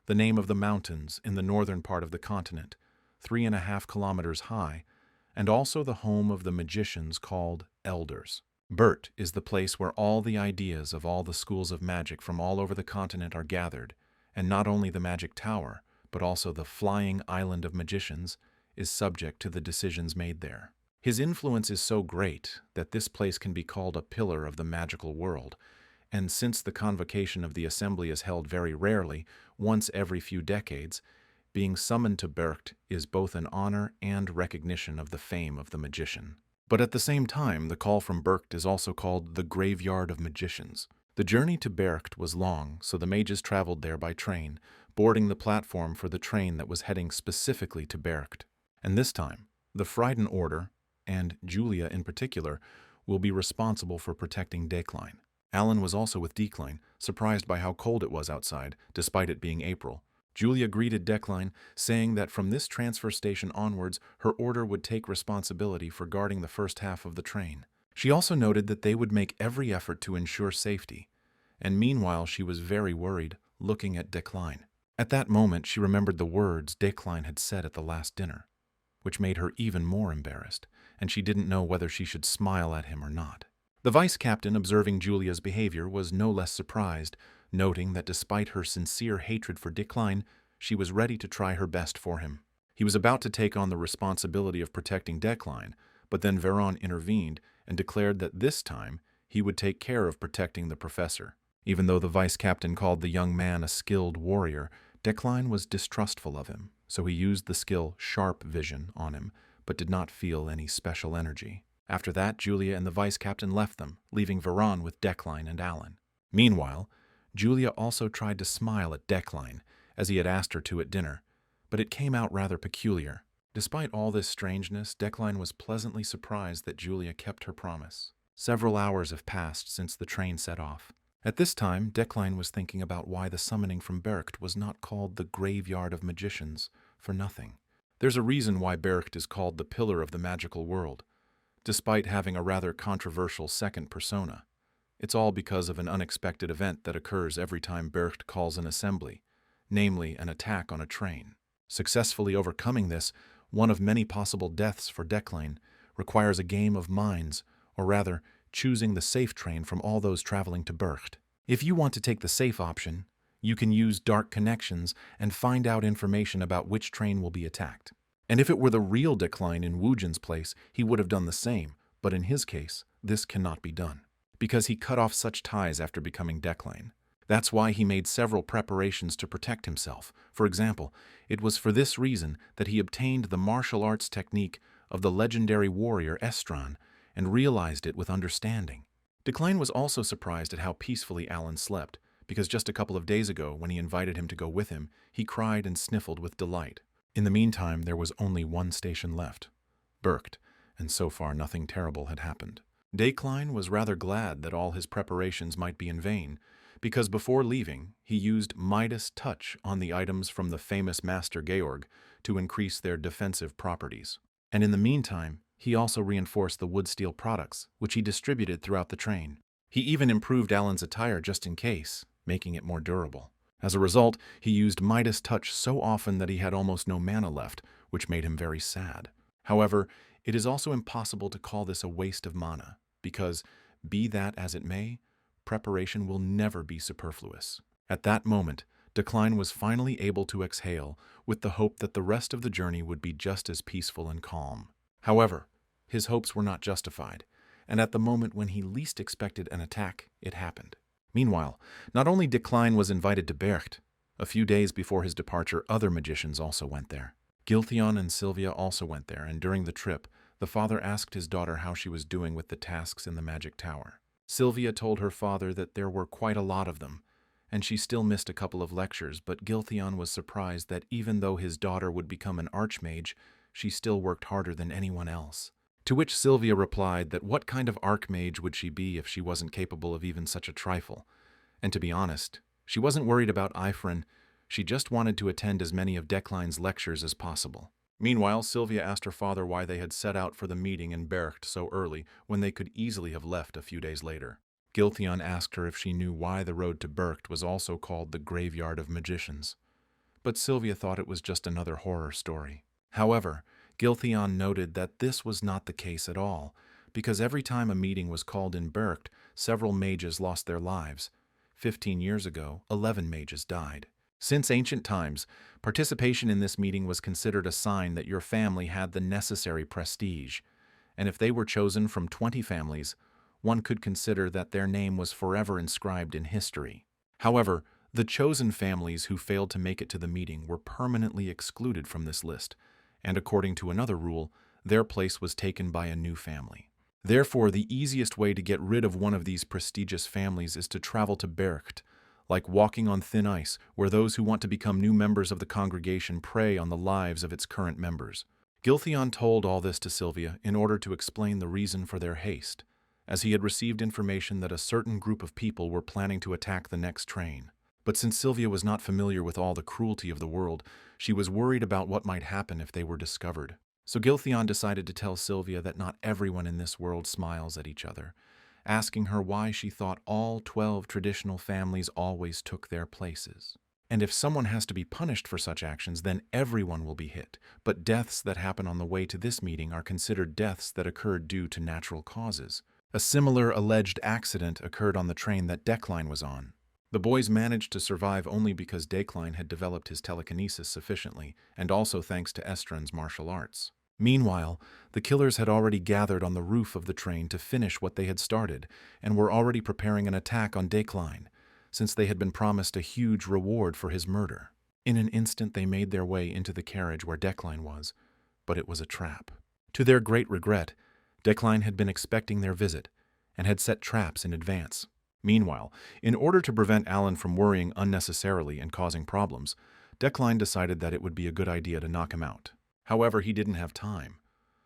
A: the name of the mountains in the northern part of the continent, 3.5 kilometers high, and also the home of the magicians called Elders. Bercht is the place where all the ideas of all the schools of magic from all over the continent are gathered, and not only the magic tower, but also the flying island of magicians is subject to the decisions made there. His influence is so great that this place can be called a pillar of the magical world, and since the convocation of the assembly is held very rarely, once every few decades, being summoned to Bercht is both an honor and recognition of the fame of the magician. But at the same time, the call from Bercht is also called the Graveyard of Magicians. The journey to Bercht was long, so the mages traveled there by train, boarding the platform for the train that was heading specifically to Bercht. And this time, the Frightened Order, and Julia in particular, will be responsible for protecting Decline. Alan was also with Decline, surprised by how cold it was outside, despite it being April. Julia greeted Decline, saying that from this transfer station onwards, her order would take responsibility for guarding the first half of the train. She also noted that they would make every effort to ensure safety, and meanwhile she was very worried, looking at Decline. At that moment, she remembered the words Decline had said at the last dinner, which made her even more embarrassed, and she didn't know whether she should smile at him or not. The vice captain, observing Julia's behavior, was no less surprised, noting that despite her sincere hatred for Decline, she was ready to try her best for him. He was about to take on the responsibility of protecting Decline, but then Veron intervened and declared that this time he would take care of protecting the professor. Even though the vice captain called the young man a skilled warrior, Decline was distrustful of him, so he used the skill Sharp Vision on him, but did not feel any special energy. After that, Julia and the vice captain left them, leaving Veron with Decline and Alan. Meanwhile, Julia also tried to smile at Decline, as he had asked her to at dinner, but it came out rather peculiar. Despite all this strangeness, Decline was pleasantly surprised that Julia kept her promise. Several hours have passed since the train set off. At this time, Decline was thinking about why the summoning from Bercht was not called the Graveyard of Magicians for nothing. There's a reason why Bercht is called the Pillar of the Magical World, despite having a rather controversial second persona. It's all because of an unexpected event that occurs every time Bercht calls an assembly, namely an attack on a train. Successfully overcoming this, one of many possible deaths for Decline, requires a game of minds, or rather, choosing the safe train from all those traveling to Bercht. If you want to take the safe option, you can use dark connections and find out information about which train will be attacked. And if it were the real Decline in Wujin's place, he would have done the same, but in his case, this cannot be done, because he cut off such ties after becoming Decline. That's why he made several preparations to protect himself. For example, it was for this reason that he obtained the martial arts technique of the legendary warrior Estran, and realized it with understanding. Decline was also surprised at how peacefully Alan slept, because just a couple of days ago, when he invited him to go with him, he cried and sniffled with delight. In the meantime, there was only one station left, Bercht, and so far nothing terrible had happened. Decline was rather glad that all his preparations might be in vain, because before leaving, he used Midas Touch on the items from the famous Master Georg to increase their defensive properties. And in the meantime, he also reinforced the wood steel products, which he distributed throughout the train. He even improved Alan's attire just in case, making it more durable. As a result, he used Midas Touch so often that he had almost no mana left, which made him very sad. However, it is also impossible to call this a waste of mana, because, be that as it may, preparation will never be superfluous. At that moment, Decline was finally able to exhale, with the hope that the rest of the journey would be just as peaceful and calm. However, his hopes were not justified, and at the moment when he least expected an attack, it happened. Meanwhile, not only Decline was invited to Bercht, a few days before his departure, other magicians also went there. Giltheon and Sylvia also went there, and during the trip, the father asked his daughter how she was doing with the tasks in the magic tower. Sylvia told her father that there were quite a lot of them, and she still missed a couple of lectures, but Giltheon was surprised that even though his daughter would become an archmage, she still worked harder than anyone else. To which Sylvia replied that what kind of archmage would she be if she wasn't capable of even such a trifle? And to be honest, she wasn't worried about Eifrin, she just wanted to attend as many of Decline's lectures as possible. Meanwhile, Sylvia asked her father why they had set out for the meeting in Bercht so early when they could easily have left a few days later. Giltheon asked her if she knew why the road to Bercht was also called the Graveyard of Magicians. But Sylvia thought it was just another horror story. However, Giltheon noted that this was not the case at all, because every time a meeting was called in Bercht, several mages lost their lives. 15 years ago, 11 mages died. Since ancient times, participation in this meeting was considered a sign that your family had the necessary prestige, and if they were chosen from 20 families, one could consider that their name was forever inscribed in history. However, the chosen families who failed to make it to the meeting were permanently excluded from this list, and according to another rule, their place was taken by a new family. Therefore, the easiest way to get rid of one of these prestigious families is to travel to Bercht, like walking on thin ice, where those who want to become new members of the congregation prey on the lives of its current members. Giltheon told all this to Sylvia in order to explain the reason for their haste, as he had received information that a certain group of people were planning to attack the next train. But since Sylvia was not familiar with all the cruelty of the world, she was worried about what might happen if they were discovered. So Giltheon decided to tell Sylvia that not everyone in this world smiles at each other, asking her why she thought all 12 traditional families always took their places. And if someone has to be punished for such actions, then everyone will be hit. But deaths that happen on the way to this meeting are considered deaths that occurred due to natural causes. A similar alleged accident occurred on the train that Decline was on. The boys managed to survive only because Decline had developed his telekinesis sufficiently, and also thanks to Estran's martial arts. Meanwhile, the killers had already gathered on the roof of the train to finish what they had started, and were already preparing an attack on Decline, since they had been promised a huge reward for his murder. In an instant they made their way into the carriage where Decline was, but it was a trap. To their great regret, Decline had been expecting their visit, and had set traps in advance. Meanwhile, in order to prevent Alan from worrying unnecessarily and causing problems, Decline decided that it would be a good idea to knock him out. However, he didn't have time,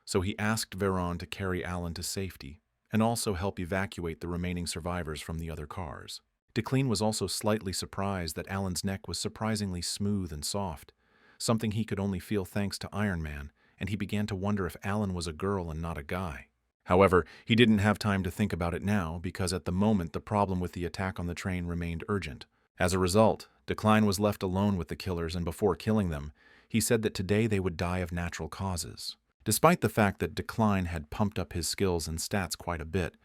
A: so he asked Veron to carry Alan to safety, and also help evacuate the remaining survivors from the other cars. Decline was also slightly surprised that Alan's neck was surprisingly smooth and soft, something he could only feel thanks to Iron Man, and he began to wonder if Alan was a girl and not a guy. However, he didn't have time to think about it now because at the moment the problem with the attack on the train remained urgent. As a result, Decline was left alone with the killers, and before killing them, he said that today they would die of natural causes. Despite the fact that Decline had pumped up his skills and stats quite a bit,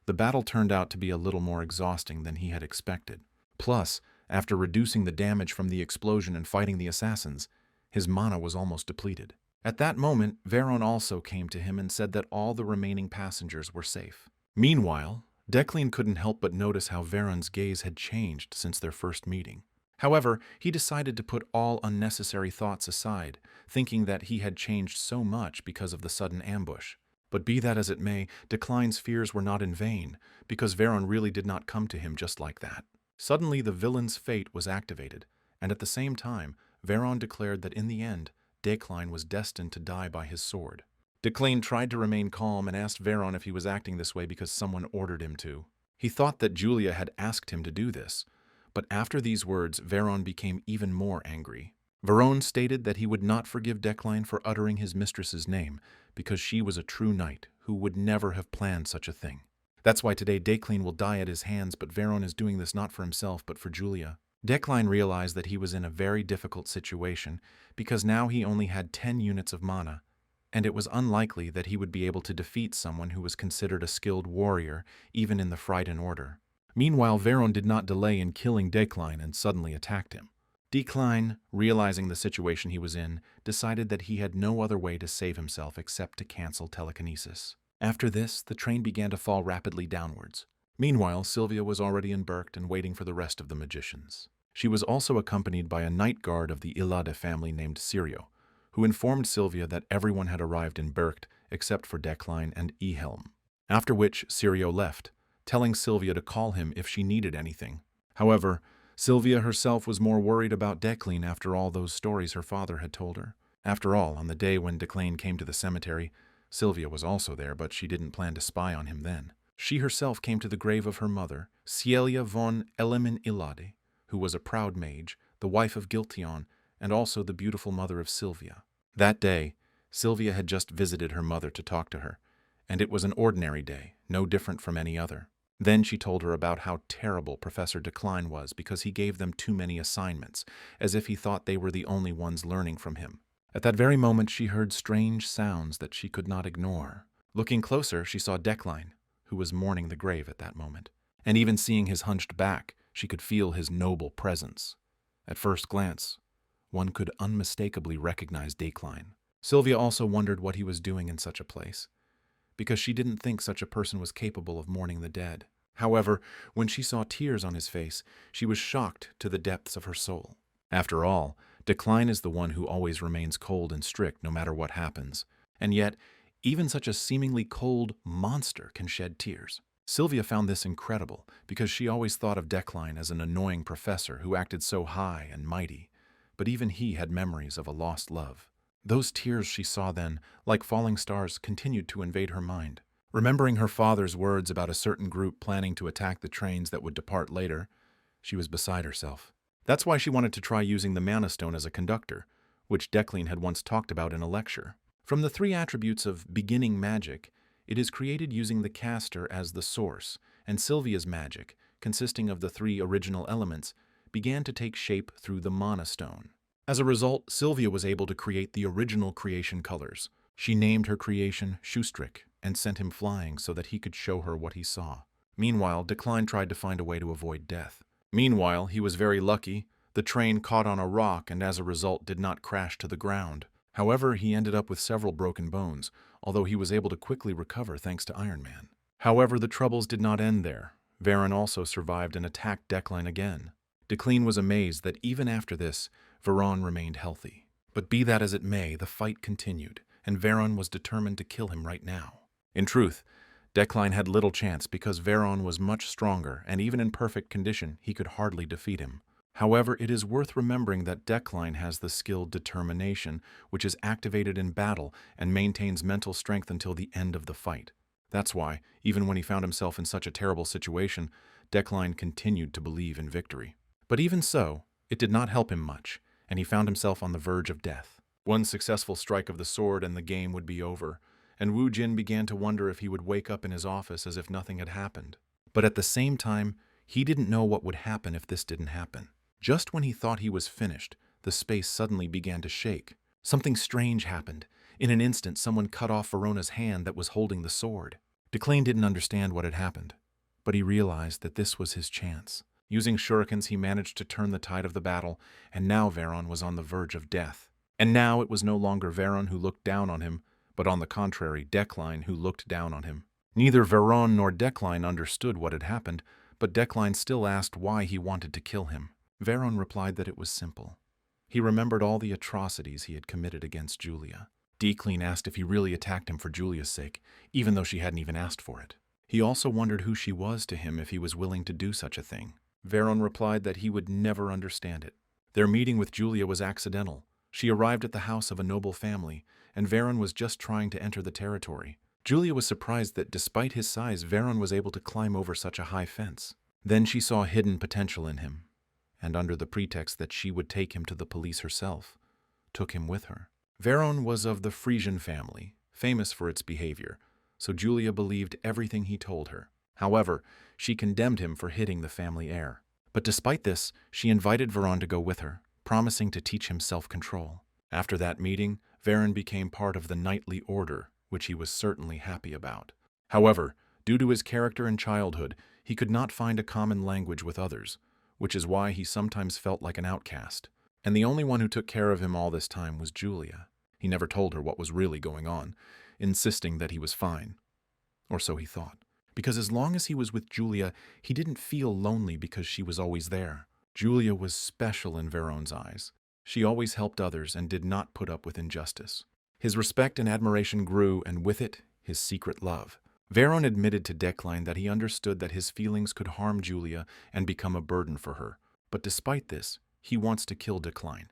A: the battle turned out to be a little more exhausting than he had expected. Plus, after reducing the damage from the explosion and fighting the assassins, his mana was almost depleted. At that moment, Veron also came to him and said that all the remaining passengers were safe. Meanwhile, Decline couldn't help but notice how Veron's gaze had changed since their first meeting. However, he decided to put all unnecessary thoughts aside, thinking that he had changed so much because of the sudden ambush. But be that as it may, Decline's fears were not in vain, because Veron really did not come to him just like that. Suddenly, the villain's fate was activated, and at the same time, Veron declared that in the end, Decline was destined to die by his sword. Decline tried to remain calm and asked Veron if he was acting this way because someone ordered him to. He thought that Julia had asked him to do this, but after these words, Veron became even more angry. Veron stated that he would not forgive Decline for uttering his mistress's name, because she was a true knight who would never have planned such a thing. That's why today Decline will die at his hands, but Veron is doing this not for himself but for Julia. Decline realized that he was in a very difficult situation, because now he only had 10 units of mana, and it was unlikely that he would be able to defeat someone who was considered a skilled warrior, even in the Frighten Order. Meanwhile, Veron did not delay in killing Decline and suddenly attacked him. Decline, realizing the situation he was in, decided that he had no other way to save himself except to cancel telekinesis. After this, the train began to fall rapidly downwards. Meanwhile, Sylvia was already in Berkt and waiting for the rest of the magicians. She was also accompanied by a night guard of the Illade family named Sirio, who informed Sylvia that everyone had arrived in Berkt except for Decline and Ehelm. After which, Sirio left, telling Sylvia to call him if she needed anything. However, Sylvia herself was more worried about Decline after all those stories her father had told her. After all, on the day when Decline came to the cemetery, Sylvia was also there, but she didn't plan to spy on him then. She herself came to the grave of her mother, Cielia von Elemen Illade, who was a proud mage, the wife of Giltheon, and also the beautiful mother of Sylvia. That day, Sylvia had just visited her mother to talk to her, and it was an ordinary day, no different from any other. Then she told her about how terrible Professor Decline was because he gave them too many assignments, as if he thought they were the only ones learning from him. At that very moment, she heard strange sounds that she could not ignore. Looking closer, she saw Decline, who was mourning the grave at that moment. And even seeing his hunched back, she could feel his noble presence. At first glance, one could unmistakably recognize Decline. Sylvia also wondered what he was doing in such a place, because she didn't think such a person was capable of mourning the dead. However, when she saw tears on his face, she was shocked to the depths of her soul. After all, Decline is the one who always remains cold and strict no matter what happens, and yet, even such a seemingly cold monster can shed tears. Sylvia found this incredible, because she always thought of Decline as an annoying professor who acted so high and mighty, but even he had memories of a lost love. Those tears she saw then, like falling stars, continued to invade her mind. Remembering her father's words about a certain group planning to attack the trains that would depart later, she was beside herself. That's why she wanted to try using the Mana Stone as a conductor, which Declan had once talked about in a lecture. From the three attributes of beginning magic, it is created using the caster as the source, and Sylvia's magic, consisting of the three original elements, began to take shape through the Mana Stone. As a result, Sylvia was able to create the original creation colors. She named her creation Shoestrick and sent him flying so that he could show her what he saw. Meanwhile, Decline tried to find a way to avoid death. Meanwhile, he was very lucky. The train caught on a rock and as a result did not crash to the ground. However, he ended up with several broken bones, although he was able to quickly recover thanks to Iron Man. However, the troubles did not end there. Varen also survived and attacked Decline again. Decline was amazed that even after this, Varen remained healthy. But be that as it may, the fight continued, and Varen was determined to kill him right now. In truth, Decline had little chance because Varen was much stronger, and even in perfect condition, he could hardly defeat him. However, it is worth remembering that Decline has the skill Determination, which is activated in battle and maintains mental strength until the end of the fight. That's why, even when he found himself in such a terrible situation, Decline continued to believe in victory. But even so, it did not help him much, and he found himself on the verge of death. One successful strike of the sword and the game would be over, and Wu Jin began to wonder if he would wake up in his office as if nothing had happened. But at the same time, he didn't know what would happen if this didn't happen. Just when he thought he was finished, the space suddenly began to shake. Something strange happened. In an instant, someone cut off Verona's hand that was holding the sword. Decline didn't understand what had happened, but he realized that this was his chance. Using shurikens, he managed to turn the tide of the battle, and now Varen was on the verge of death. And now it was no longer Varen who looked down on him, but on the contrary, Decline who looked down on him. Neither Varen nor Decline understood what had happened, but Decline still asked why he wanted to kill him. Varen replied that it was simple. He remembered all the atrocities he had committed against Julia. Decline asked if he really attacked him for Julia's sake, even though she hadn't even asked for it. He also wondered who she was to him if he was willing to do such a thing. Varen replied that he would never understand it. Their meeting with Julia was accidental. She arrived at the house of a noble family, and Varen was just trying to enter the territory. Julia was surprised that despite his size, Varen was able to climb over such a high fence. Then she saw hidden potential in him, and under the pretext that she would take him to the police herself, took him with her. Varen was of the Frisian family, famous for its behavior, so Julia believed everything he told her. However, she condemned him for hitting the family heir. But despite this, she invited Varen to go with her, promising to teach him self-control. After that meeting, Varen became part of the knightly order, which he was certainly happy about. However, due to his character in childhood, he could not find a common language with others, which is why he sometimes felt like an outcast. And the only one who took care of him all this time was Julia. He never told her what was really going on, insisting that he was fine. Or so he thought. Because as long as he was with Julia, he didn't feel lonely because she was always there. Julia was special in Varen's eyes. She always helped others and did not put up with injustice. His respect and admiration grew, and with it, his secret love. Varen admitted to Decline that he understood that his feelings could harm Julia and become a burden for her. But despite this, he wants to kill Decline,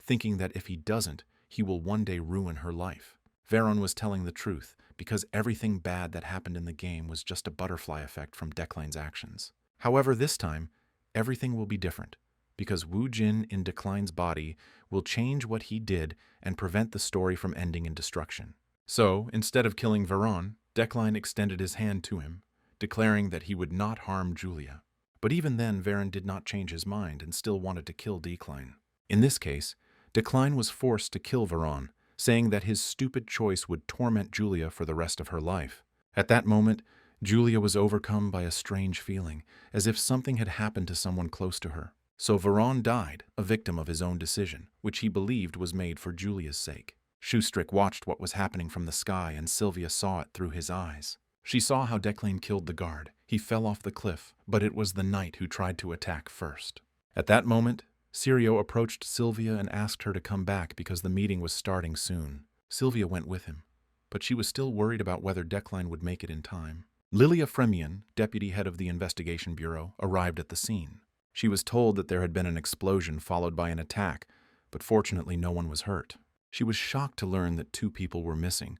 A: thinking that if he doesn't, he will one day ruin her life. Varen was telling the truth, because everything bad that happened in the game was just a butterfly effect from Decline's actions. However, this time, everything will be different, because Wu Jin in Decline's body will change what he did and prevent the story from ending in destruction. So, instead of killing Varen, Decline extended his hand to him, declaring that he would not harm Julia. But even then, Varen did not change his mind and still wanted to kill Decline. In this case, Decline was forced to kill Varen, saying that his stupid choice would torment Julia for the rest of her life. At that moment, Julia was overcome by a strange feeling, as if something had happened to someone close to her. So Varen died, a victim of his own decision, which he believed was made for Julia's sake. Shoestrick watched what was happening from the sky, and Sylvia saw it through his eyes. She saw how Decline killed the guard. He fell off the cliff, but it was the knight who tried to attack first. At that moment, Sirio approached Sylvia and asked her to come back because the meeting was starting soon. Sylvia went with him, but she was still worried about whether Decline would make it in time. Lilia Fremian, deputy head of the investigation bureau, arrived at the scene. She was told that there had been an explosion followed by an attack, but fortunately no one was hurt. She was shocked to learn that 2 people were missing,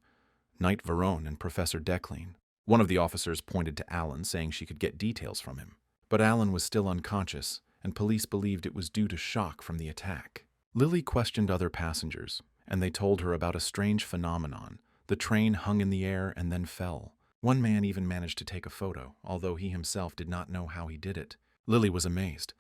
A: Knight Varen and Professor Decline. One of the officers pointed to Alan, saying she could get details from him. But Alan was still unconscious, and police believed it was due to shock from the attack. Lily questioned other passengers, and they told her about a strange phenomenon. The train hung in the air and then fell. One man even managed to take a photo, although he himself did not know how he did it. Lily was amazed.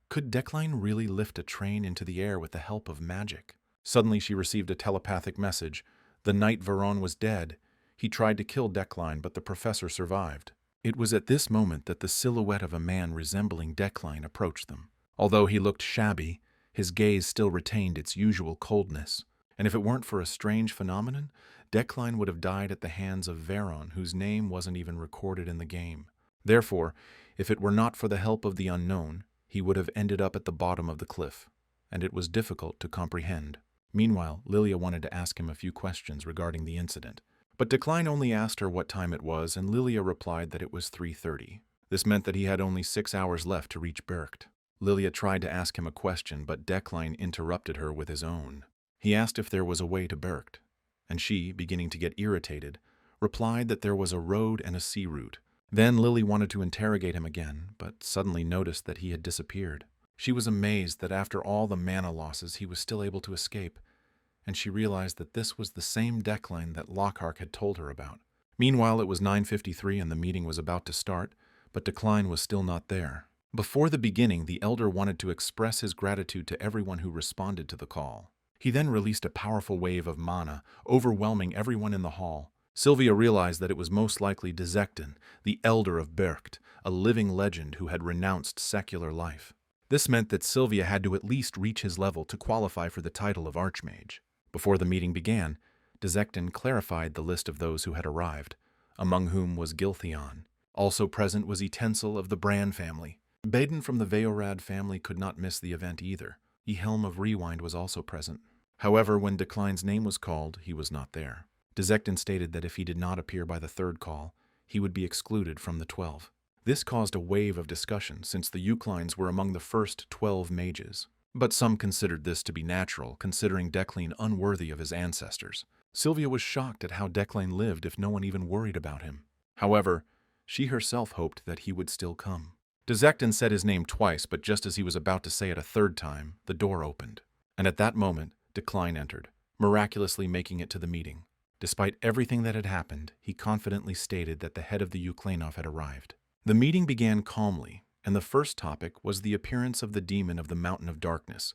A: Could Decline really lift a train into the air with the help of magic? Suddenly she received a telepathic message. The knight Veron was dead. He tried to kill Decline, but the professor survived. It was at this moment that the silhouette of a man resembling Decline approached them. Although he looked shabby, his gaze still retained its usual coldness. And if it weren't for a strange phenomenon, Decline would have died at the hands of Veron, whose name wasn't even recorded in the game. Therefore, if it were not for the help of the unknown, he would have ended up at the bottom of the cliff, and it was difficult to comprehend. Meanwhile, Lilia wanted to ask him a few questions regarding the incident. But Decline only asked her what time it was, and Lilia replied that it was 3:30. This meant that he had only 6 hours left to reach Bercht. Lilia tried to ask him a question, but Decline interrupted her with his own. He asked if there was a way to Bercht, and she, beginning to get irritated, replied that there was a road and a sea route. Then Lily wanted to interrogate him again, but suddenly noticed that he had disappeared. She was amazed that after all the mana losses he was still able to escape, and she realized that this was the same Decline that Lockhart had told her about. Meanwhile, it was 9:53 and the meeting was about to start, but Decline was still not there. Before the beginning, the elder wanted to express his gratitude to everyone who responded to the call. He then released a powerful wave of mana, overwhelming everyone in the hall. Sylvia realized that it was most likely Dezektin, the elder of Bercht, a living legend who had renounced secular life. This meant that Sylvia had to at least reach his level to qualify for the title of Archmage. Before the meeting began, Dezektin clarified the list of those who had arrived, among whom was Giltheon. Also present was Etensel of the Bran family. Baden from the Veorad family could not miss the event either. Ehelm of Rewind was also present. However, when Decline's name was called, he was not there. Dezektin stated that if he did not appear by the third call, he would be excluded from the 12. This caused a wave of discussion, since the Euclines were among the first 12 mages. But some considered this to be natural, considering Decline unworthy of his ancestors. Sylvia was shocked at how Decline lived if no one even worried about him. However, she herself hoped that he would still come. Dezektin said his name twice, but just as he was about to say it a third time, the door opened. And at that moment, Decline entered, miraculously making it to the meeting. Despite everything that had happened, he confidently stated that the head of the Uklanov had arrived. The meeting began calmly, and the first topic was the appearance of the demon of the Mountain of Darkness,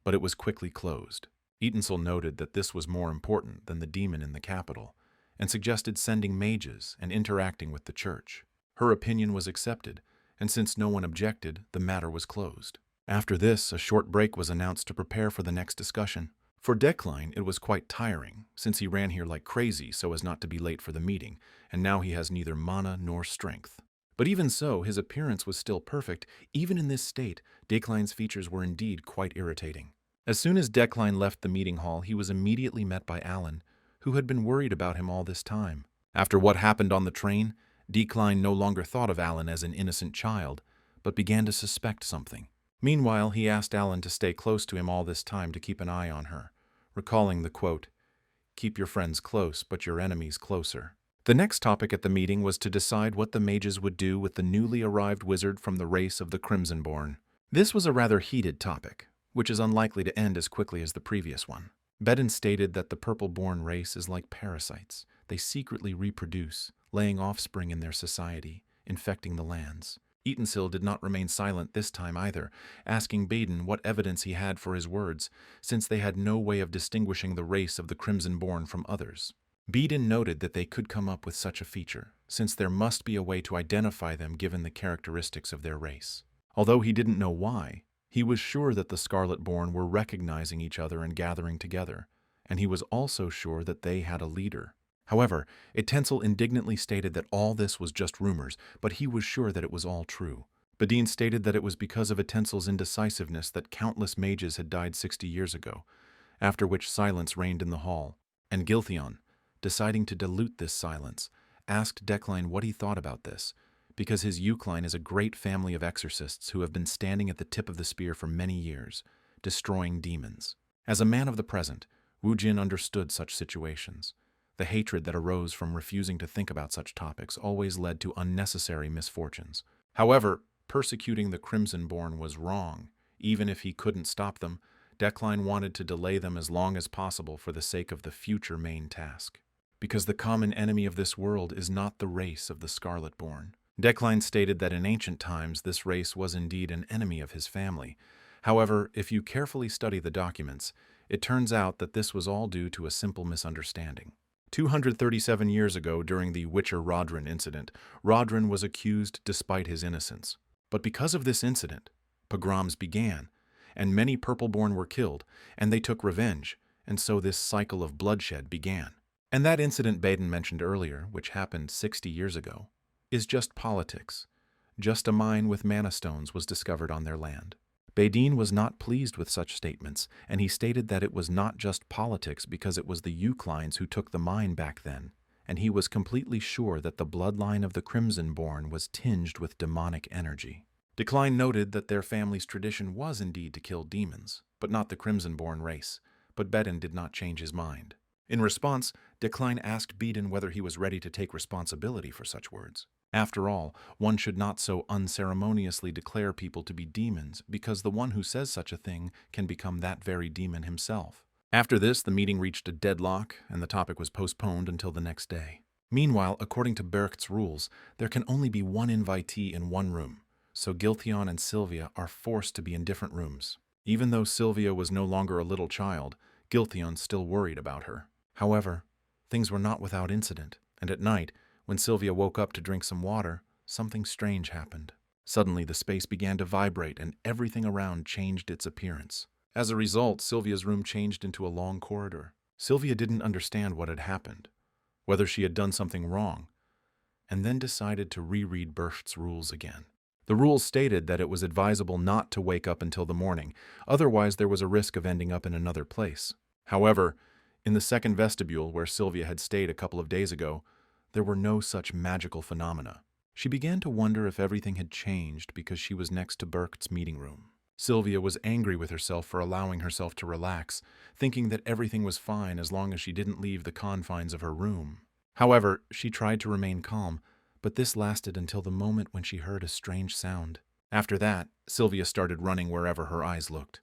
A: but it was quickly closed. Etensel noted that this was more important than the demon in the capital, and suggested sending mages and interacting with the church. Her opinion was accepted, and since no one objected, the matter was closed. After this, a short break was announced to prepare for the next discussion. For Decline, it was quite tiring, since he ran here like crazy so as not to be late for the meeting, and now he has neither mana nor strength. But even so, his appearance was still perfect. Even in this state, Decline's features were indeed quite irritating. As soon as Decline left the meeting hall, he was immediately met by Alan, who had been worried about him all this time. After what happened on the train, Decline no longer thought of Alan as an innocent child, but began to suspect something. Meanwhile, he asked Alan to stay close to him all this time to keep an eye on her, recalling the quote, "Keep your friends close, but your enemies closer." The next topic at the meeting was to decide what the mages would do with the newly arrived wizard from the race of the Crimsonborn. This was a rather heated topic, which is unlikely to end as quickly as the previous one. Bedin stated that the Purple-born race is like parasites. They secretly reproduce, laying offspring in their society, infecting the lands. Etensel did not remain silent this time either, asking Baden what evidence he had for his words, since they had no way of distinguishing the race of the Crimson-born from others. Baden noted that they could come up with such a feature, since there must be a way to identify them given the characteristics of their race. Although he didn't know why, he was sure that the Scarlet-born were recognizing each other and gathering together, and he was also sure that they had a leader. However, Etensel indignantly stated that all this was just rumors, but he was sure that it was all true. Badin stated that it was because of Etensel's indecisiveness that countless mages had died 60 years ago, after which silence reigned in the hall, and Giltheon, deciding to dilute this silence, asked Decline what he thought about this, because his Eucline is a great family of exorcists who have been standing at the tip of the spear for many years, destroying demons. As a man of the present, Wu Jin understood such situations. The hatred that arose from refusing to think about such topics always led to unnecessary misfortunes. However, persecuting the Crimson-Born was wrong. Even if he couldn't stop them, Decline wanted to delay them as long as possible for the sake of the future main task. Because the common enemy of this world is not the race of the Scarlet-Born. Decline stated that in ancient times this race was indeed an enemy of his family. However, if you carefully study the documents, it turns out that this was all due to a simple misunderstanding. 237 years ago, during the Witcher-Rodrin incident, Rodrin was accused despite his innocence. But because of this incident, pogroms began, and many Purple-Born were killed, and they took revenge, and so this cycle of bloodshed began. And that incident Baden mentioned earlier, which happened 60 years ago, is just politics. Just a mine with mana stones was discovered on their land. Baden was not pleased with such statements, and he stated that it was not just politics because it was the Uclines who took the mine back then, and he was completely sure that the bloodline of the Crimson-Born was tinged with demonic energy. Decline noted that their family's tradition was indeed to kill demons, but not the Crimson-Born race, but Baden did not change his mind. In response, Decline asked Baden whether he was ready to take responsibility for such words. After all, one should not so unceremoniously declare people to be demons, because the one who says such a thing can become that very demon himself. After this, the meeting reached a deadlock, and the topic was postponed until the next day. Meanwhile, according to Bercht's rules, there can only be one invitee in one room, so Giltheon and Sylvia are forced to be in different rooms. Even though Sylvia was no longer a little child, Giltheon still worried about her. However, things were not without incident, and at night, when Sylvia woke up to drink some water, something strange happened. Suddenly, the space began to vibrate, and everything around changed its appearance. As a result, Sylvia's room changed into a long corridor. Sylvia didn't understand what had happened, whether she had done something wrong, and then decided to reread Bercht's rules again. The rules stated that it was advisable not to wake up until the morning, otherwise there was a risk of ending up in another place. However, in the second vestibule, where Sylvia had stayed a couple of days ago, there were no such magical phenomena. She began to wonder if everything had changed because she was next to Bercht's meeting room. Sylvia was angry with herself for allowing herself to relax, thinking that everything was fine as long as she didn't leave the confines of her room. However, she tried to remain calm, but this lasted until the moment when she heard a strange sound. After that, Sylvia started running wherever her eyes looked.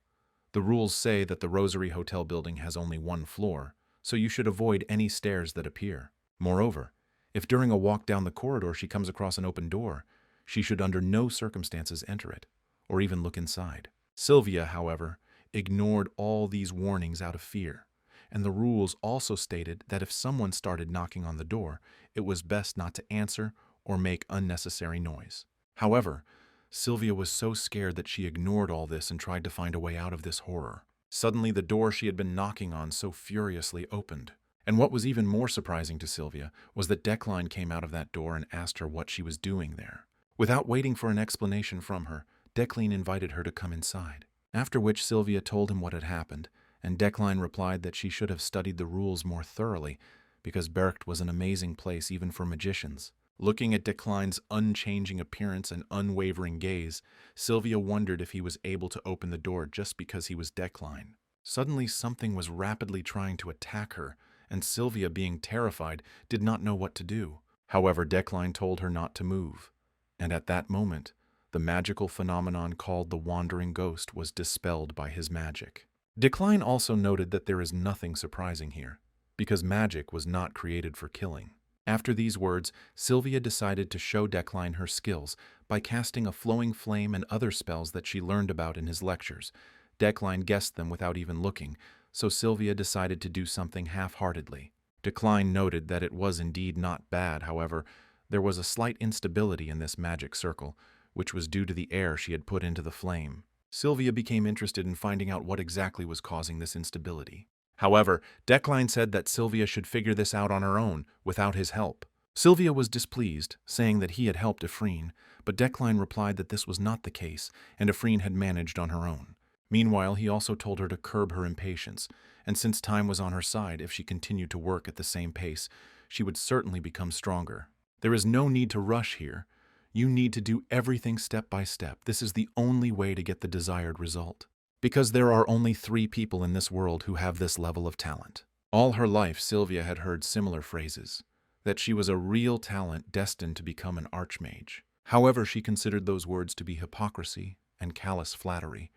A: The rules say that the Rosary Hotel building has only one floor, so you should avoid any stairs that appear. Moreover, if during a walk down the corridor she comes across an open door, she should under no circumstances enter it, or even look inside. Sylvia, however, ignored all these warnings out of fear, and the rules also stated that if someone started knocking on the door, it was best not to answer or make unnecessary noise. However, Sylvia was so scared that she ignored all this and tried to find a way out of this horror. Suddenly, the door she had been knocking on so furiously opened. And what was even more surprising to Sylvia was that Decline came out of that door and asked her what she was doing there. Without waiting for an explanation from her, Decline invited her to come inside. After which Sylvia told him what had happened, and Decline replied that she should have studied the rules more thoroughly, because Bercht was an amazing place even for magicians. Looking at Decline's unchanging appearance and unwavering gaze, Sylvia wondered if he was able to open the door just because he was Decline. Suddenly something was rapidly trying to attack her, and Sylvia, being terrified, did not know what to do. However, Decline told her not to move, and at that moment, the magical phenomenon called the Wandering Ghost was dispelled by his magic. Decline also noted that there is nothing surprising here, because magic was not created for killing. After these words, Sylvia decided to show Decline her skills by casting a flowing flame and other spells that she learned about in his lectures. Decline guessed them without even looking, so Sylvia decided to do something half-heartedly. Decline noted that it was indeed not bad, however, there was a slight instability in this magic circle, which was due to the air she had put into the flame. Sylvia became interested in finding out what exactly was causing this instability. However, Decline said that Sylvia should figure this out on her own, without his help. Sylvia was displeased, saying that he had helped Ephraim, but Decline replied that this was not the case, and Ephraim had managed on her own. Meanwhile, he also told her to curb her impatience, and since time was on her side, if she continued to work at the same pace, she would certainly become stronger. There is no need to rush here. You need to do everything step by step. This is the only way to get the desired result. Because there are only 3 people in this world who have this level of talent. All her life, Sylvia had heard similar phrases, that she was a real talent destined to become an archmage. However, she considered those words to be hypocrisy and callous flattery,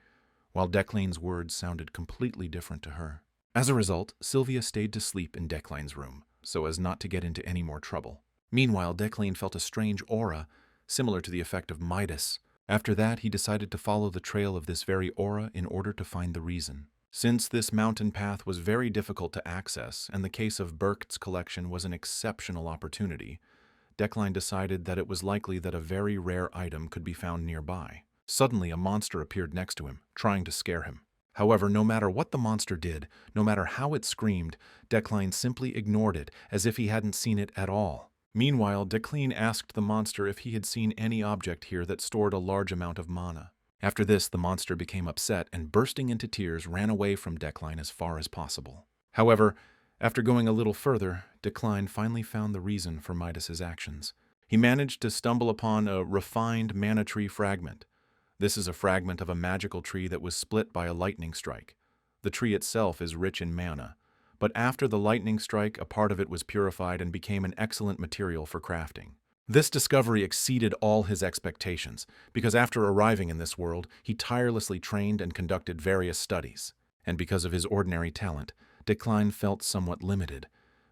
A: while Decline's words sounded completely different to her. As a result, Sylvia stayed to sleep in Decline's room, so as not to get into any more trouble. Meanwhile, Decline felt a strange aura, similar to the effect of Midas. After that, he decided to follow the trail of this very aura in order to find the reason. Since this mountain path was very difficult to access, and the case of Bercht's collection was an exceptional opportunity, Decline decided that it was likely that a very rare item could be found nearby. Suddenly, a monster appeared next to him, trying to scare him. However, no matter what the monster did, no matter how it screamed, Decline simply ignored it as if he hadn't seen it at all. Meanwhile, Decline asked the monster if he had seen any object here that stored a large amount of mana. After this, the monster became upset and, bursting into tears, ran away from Decline as far as possible. However, after going a little further, Decline finally found the reason for Midas's actions. He managed to stumble upon a refined mana tree fragment. This is a fragment of a magical tree that was split by a lightning strike. The tree itself is rich in mana, but after the lightning strike, a part of it was purified and became an excellent material for crafting. This discovery exceeded all his expectations, because after arriving in this world, he tirelessly trained and conducted various studies. And because of his ordinary talent, Decline felt somewhat limited.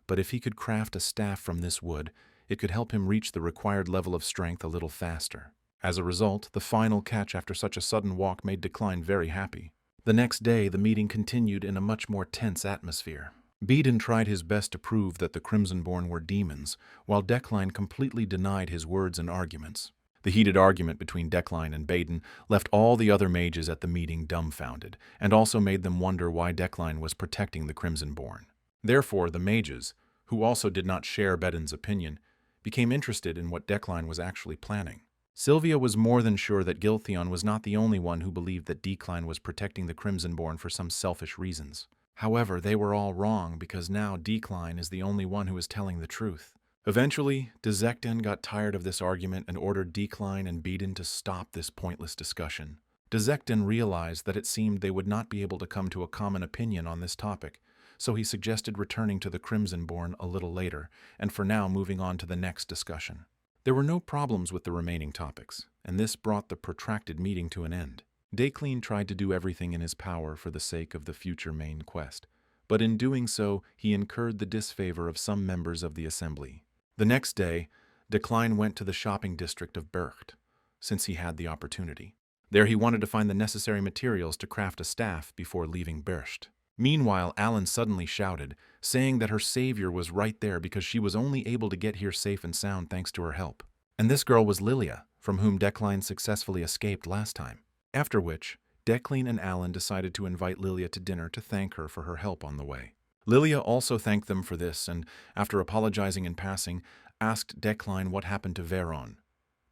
A: But if he could craft a staff from this wood, it could help him reach the required level of strength a little faster. As a result, the final catch after such a sudden walk made Decline very happy. The next day, the meeting continued in a much more tense atmosphere. Beedon tried his best to prove that the Crimsonborn were demons, while Decline completely denied his words and arguments. The heated argument between Decline and Beedon left all the other mages at the meeting dumbfounded, and also made them wonder why Decline was protecting the Crimsonborn. Therefore, the mages, who also did not share Beedon's opinion, became interested in what Decline was actually planning. Sylvia was more than sure that Giltheon was not the only one who believed that Decline was protecting the Crimsonborn for some selfish reasons. However, they were all wrong because now Decline is the only one who is telling the truth. Eventually, Dezekten got tired of this argument and ordered Decline and Beedon to stop this pointless discussion. Dezekten realized that it seemed they would not be able to come to a common opinion on this topic, so he suggested returning to the Crimsonborn a little later, and for now moving on to the next discussion. There were no problems with the remaining topics, and this brought the protracted meeting to an end. Decline tried to do everything in his power for the sake of the future main quest, but in doing so, he incurred the disfavor of some members of the assembly. The next day, Decline went to the shopping district of Bercht, since he had the opportunity. There he wanted to find the necessary materials to craft a staff before leaving Bercht. Meanwhile, Alan suddenly shouted, saying that her savior was right there because she was only able to get here safe and sound thanks to her help. And this girl was Lilia, from whom Decline successfully escaped last time. After which, Decline and Alan decided to invite Lilia to dinner to thank her for her help on the way. Lilia also thanked them for this and, after apologizing in passing, asked Decline what happened to Veron,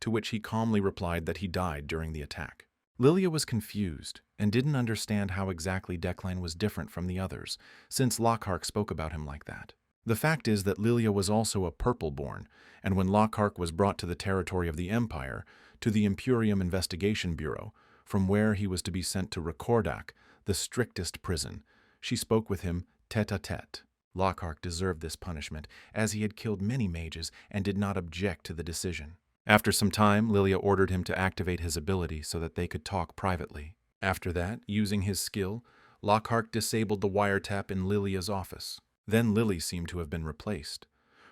A: to which he calmly replied that he died during the attack. Lilia was confused and didn't understand how exactly Decline was different from the others, since Lockhart spoke about him like that. The fact is that Lilia was also a Purple-born, and when Lockhart was brought to the territory of the Empire, to the Imperium Investigation Bureau, from where he was to be sent to Rekordak, the strictest prison, she spoke with him tête-à-tête. Lockhart deserved this punishment, as he had killed many mages and did not object to the decision. After some time, Lilia ordered him to activate his ability so that they could talk privately. After that, using his skill, Lockhart disabled the wiretap in Lilia's office. Then Lily seemed to have been replaced.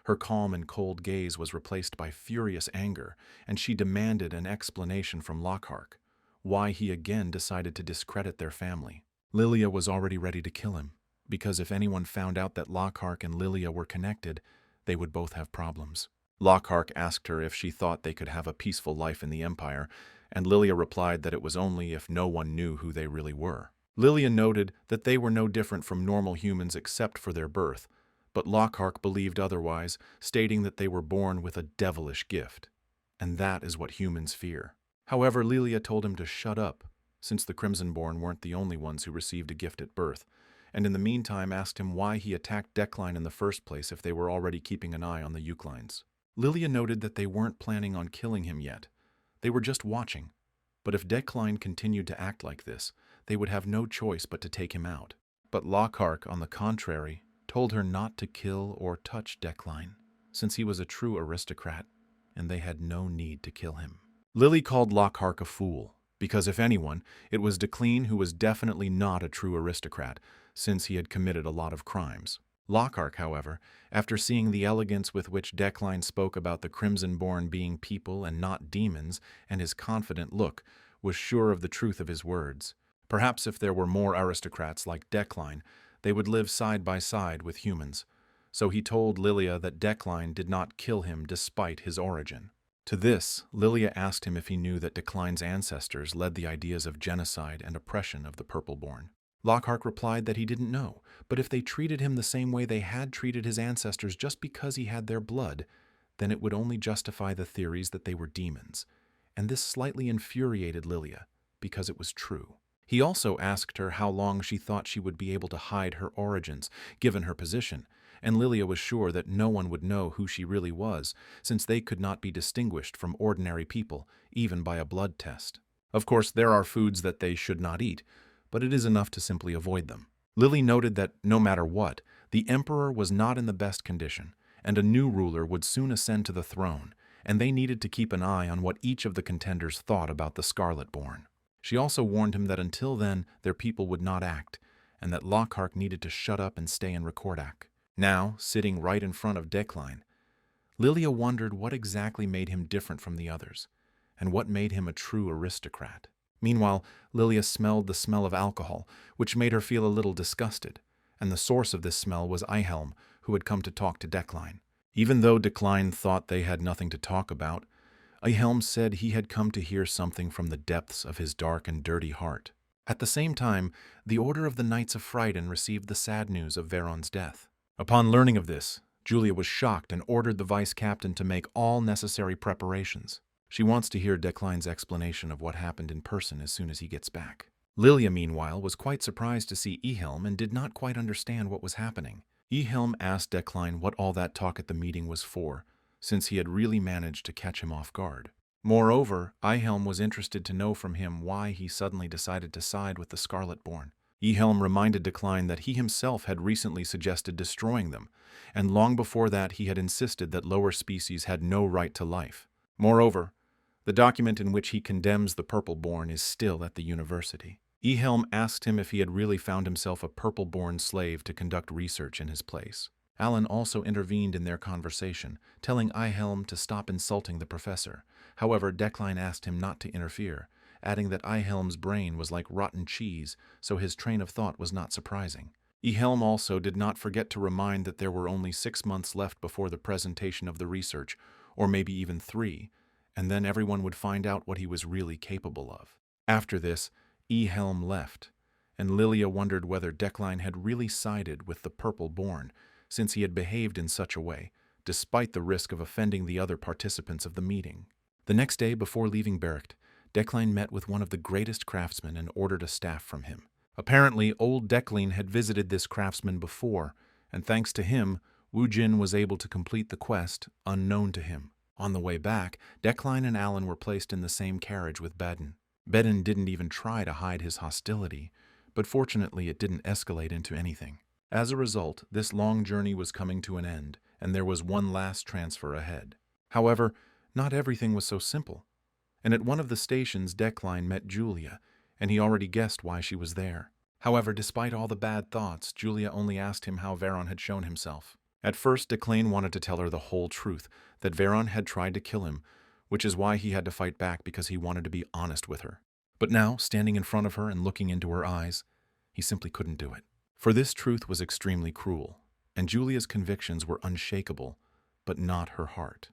A: Her calm and cold gaze was replaced by furious anger, and she demanded an explanation from Lockhart, why he again decided to discredit their family. Lilia was already ready to kill him, because if anyone found out that Lockhart and Lilia were connected, they would both have problems. Lockhart asked her if she thought they could have a peaceful life in the Empire, and Lilia replied that it was only if no one knew who they really were. Lilia noted that they were no different from normal humans except for their birth, but Lockhart believed otherwise, stating that they were born with a devilish gift, and that is what humans fear. However, Lilia told him to shut up, since the Crimsonborn weren't the only ones who received a gift at birth, and in the meantime asked him why he attacked Decline in the first place if they were already keeping an eye on the Euclines. Lilia noted that they weren't planning on killing him yet. They were just watching. But if Decline continued to act like this, they would have no choice but to take him out. But Lockhart, on the contrary, told her not to kill or touch Decline, since he was a true aristocrat, and they had no need to kill him. Lily called Lockhart a fool, because if anyone, it was Decline, who was definitely not a true aristocrat, since he had committed a lot of crimes. Lockhart, however, after seeing the elegance with which Decline spoke about the Crimson-born being people and not demons, and his confident look, was sure of the truth of his words. Perhaps if there were more aristocrats like Decline, they would live side by side with humans. So he told Lilia that Decline did not kill him despite his origin. To this, Lilia asked him if he knew that Decline's ancestors led the ideas of genocide and oppression of the Purple-born. Lockhart replied that he didn't know, but if they treated him the same way they had treated his ancestors just because he had their blood, then it would only justify the theories that they were demons. And this slightly infuriated Lilia, because it was true. He also asked her how long she thought she would be able to hide her origins, given her position, and Lilia was sure that no one would know who she really was, since they could not be distinguished from ordinary people, even by a blood test. Of course, there are foods that they should not eat, but it is enough to simply avoid them. Lily noted that, no matter what, the emperor was not in the best condition, and a new ruler would soon ascend to the throne, and they needed to keep an eye on what each of the contenders thought about the Scarlet-born. She also warned him that until then, their people would not act, and that Lockhart needed to shut up and stay in Recordac. Now, sitting right in front of Decline, Lilia wondered what exactly made him different from the others, and what made him a true aristocrat. Meanwhile, Lilia smelled the smell of alcohol, which made her feel a little disgusted, and the source of this smell was Ihelm, who had come to talk to Decline. Even though Decline thought they had nothing to talk about, Ihelm said he had come to hear something from the depths of his dark and dirty heart. At the same time, the Order of the Knights of Frieden received the sad news of Veron's death. Upon learning of this, Julia was shocked and ordered the vice-captain to make all necessary preparations. She wants to hear Decline's explanation of what happened in person as soon as he gets back. Lilia, meanwhile, was quite surprised to see Ihelm and did not quite understand what was happening. Ihelm asked Decline what all that talk at the meeting was for, since he had really managed to catch him off guard. Moreover, Ihelm was interested to know from him why he suddenly decided to side with the Scarlet-born. Ihelm reminded Decline that he himself had recently suggested destroying them, and long before that he had insisted that lower species had no right to life. Moreover, the document in which he condemns the Purple-born is still at the university. Ihelm asked him if he had really found himself a Purple-born slave to conduct research in his place. Alan also intervened in their conversation, telling Ihelm to stop insulting the professor. However, Decline asked him not to interfere, adding that Ihelm's brain was like rotten cheese, so his train of thought was not surprising. Ihelm also did not forget to remind that there were only 6 months left before the presentation of the research, or maybe even 3, and then everyone would find out what he was really capable of. After this, Ihelm left, and Lilia wondered whether Decline had really sided with the Purple-born, since he had behaved in such a way, despite the risk of offending the other participants of the meeting. The next day, before leaving Bericht, Decline met with one of the greatest craftsmen and ordered a staff from him. Apparently, old Decline had visited this craftsman before, and thanks to him, Wu Jin was able to complete the quest unknown to him. On the way back, Decline and Alan were placed in the same carriage with Bedin. Bedin didn't even try to hide his hostility, but fortunately it didn't escalate into anything. As a result, this long journey was coming to an end, and there was one last transfer ahead. However, not everything was so simple, and at one of the stations Decline met Julia, and he already guessed why she was there. However, despite all the bad thoughts, Julia only asked him how Veron had shown himself. At first, Decline wanted to tell her the whole truth, that Veron had tried to kill him, which is why he had to fight back because he wanted to be honest with her. But now, standing in front of her and looking into her eyes, he simply couldn't do it. For this truth was extremely cruel, and Julia's convictions were unshakable, but not her heart.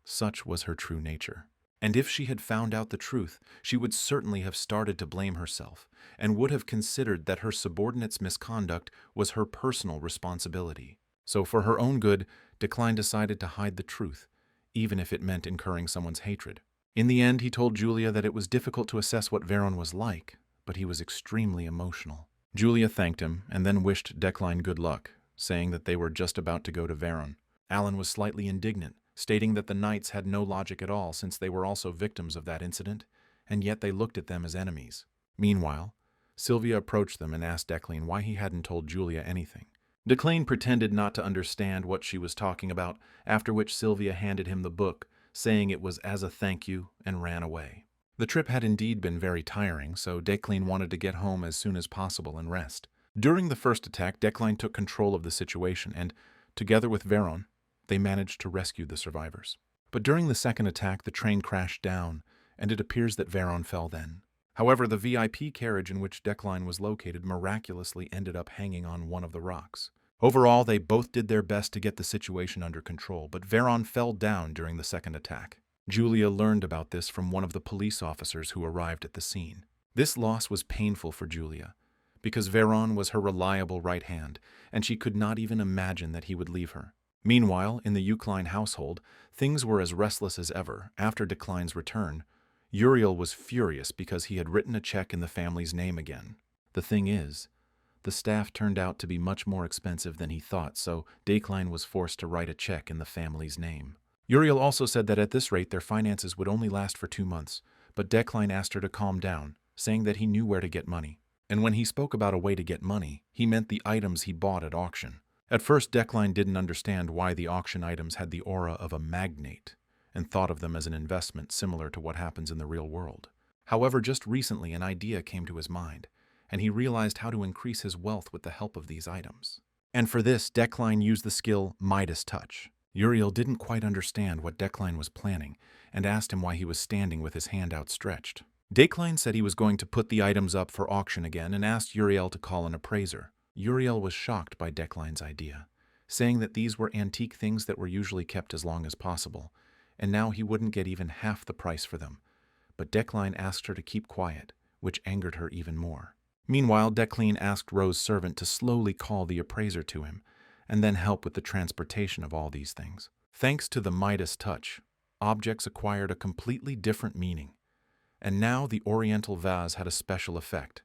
A: Such was her true nature. And if she had found out the truth, she would certainly have started to blame herself, and would have considered that her subordinate's misconduct was her personal responsibility. So for her own good, Decline decided to hide the truth, even if it meant incurring someone's hatred. In the end, he told Julia that it was difficult to assess what Veron was like, but he was extremely emotional. Julia thanked him, and then wished Decline good luck, saying that they were just about to go to Veron. Alan was slightly indignant, stating that the knights had no logic at all since they were also victims of that incident, and yet they looked at them as enemies. Meanwhile, Sylvia approached them and asked Decline why he hadn't told Julia anything. Declan pretended not to understand what she was talking about, after which Sylvia handed him the book, saying it was as a thank you, and ran away. The trip had indeed been very tiring, so Declan wanted to get home as soon as possible and rest. During the first attack, Declan took control of the situation and, together with Veron, they managed to rescue the survivors. But during the second attack, the train crashed down, and it appears that Veron fell then. However, the VIP carriage in which Declan was located miraculously ended up hanging on one of the rocks. Overall, they both did their best to get the situation under control, but Veron fell down during the second attack. Julia learned about this from one of the police officers who arrived at the scene. This loss was painful for Julia, because Veron was her reliable right hand, and she could not even imagine that he would leave her. Meanwhile, in the Ukline household, things were as restless as ever. After Decline's return, Uriel was furious because he had written a check in the family's name again. The thing is, the staff turned out to be much more expensive than he thought, so Decline was forced to write a check in the family's name. Uriel also said that at this rate their finances would only last for 2 months, but Decline asked her to calm down, saying that he knew where to get money. And when he spoke about a way to get money, he meant the items he bought at auction. At first, Decline didn't understand why the auction items had the aura of a magnate, and thought of them as an investment similar to what happens in the real world. However, just recently an idea came to his mind, and he realized how to increase his wealth with the help of these items. And for this, Decline used the skill Midas Touch. Uriel didn't quite understand what Decline was planning, and asked him why he was standing with his hand outstretched. Decline said he was going to put the items up for auction again and asked Uriel to call an appraiser. Uriel was shocked by Decline's idea, saying that these were antique things that were usually kept as long as possible, and now he wouldn't get even half the price for them. But Decline asked her to keep quiet, which angered her even more. Meanwhile, Decline asked Rose's servant to slowly call the appraiser to him, and then help with the transportation of all these things. Thanks to the Midas Touch, objects acquired a completely different meaning, and now the oriental vase had a special effect.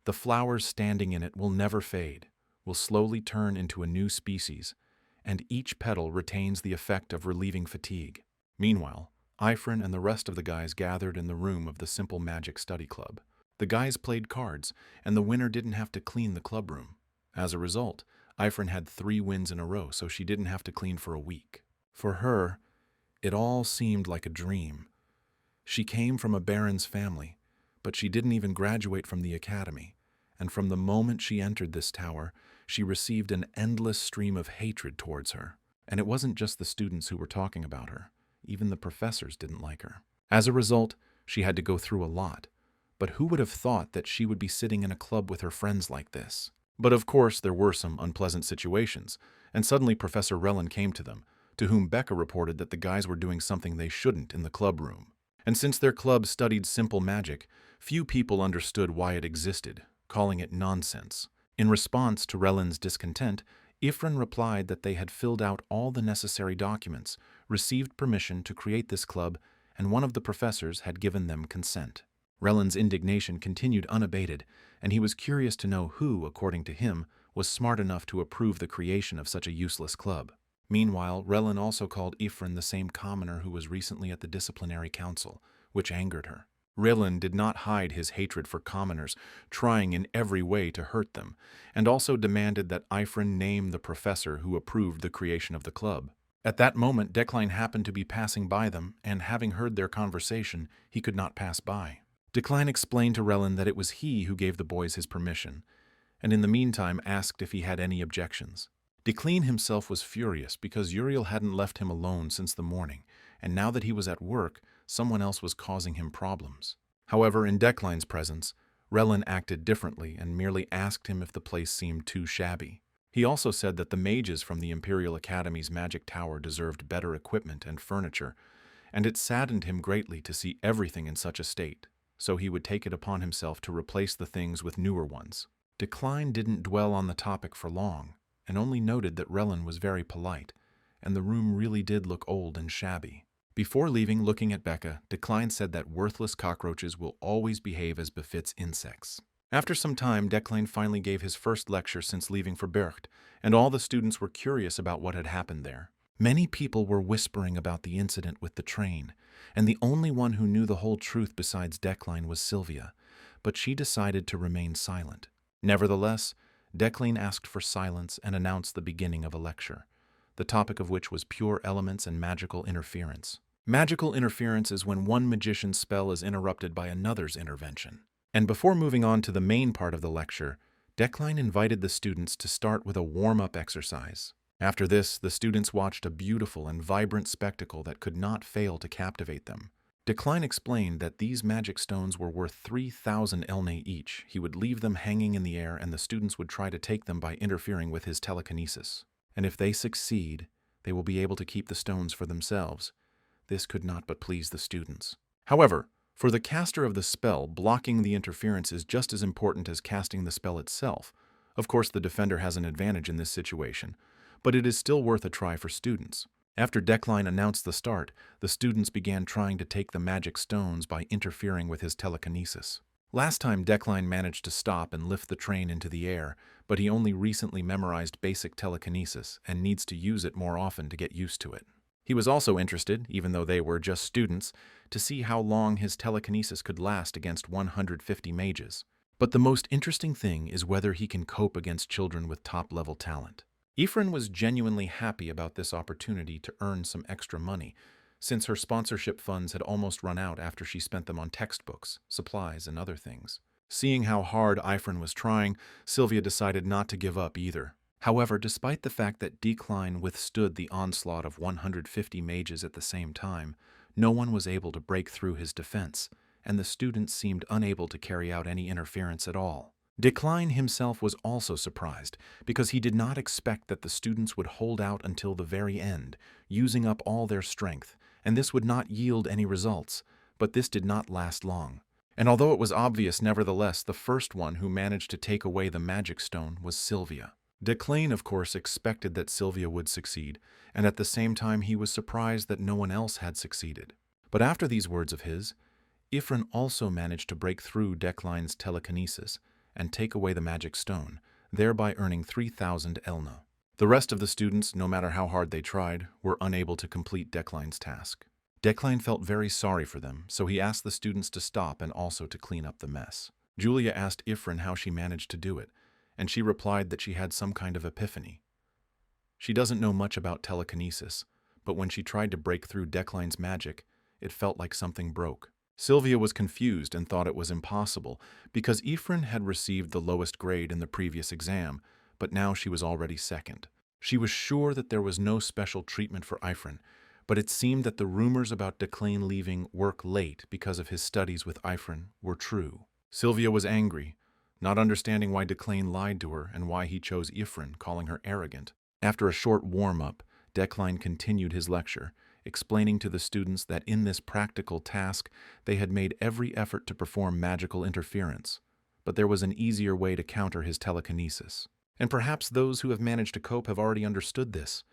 A: The flowers standing in it will never fade, will slowly turn into a new species, and each petal retains the effect of relieving fatigue. Meanwhile, Ifrin and the rest of the guys gathered in the room of the Simple Magic Study Club. The guys played cards, and the winner didn't have to clean the club room. As a result, Ifrin had 3 wins in a row, so she didn't have to clean for a week. For her, it all seemed like a dream. She came from a baron's family, but she didn't even graduate from the academy, and from the moment she entered this tower, she received an endless stream of hatred towards her. And it wasn't just the students who were talking about her. Even the professors didn't like her. As a result, she had to go through a lot. But who would have thought that she would be sitting in a club with her friends like this? But of course, there were some unpleasant situations, and suddenly Professor Relin came to them, to whom Becca reported that the guys were doing something they shouldn't in the club room. And since their club studied simple magic, few people understood why it existed, calling it nonsense. In response to Relin's discontent, Ifrin replied that they had filled out all the necessary documents, received permission to create this club, and one of the professors had given them consent. Relin's indignation continued unabated, and he was curious to know who, according to him, was smart enough to approve the creation of such a useless club. Meanwhile, Relin also called Ifrin the same commoner who was recently at the disciplinary council, which angered her. Relin did not hide his hatred for commoners, trying in every way to hurt them, and also demanded that Ifrin name the professor who approved the creation of the club. At that moment, Decline happened to be passing by them, and having heard their conversation, he could not pass by. Decline explained to Relin that it was he who gave the boys his permission, and in the meantime asked if he had any objections. Decline himself was furious because Uriel hadn't left him alone since the morning, and now that he was at work, someone else was causing him problems. However, in Decline's presence, Relin acted differently and merely asked him if the place seemed too shabby. He also said that the mages from the Imperial Academy's magic tower deserved better equipment and furniture, and it saddened him greatly to see everything in such a state, so he would take it upon himself to replace the things with newer ones. Decline didn't dwell on the topic for long, and only noted that Relin was very polite, and the room really did look old and shabby. Before leaving, looking at Becca, Decline said that worthless cockroaches will always behave as befits insects. After some time, Decline finally gave his first lecture since leaving for Bercht, and all the students were curious about what had happened there. Many people were whispering about the incident with the train, and the only one who knew the whole truth besides Decline was Sylvia, but she decided to remain silent. Nevertheless, Declan asked for silence and announced the beginning of a lecture, the topic of which was pure elements and magical interference. Magical interference is when one magician's spell is interrupted by another's intervention. And before moving on to the main part of the lecture, Declan invited the students to start with a warm-up exercise. After this, the students watched a beautiful and vibrant spectacle that could not fail to captivate them. Declan explained that these magic stones were worth 3,000 elne each. He would leave them hanging in the air and the students would try to take them by interfering with his telekinesis. And if they succeed, they will be able to keep the stones for themselves. This could not but please the students. However, for the caster of the spell, blocking the interference is just as important as casting the spell itself. Of course, the defender has an advantage in this situation, but it is still worth a try for students. After Declan announced the start, the students began trying to take the magic stones by interfering with his telekinesis. Last time Declan managed to stop and lift the train into the air, but he only recently memorized basic telekinesis and needs to use it more often to get used to it. He was also interested, even though they were just students, to see how long his telekinesis could last against 150 mages. But the most interesting thing is whether he can cope against children with top-level talent. Ephraim was genuinely happy about this opportunity to earn some extra money, since her sponsorship funds had almost run out after she spent them on textbooks, supplies, and other things. Seeing how hard Ephraim was trying, Sylvia decided not to give up either. However, despite the fact that Declan withstood the onslaught of 150 mages at the same time, no one was able to break through his defense, and the students seemed unable to carry out any interference at all. Declan himself was also surprised, because he did not expect that the students would hold out until the very end, using up all their strength, and this would not yield any results. But this did not last long. And although it was obvious, nevertheless, the first one who managed to take away the magic stone was Sylvia. Declan, of course, expected that Sylvia would succeed, and at the same time he was surprised that no one else had succeeded. But after these words of his, Ephraim also managed to break through Declan's telekinesis and take away the magic stone, thereby earning 3,000 elna. The rest of the students, no matter how hard they tried, were unable to complete Declan's task. Declan felt very sorry for them, so he asked the students to stop and also to clean up the mess. Julia asked Ephraim how she managed to do it, and she replied that she had some kind of epiphany. She doesn't know much about telekinesis, but when she tried to break through Declan's magic, it felt like something broke. Sylvia was confused and thought it was impossible, because Ephraim had received the lowest grade in the previous exam, but now she was already second. She was sure that there was no special treatment for Ephraim, but it seemed that the rumors about Declan leaving work late because of his studies with Ephraim were true. Sylvia was angry, not understanding why Declan lied to her and why he chose Ephraim, calling her arrogant. After a short warm-up, Declan continued his lecture, explaining to the students that in this practical task they had made every effort to perform magical interference, but there was an easier way to counter his telekinesis. And perhaps those who have managed to cope have already understood this.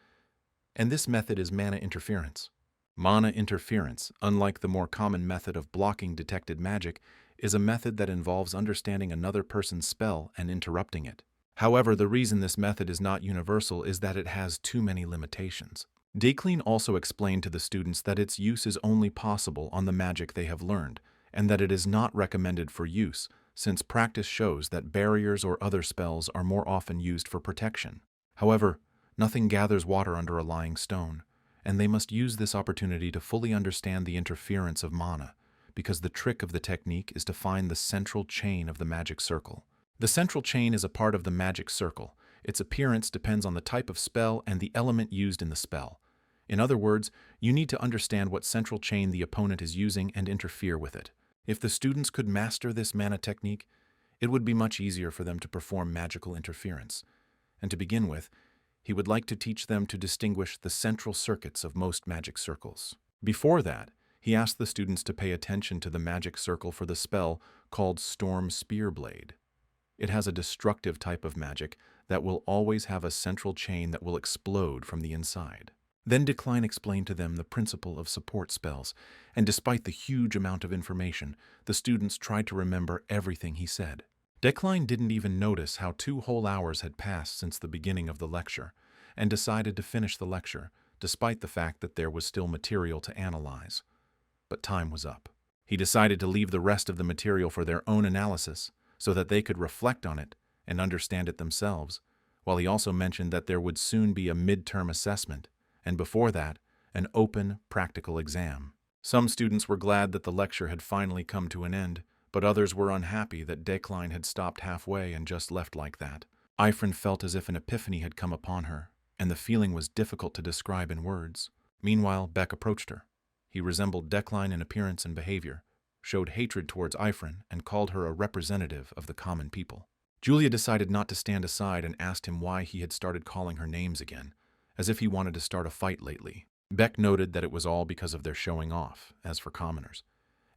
A: And this method is mana interference. Mana interference, unlike the more common method of blocking detected magic, is a method that involves understanding another person's spell and interrupting it. However, the reason this method is not universal is that it has too many limitations. Declan also explained to the students that its use is only possible on the magic they have learned, and that it is not recommended for use, since practice shows that barriers or other spells are more often used for protection. However, nothing gathers water under a lying stone, and they must use this opportunity to fully understand the interference of mana, because the trick of the technique is to find the central chain of the magic circle. The central chain is a part of the magic circle. Its appearance depends on the type of spell and the element used in the spell. In other words, you need to understand what central chain the opponent is using and interfere with it. If the students could master this mana technique, it would be much easier for them to perform magical interference. And to begin with, he would like to teach them to distinguish the central circuits of most magic circles. Before that, he asked the students to pay attention to the magic circle for the spell called Storm Spearblade. It has a destructive type of magic that will always have a central chain that will explode from the inside. Then Declan explained to them the principle of support spells, and despite the huge amount of information, the students tried to remember everything he said. Declan didn't even notice how 2 whole hours had passed since the beginning of the lecture, and decided to finish the lecture, despite the fact that there was still material to analyze. But time was up. He decided to leave the rest of the material for their own analysis, so that they could reflect on it and understand it themselves, while he also mentioned that there would soon be a midterm assessment, and before that, an open, practical exam. Some students were glad that the lecture had finally come to an end, but others were unhappy that Decline had stopped halfway and just left like that. Ifrin felt as if an epiphany had come upon her, and the feeling was difficult to describe in words. Meanwhile, Beck approached her. He resembled Decline in appearance and behavior, showed hatred towards Ifrin, and called her a representative of the common people. Julia decided not to stand aside and asked him why he had started calling her names again, as if he wanted to start a fight lately. Beck noted that it was all because of their showing off, as for commoners,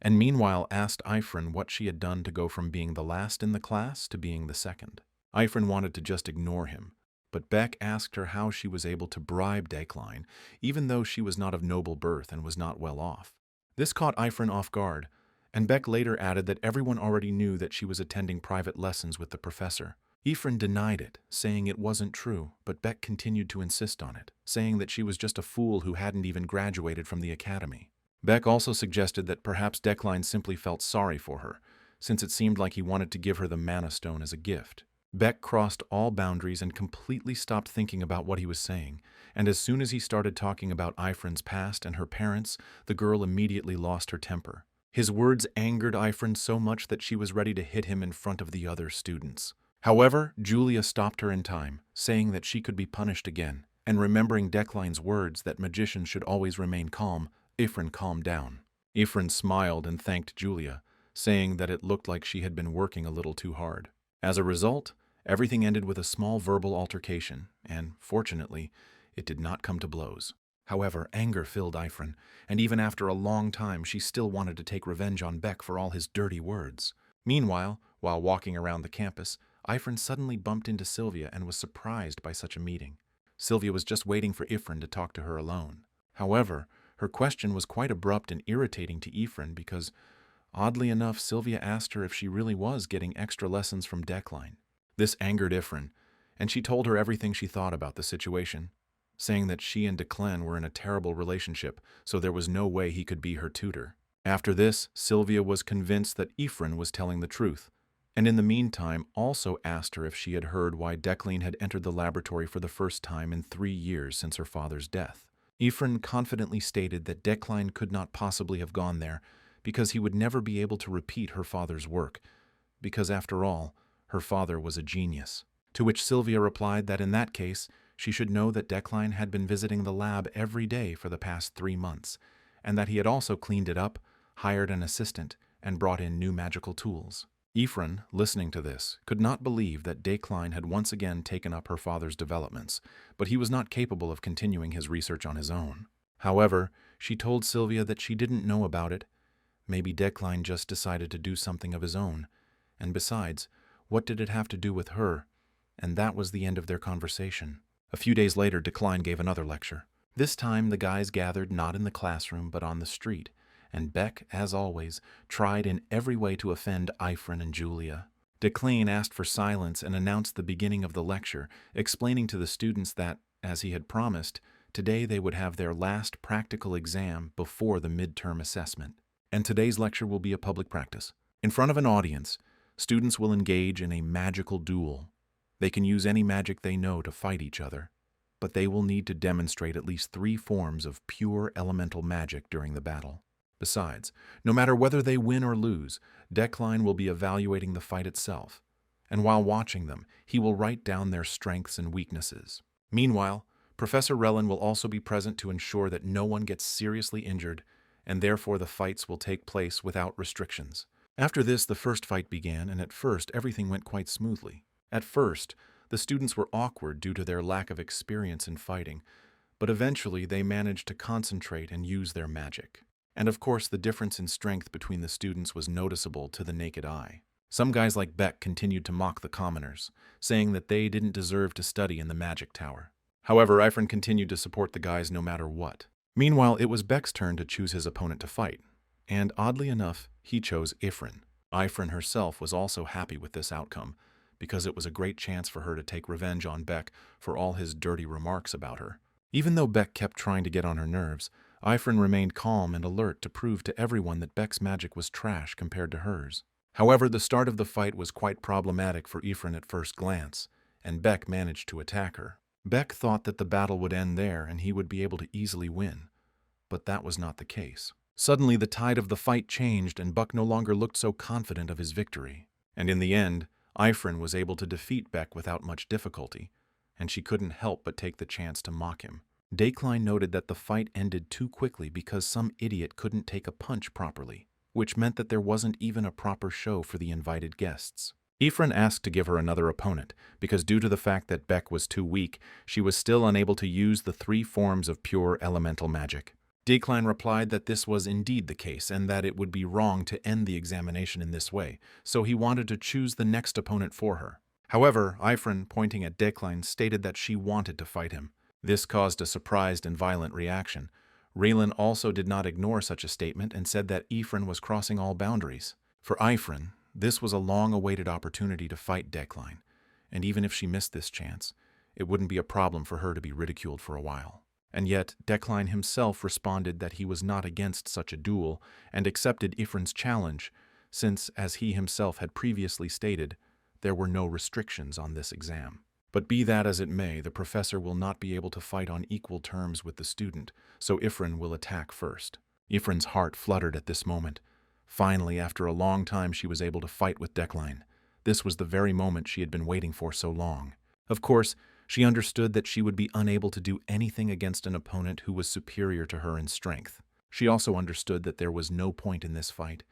A: and meanwhile asked Ifrin what she had done to go from being the last in the class to being the second. Ifrin wanted to just ignore him, but Beck asked her how she was able to bribe Decline, even though she was not of noble birth and was not well off. This caught Ifrin off guard, and Beck later added that everyone already knew that she was attending private lessons with the professor. Ifrin denied it, saying it wasn't true, but Beck continued to insist on it, saying that she was just a fool who hadn't even graduated from the academy. Beck also suggested that perhaps Decline simply felt sorry for her, since it seemed like he wanted to give her the Mana Stone as a gift. Beck crossed all boundaries and completely stopped thinking about what he was saying, and as soon as he started talking about Ifrin's past and her parents, the girl immediately lost her temper. His words angered Ifrin so much that she was ready to hit him in front of the other students. However, Julia stopped her in time, saying that she could be punished again, and remembering Decline's words that magicians should always remain calm, Ifrin calmed down. Ifrin smiled and thanked Julia, saying that it looked like she had been working a little too hard. As a result, everything ended with a small verbal altercation, and, fortunately, it did not come to blows. However, anger filled Ifrin, and even after a long time she still wanted to take revenge on Beck for all his dirty words. Meanwhile, while walking around the campus, Ifrin suddenly bumped into Sylvia and was surprised by such a meeting. Sylvia was just waiting for Ifrin to talk to her alone. However, her question was quite abrupt and irritating to Ifrin because, oddly enough, Sylvia asked her if she really was getting extra lessons from Decline. This angered Ifrin, and she told her everything she thought about the situation, saying that she and Declan were in a terrible relationship, so there was no way he could be her tutor. After this, Sylvia was convinced that Ifrin was telling the truth, and in the meantime also asked her if she had heard why Decline had entered the laboratory for the first time in 3 years since her father's death. Ifrin confidently stated that Decline could not possibly have gone there because he would never be able to repeat her father's work, because after all, her father was a genius. To which Sylvia replied that in that case, she should know that Decline had been visiting the lab every day for the past 3 months, and that he had also cleaned it up, hired an assistant, and brought in new magical tools. Ifrin, listening to this, could not believe that Decline had once again taken up her father's developments, but he was not capable of continuing his research on his own. However, she told Sylvia that she didn't know about it. Maybe Decline just decided to do something of his own, and besides, what did it have to do with her? And that was the end of their conversation. A few days later, Decline gave another lecture. This time, the guys gathered not in the classroom but on the street, and Beck, as always, tried in every way to offend Ifrin and Julia. Decline asked for silence and announced the beginning of the lecture, explaining to the students that, as he had promised, today they would have their last practical exam before the midterm assessment. And today's lecture will be a public practice. In front of an audience, students will engage in a magical duel. They can use any magic they know to fight each other, but they will need to demonstrate at least 3 forms of pure elemental magic during the battle. Besides, no matter whether they win or lose, Decline will be evaluating the fight itself, and while watching them, he will write down their strengths and weaknesses. Meanwhile, Professor Relin will also be present to ensure that no one gets seriously injured, and therefore the fights will take place without restrictions. After this, the first fight began, and at first everything went quite smoothly. At first, the students were awkward due to their lack of experience in fighting, but eventually they managed to concentrate and use their magic. And of course, the difference in strength between the students was noticeable to the naked eye. Some guys like Beck continued to mock the commoners, saying that they didn't deserve to study in the magic tower. However, Ifrin continued to support the guys no matter what. Meanwhile, it was Beck's turn to choose his opponent to fight, and oddly enough, he chose Ifrin. Ifrin herself was also happy with this outcome, because it was a great chance for her to take revenge on Beck for all his dirty remarks about her. Even though Beck kept trying to get on her nerves, Ifrin remained calm and alert to prove to everyone that Beck's magic was trash compared to hers. However, the start of the fight was quite problematic for Ephraim at first glance, and Beck managed to attack her. Beck thought that the battle would end there and he would be able to easily win, but that was not the case. Suddenly, the tide of the fight changed and Buck no longer looked so confident of his victory. And in the end, Ephraim was able to defeat Beck without much difficulty, and she couldn't help but take the chance to mock him. Dacline noted that the fight ended too quickly because some idiot couldn't take a punch properly, which meant that there wasn't even a proper show for the invited guests. Ephraim asked to give her another opponent, because due to the fact that Beck was too weak, she was still unable to use the 3 forms of pure elemental magic. Dacline replied that this was indeed the case and that it would be wrong to end the examination in this way, so he wanted to choose the next opponent for her. However, Ephraim, pointing at Dacline, stated that she wanted to fight him. This caused a surprised and violent reaction. Raylan also did not ignore such a statement and said that Ephraim was crossing all boundaries. For Ephraim, this was a long-awaited opportunity to fight Dacline, and even if she missed this chance, it wouldn't be a problem for her to be ridiculed for a while. And yet, Dacline himself responded that he was not against such a duel and accepted Ephraim's challenge, since, as he himself had previously stated, there were no restrictions on this exam. But be that as it may, the professor will not be able to fight on equal terms with the student, so Ephraim will attack first. Ephraim's heart fluttered at this moment. Finally, after a long time, she was able to fight with Dacline. This was the very moment she had been waiting for so long. Of course, she understood that she would be unable to do anything against an opponent who was superior to her in strength. She also understood that there was no point in this fight,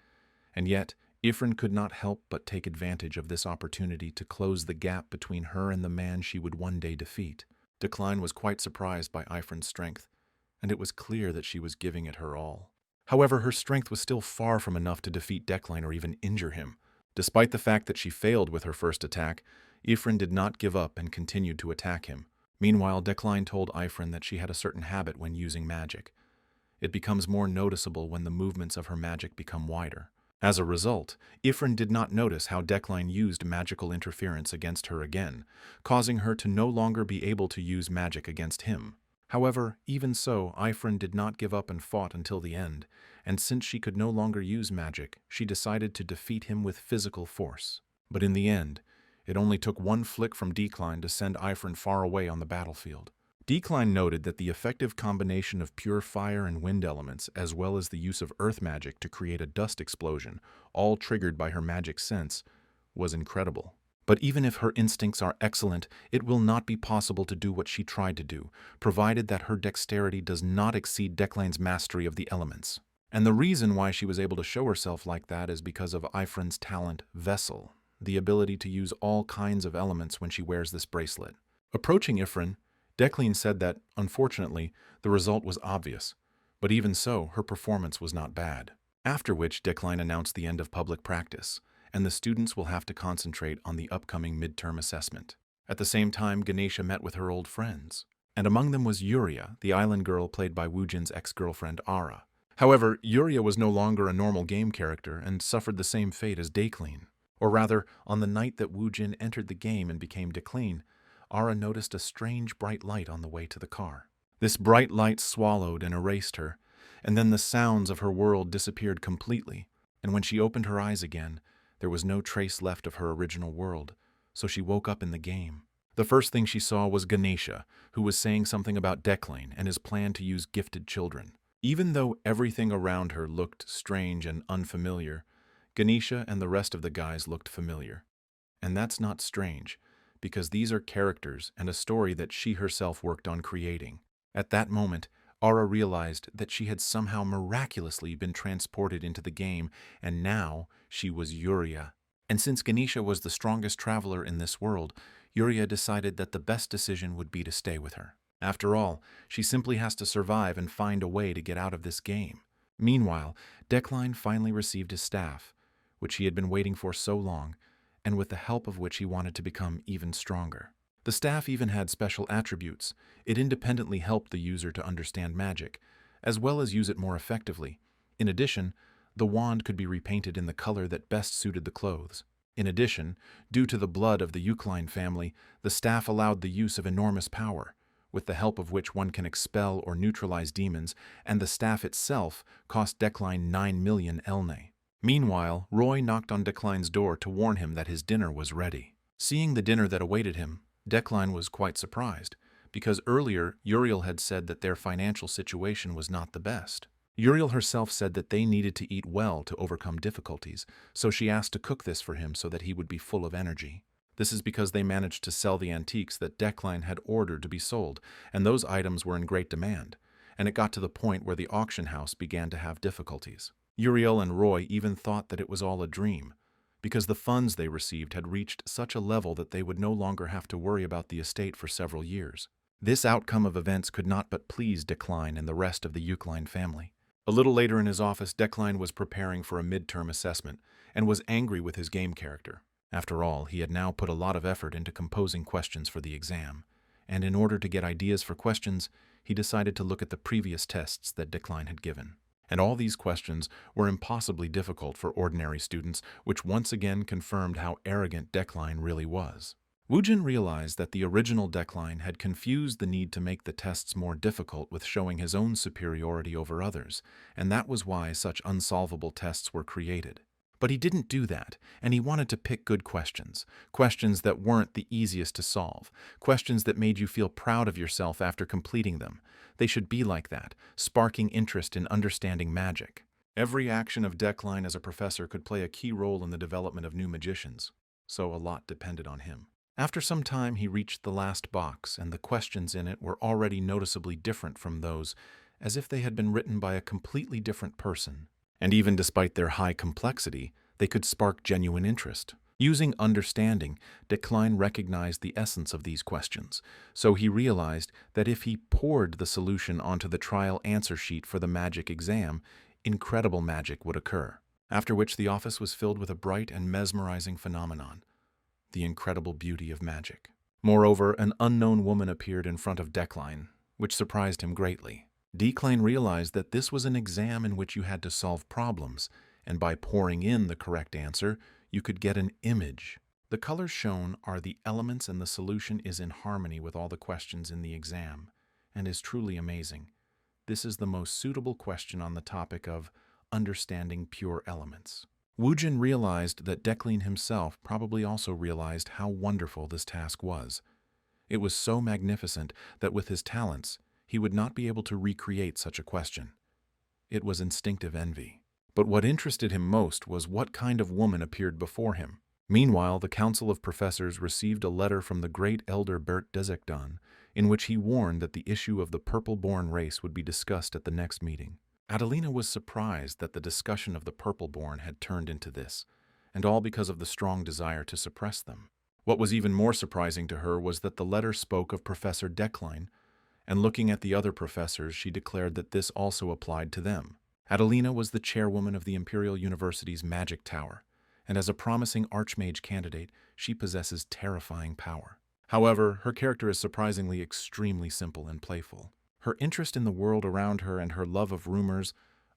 A: and yet Ephraim could not help but take advantage of this opportunity to close the gap between her and the man she would one day defeat. Dacline was quite surprised by Ephraim's strength, and it was clear that she was giving it her all. However, her strength was still far from enough to defeat Dacline or even injure him. Despite the fact that she failed with her first attack, Ephraim did not give up and continued to attack him. Meanwhile, Dacline told Ephraim that she had a certain habit when using magic. It becomes more noticeable when the movements of her magic become wider. As a result, Ephraim did not notice how Dacline used magical interference against her again, causing her to no longer be able to use magic against him. However, even so, Ephraim did not give up and fought until the end, and since she could no longer use magic, she decided to defeat him with physical force. But in the end, it only took one flick from Dacline to send Ephraim far away on the battlefield. Dacline noted that the effective combination of pure fire and wind elements, as well as the use of earth magic to create a dust explosion, all triggered by her magic sense, was incredible. But even if her instincts are excellent, it will not be possible to do what she tried to do, provided that her dexterity does not exceed Dacline's mastery of the elements. And the reason why she was able to show herself like that is because of Ephraim's talent, Vessel, the ability to use all kinds of elements when she wears this bracelet. Approaching Ephraim, Dacline said that, unfortunately, the result was obvious, but even so, her performance was not bad. After which, Dacline announced the end of public practice, and the students will have to concentrate on the upcoming midterm assessment. At the same time, Ganesha met with her old friends, and among them was Yuria, the island girl played by Woojin's ex-girlfriend Ara. However, Yuria was no longer a normal game character and suffered the same fate as Dacline. Or rather, on the night that Woojin entered the game and became Dacline, Ara noticed a strange bright light on the way to the car. This bright light swallowed and erased her, and then the sounds of her world disappeared completely, and when she opened her eyes again, there was no trace left of her original world, so she woke up in the game. The first thing she saw was Ganesha, who was saying something about Dacline and his plan to use gifted children. Even though everything around her looked strange and unfamiliar, Ganesha and the rest of the guys looked familiar. And that's not strange, because these are characters and a story that she herself worked on creating. At that moment, Ara realized that she had somehow miraculously been transported into the game, and now she was Yuria. And since Ganesha was the strongest traveler in this world, Yuria decided that the best decision would be to stay with her. After all, she simply has to survive and find a way to get out of this game. Meanwhile, Dacline finally received his staff, which he had been waiting for so long, and with the help of which he wanted to become even stronger. The staff even had special attributes. It independently helped the user to understand magic, as well as use it more effectively. In addition, the wand could be repainted in the color that best suited the clothes. In addition, due to the blood of the Eucline family, the staff allowed the use of enormous power, with the help of which one can expel or neutralize demons, and the staff itself cost Dacline 9 million elne. Meanwhile, Roy knocked on Decline's door to warn him that his dinner was ready. Seeing the dinner that awaited him, Decline was quite surprised, because earlier Uriel had said that their financial situation was not the best. Uriel herself said that they needed to eat well to overcome difficulties, so she asked to cook this for him so that he would be full of energy. This is because they managed to sell the antiques that Decline had ordered to be sold, and those items were in great demand, and it got to the point where the auction house began to have difficulties. Uriel and Roy even thought that it was all a dream, because the funds they received had reached such a level that they would no longer have to worry about the estate for several years. This outcome of events could not but please Decline and the rest of the Eucline family. A little later in his office, Decline was preparing for a midterm assessment and was angry with his game character. After all, he had now put a lot of effort into composing questions for the exam, and in order to get ideas for questions, he decided to look at the previous tests that Decline had given. And all these questions were impossibly difficult for ordinary students, which once again confirmed how arrogant Decline really was. Woojin realized that the original Decline had confused the need to make the tests more difficult with showing his own superiority over others, and that was why such unsolvable tests were created. But he didn't do that, and he wanted to pick good questions, questions that weren't the easiest to solve, questions that made you feel proud of yourself after completing them. They should be like that, sparking interest in understanding magic. Every action of Decline as a professor could play a key role in the development of new magicians, so a lot depended on him. After some time, he reached the last box, and the questions in it were already noticeably different from those, as if they had been written by a completely different person. And even despite their high complexity, they could spark genuine interest. Using understanding, Decline recognized the essence of these questions, so he realized that if he poured the solution onto the trial answer sheet for the magic exam, incredible magic would occur. After which the office was filled with a bright and mesmerizing phenomenon: the incredible beauty of magic. Moreover, an unknown woman appeared in front of Decline, which surprised him greatly. Decline realized that this was an exam in which you had to solve problems, and by pouring in the correct answer, you could get an image. The colors shown are the elements, and the solution is in harmony with all the questions in the exam, and is truly amazing. This is the most suitable question on the topic of understanding pure elements. Woojin realized that Decline himself probably also realized how wonderful this task was. It was so magnificent that with his talents, he would not be able to recreate such a question. It was instinctive envy. But what interested him most was what kind of woman appeared before him. Meanwhile, the Council of Professors received a letter from the great elder Bert Dezekdan, in which he warned that the issue of the purple-born race would be discussed at the next meeting. Adelina was surprised that the discussion of the purple-born had turned into this, and all because of the strong desire to suppress them. What was even more surprising to her was that the letter spoke of Professor Decline, and looking at the other professors, she declared that this also applied to them. Adelina was the chairwoman of the Imperial University's Magic Tower, and as a promising Archmage candidate, she possesses terrifying power. However, her character is surprisingly extremely simple and playful. Her interest in the world around her and her love of rumors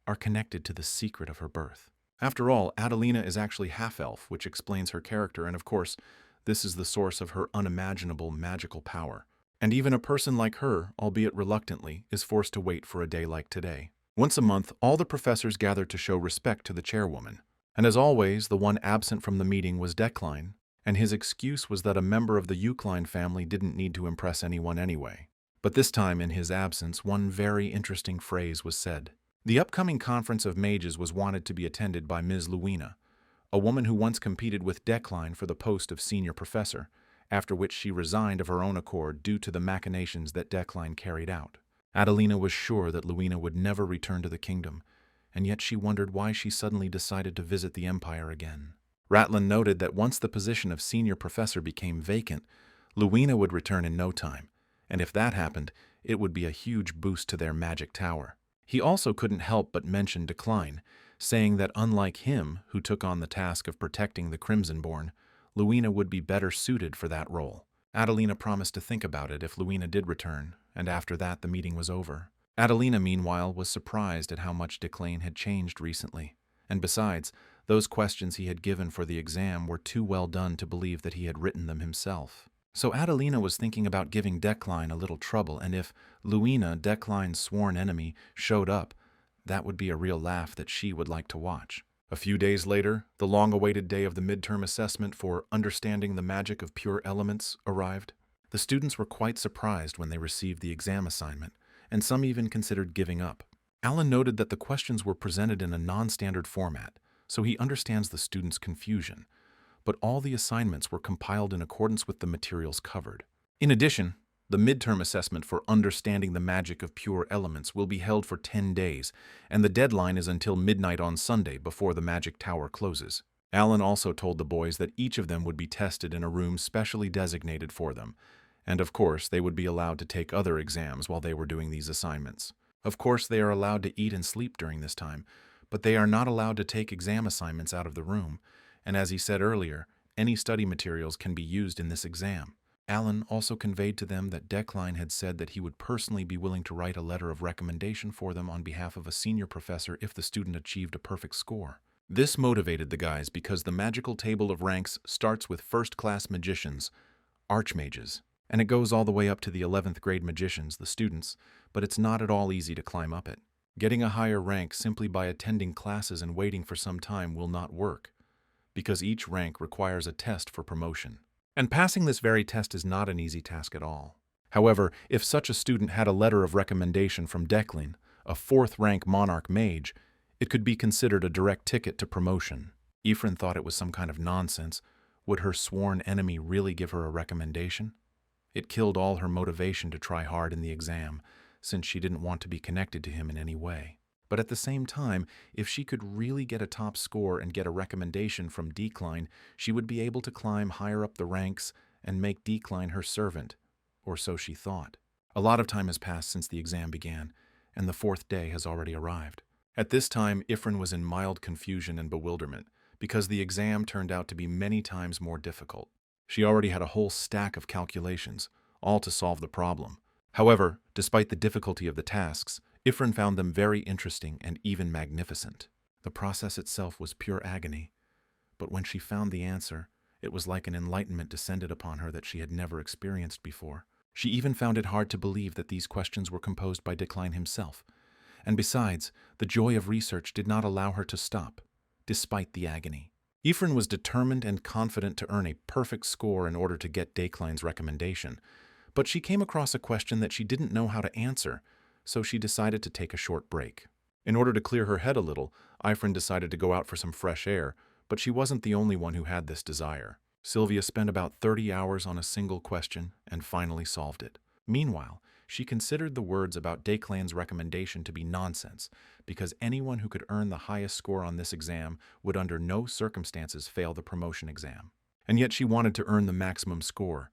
A: are connected to the secret of her birth. After all, Adelina is actually half-elf, which explains her character, and of course, this is the source of her unimaginable magical power. And even a person like her, albeit reluctantly, is forced to wait for a day like today. Once a month, all the professors gathered to show respect to the chairwoman. And as always, the one absent from the meeting was Decline, and his excuse was that a member of the Eucline family didn't need to impress anyone anyway. But this time, in his absence, one very interesting phrase was said. The upcoming conference of mages was wanted to be attended by Ms. Luina, a woman who once competed with Decline for the post of senior professor, after which she resigned of her own accord due to the machinations that Decline carried out. Adelina was sure that Luina would never return to the kingdom, and yet she wondered why she suddenly decided to visit the Empire again. Rattlin noted that once the position of senior professor became vacant, Luina would return in no time, and if that happened, it would be a huge boost to their magic tower. He also couldn't help but mention Decline, saying that unlike him, who took on the task of protecting the Crimsonborn, Luina would be better suited for that role. Adelina promised to think about it if Luina did return, and after that the meeting was over. Adelina, meanwhile, was surprised at how much Decline had changed recently, and besides, those questions he had given for the exam were too well done to believe that he had written them himself. So Adelina was thinking about giving Decline a little trouble, and if Luina, Decline's sworn enemy, showed up, that would be a real laugh that she would like to watch. A few days later, the long-awaited day of the midterm assessment for Understanding the Magic of Pure Elements arrived. The students were quite surprised when they received the exam assignment, and some even considered giving up. Alan noted that the questions were presented in a non-standard format, so he understands the students' confusion, but all the assignments were compiled in accordance with the materials covered. In addition, the midterm assessment for Understanding the Magic of Pure Elements will be held for 10 days, and the deadline is until midnight on Sunday before the Magic Tower closes. Alan also told the boys that each of them would be tested in a room specially designated for them, and of course they would be allowed to take other exams while they were doing these assignments. Of course they are allowed to eat and sleep during this time, but they are not allowed to take exam assignments out of the room, and as he said earlier, any study materials can be used in this exam. Alan also conveyed to them that Decline had said that he would personally be willing to write a letter of recommendation for them on behalf of a senior professor if the student achieved a perfect score. This motivated the guys because the magical table of ranks starts with first-class magicians, archmages, and it goes all the way up to the 11th grade magicians, the students, but it's not at all easy to climb up it. Getting a higher rank simply by attending classes and waiting for some time will not work, because each rank requires a test for promotion. And passing this very test is not an easy task at all. However, if such a student had a letter of recommendation from Declan, a 4th-rank monarch mage, it could be considered a direct ticket to promotion. Ephraim thought it was some kind of nonsense. Would her sworn enemy really give her a recommendation? It killed all her motivation to try hard in the exam, since she didn't want to be connected to him in any way. But at the same time, if she could really get a top score and get a recommendation from Decline, she would be able to climb higher up the ranks and make Decline her servant, or so she thought. A lot of time has passed since the exam began, and the 4th day has already arrived. At this time, Ephraim was in mild confusion and bewilderment, because the exam turned out to be many times more difficult. She already had a whole stack of calculations, all to solve the problem. However, despite the difficulty of the tasks, Ephraim found them very interesting and even magnificent. The process itself was pure agony, but when she found the answer, it was like an enlightenment descended upon her that she had never experienced before. She even found it hard to believe that these questions were composed by Decline himself, and besides, the joy of research did not allow her to stop, despite the agony. Ephraim was determined and confident to earn a perfect score in order to get Decline's recommendation, but she came across a question that she didn't know how to answer, so she decided to take a short break. In order to clear her head a little, Ephraim decided to go out for some fresh air, but she wasn't the only one who had this desire. Sylvia spent about 30 hours on a single question and finally solved it. Meanwhile, she considered the words about Declan's recommendation to be nonsense, because anyone who could earn the highest score on this exam would under no circumstances fail the promotion exam. And yet she wanted to earn the maximum score,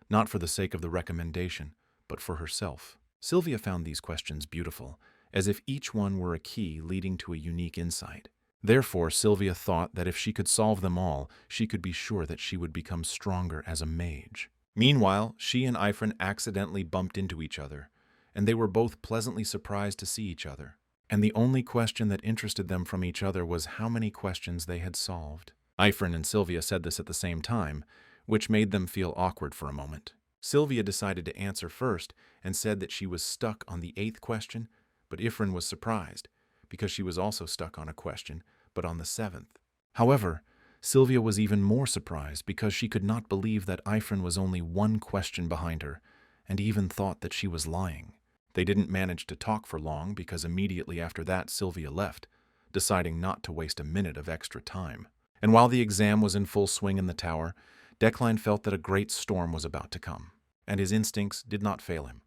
A: not for the sake of the recommendation, but for herself. Sylvia found these questions beautiful, as if each one were a key leading to a unique insight. Therefore, Sylvia thought that if she could solve them all, she could be sure that she would become stronger as a mage. Meanwhile, she and Ephraim accidentally bumped into each other, and they were both pleasantly surprised to see each other. And the only question that interested them from each other was how many questions they had solved. Ephraim and Sylvia said this at the same time, which made them feel awkward for a moment. Sylvia decided to answer first and said that she was stuck on the 8th question, but Ephraim was surprised, because she was also stuck on a question, but on the 7th. However, Sylvia was even more surprised because she could not believe that Ephraim was only 1 question behind her, and even thought that she was lying. They didn't manage to talk for long because immediately after that Sylvia left, deciding not to waste a minute of extra time. And while the exam was in full swing in the tower, Decline felt that a great storm was about to come, and his instincts did not fail him.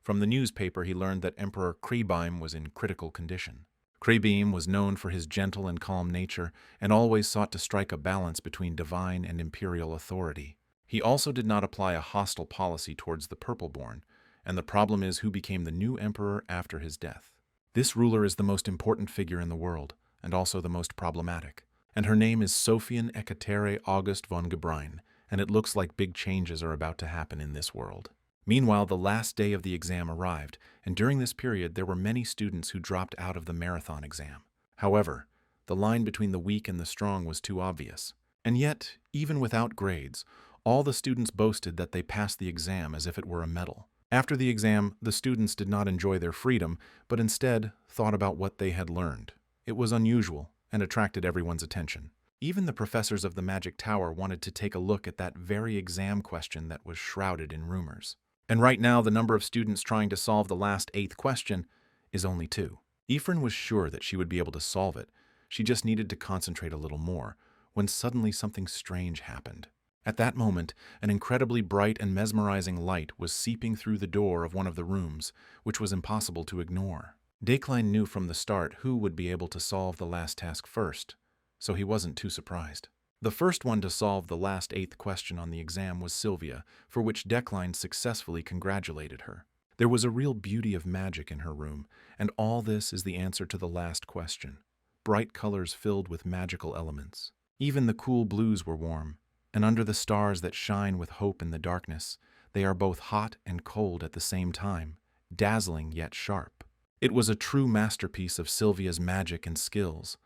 A: From the newspaper he learned that Emperor Krebeim was in critical condition. Krebeim was known for his gentle and calm nature and always sought to strike a balance between divine and imperial authority. He also did not apply a hostile policy towards the Purple-born, and the problem is who became the new emperor after his death. This ruler is the most important figure in the world, and also the most problematic. And her name is Sophian Ekatere August von Gebrein, and it looks like big changes are about to happen in this world. Meanwhile, the last day of the exam arrived, and during this period there were many students who dropped out of the marathon exam. However, the line between the weak and the strong was too obvious. And yet, even without grades, all the students boasted that they passed the exam as if it were a medal. After the exam, the students did not enjoy their freedom, but instead thought about what they had learned. It was unusual, and attracted everyone's attention. Even the professors of the Magic Tower wanted to take a look at that very exam question that was shrouded in rumors. And right now, the number of students trying to solve the last 8th question is only 2. Ephraim was sure that she would be able to solve it. She just needed to concentrate a little more, when suddenly something strange happened. At that moment, an incredibly bright and mesmerizing light was seeping through the door of one of the rooms, which was impossible to ignore. Decline knew from the start who would be able to solve the last task first, so he wasn't too surprised. The first one to solve the last 8th question on the exam was Sylvia, for which Decline successfully congratulated her. There was a real beauty of magic in her room, and all this is the answer to the last question. Bright colors filled with magical elements. Even the cool blues were warm, and under the stars that shine with hope in the darkness, they are both hot and cold at the same time, dazzling yet sharp. It was a true masterpiece of Sylvia's magic and skills,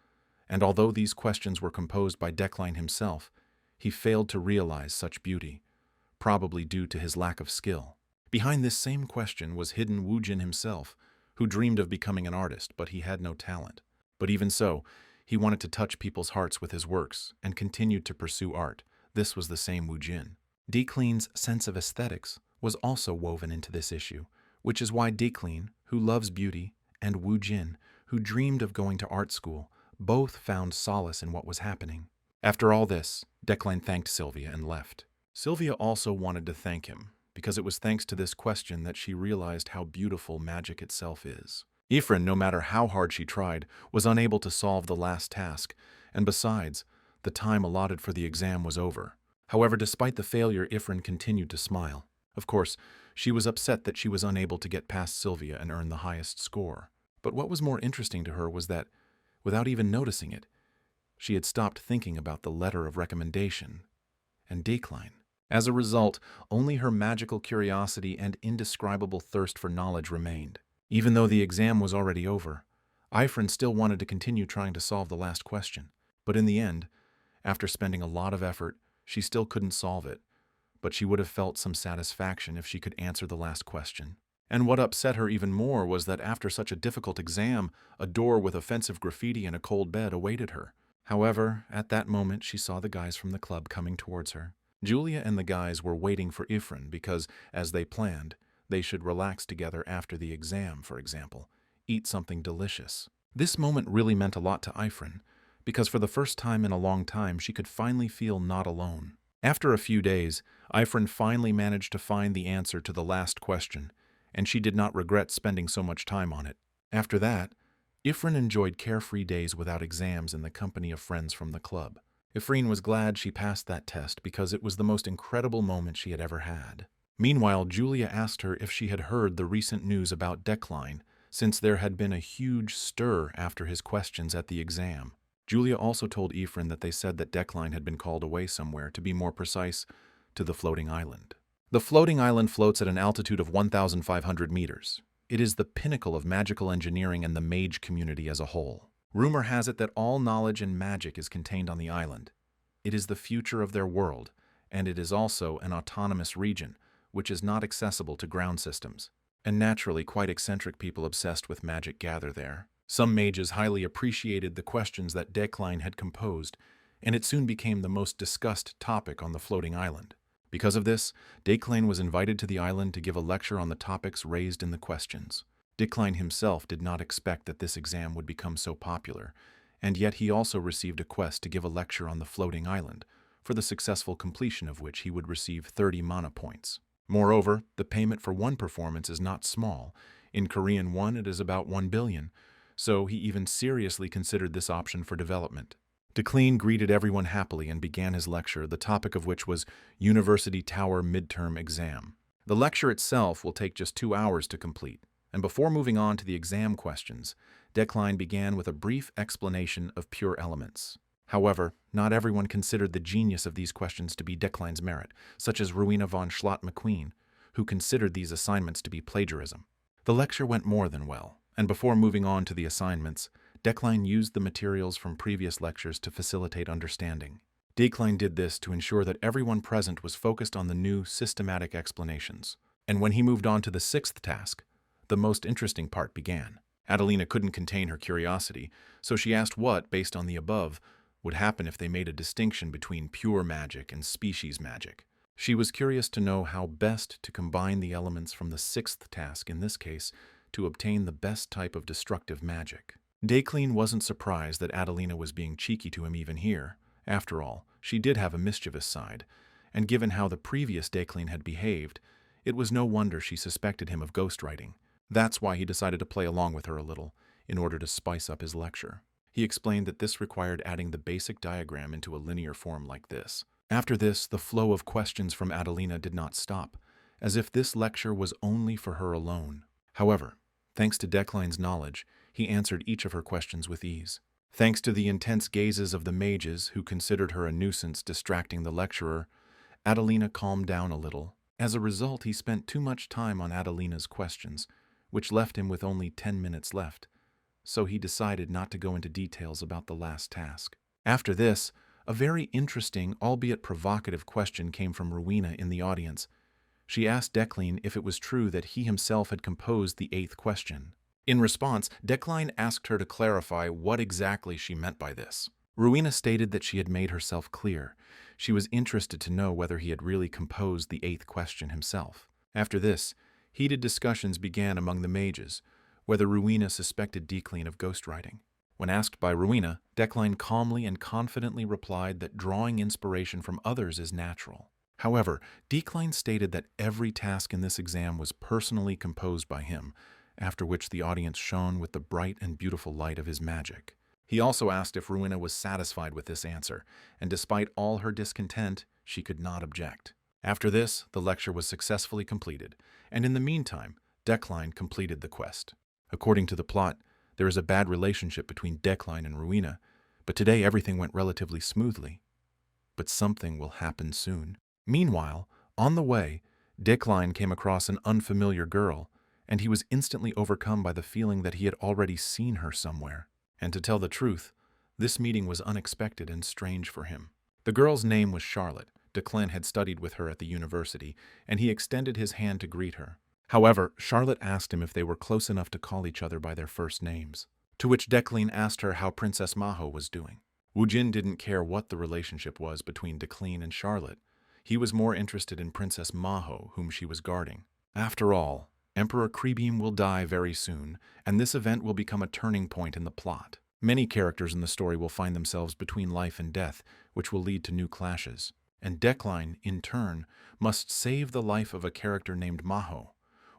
A: and although these questions were composed by Decline himself, he failed to realize such beauty, probably due to his lack of skill. Behind this same question was hidden Woojin himself, who dreamed of becoming an artist, but he had no talent. But even so, he wanted to touch people's hearts with his works and continued to pursue art. This was the same Woojin. Decline's sense of aesthetics was also woven into this issue, which is why Decline, who loves beauty, and Woojin, who dreamed of going to art school, both found solace in what was happening. After all this, Decline thanked Sylvia and left. Sylvia also wanted to thank him, because it was thanks to this question that she realized how beautiful magic itself is. Ephraim, no matter how hard she tried, was unable to solve the last task, and besides, the time allotted for the exam was over. However, despite the failure, Ephraim continued to smile. Of course, she was upset that she was unable to get past Sylvia and earn the highest score. But what was more interesting to her was that, without even noticing it, she had stopped thinking about the letter of recommendation and decline. As a result, only her magical curiosity and indescribable thirst for knowledge remained. Even though the exam was already over, Ephraim still wanted to continue trying to solve the last question. But in the end, after spending a lot of effort, she still couldn't solve it. But she would have felt some satisfaction if she could answer the last question. And what upset her even more was that after such a difficult exam, a door with offensive graffiti and a cold bed awaited her. However, at that moment, she saw the guys from the club coming towards her. Julia and the guys were waiting for Ephraim because, as they planned, they should relax together after the exam, for example, eat something delicious. This moment really meant a lot to Ephraim, because for the first time in a long time, she could finally feel not alone. After a few days, Ephraim finally managed to find the answer to the last question, and she did not regret spending so much time on it. After that, Ephraim enjoyed carefree days without exams in the company of friends from the club. Ephraim was glad she passed that test because it was the most incredible moment she had ever had. Meanwhile, Julia asked her if she had heard the recent news about Decline, since there had been a huge stir after his questions at the exam. Julia also told Ephraim that they said that Decline had been called away somewhere, to be more precise, to the floating island. The floating island floats at an altitude of 1,500 meters. It is the pinnacle of magical engineering and the mage community as a whole. Rumor has it that all knowledge and magic is contained on the island. It is the future of their world, and it is also an autonomous region, which is not accessible to ground systems. And naturally, quite eccentric people obsessed with magic gather there. Some mages highly appreciated the questions that Decline had composed, and it soon became the most discussed topic on the floating island. Because of this, Decline was invited to the island to give a lecture on the topics raised in the questions. Decline himself did not expect that this exam would become so popular, and yet he also received a quest to give a lecture on the floating island, for the successful completion of which he would receive 30 mana points. Moreover, the payment for one performance is not small. In Korean won, it is about 1 billion, so he even seriously considered this option for development. Decline greeted everyone happily and began his lecture, the topic of which was University Tower Midterm Exam. The lecture itself will take just 2 hours to complete, and before moving on to the exam questions, Decline began with a brief explanation of pure elements. However, not everyone considered the genius of these questions to be Decline's merit, such as Rowena von Schlott-McQueen, who considered these assignments to be plagiarism. The lecture went more than well, and before moving on to the assignments, Decline used the materials from previous lectures to facilitate understanding. Decline did this to ensure that everyone present was focused on the new systematic explanations. And when he moved on to the 6th task, the most interesting part began. Adelina couldn't contain her curiosity, so she asked what, based on the above, would happen if they made a distinction between pure magic and species magic. She was curious to know how best to combine the elements from the sixth task in this case to obtain the best type of destructive magic. Decline wasn't surprised that Adelina was being cheeky to him even here. After all, she did have a mischievous side, and given how the previous Decline had behaved, it was no wonder she suspected him of ghostwriting. That's why he decided to play along with her a little, in order to spice up his lecture. He explained that this required adding the basic diagram into a linear form like this. After this, the flow of questions from Adelina did not stop, as if this lecture was only for her alone. However, thanks to Decline's knowledge, he answered each of her questions with ease. Thanks to the intense gazes of the mages, who considered her a nuisance distracting the lecturer, Adelina calmed down a little. As a result, he spent too much time on Adelina's questions, which left him with only 10 minutes left, so he decided not to go into details about the last task. After this, a very interesting, albeit provocative question came from Rowena in the audience. She asked Decline if it was true that he himself had composed the 8th question. In response, Decline asked her to clarify what exactly she meant by this. Rowena stated that she had made herself clear. She was interested to know whether he had really composed the 8th question himself. After this, heated discussions began among the mages, whether Rowena suspected Decline of ghostwriting. When asked by Rowena, Decline calmly and confidently replied that drawing inspiration from others is natural. However, Decline stated that every task in this exam was personally composed by him, after which the audience shone with the bright and beautiful light of his magic. He also asked if Rowena was satisfied with this answer, and despite all her discontent, she could not object. After this, the lecture was successfully completed, and in the meantime, Decline completed the quest. According to the plot, there is a bad relationship between Decline and Rowena, but today everything went relatively smoothly. But something will happen soon. Meanwhile, on the way, Decline came across an unfamiliar girl, and he was instantly overcome by the feeling that he had already seen her somewhere. And to tell the truth, this meeting was unexpected and strange for him. The girl's name was Charlotte. Decline had studied with her at the university, and he extended his hand to greet her. However, Charlotte asked him if they were close enough to call each other by their first names, to which Decline asked her how Princess Maho was doing. Wujin didn't care what the relationship was between Decline and Charlotte. He was more interested in Princess Maho, whom she was guarding. After all, Emperor Krebeam will die very soon, and this event will become a turning point in the plot. Many characters in the story will find themselves between life and death, which will lead to new clashes. And Decline, in turn, must save the life of a character named Maho,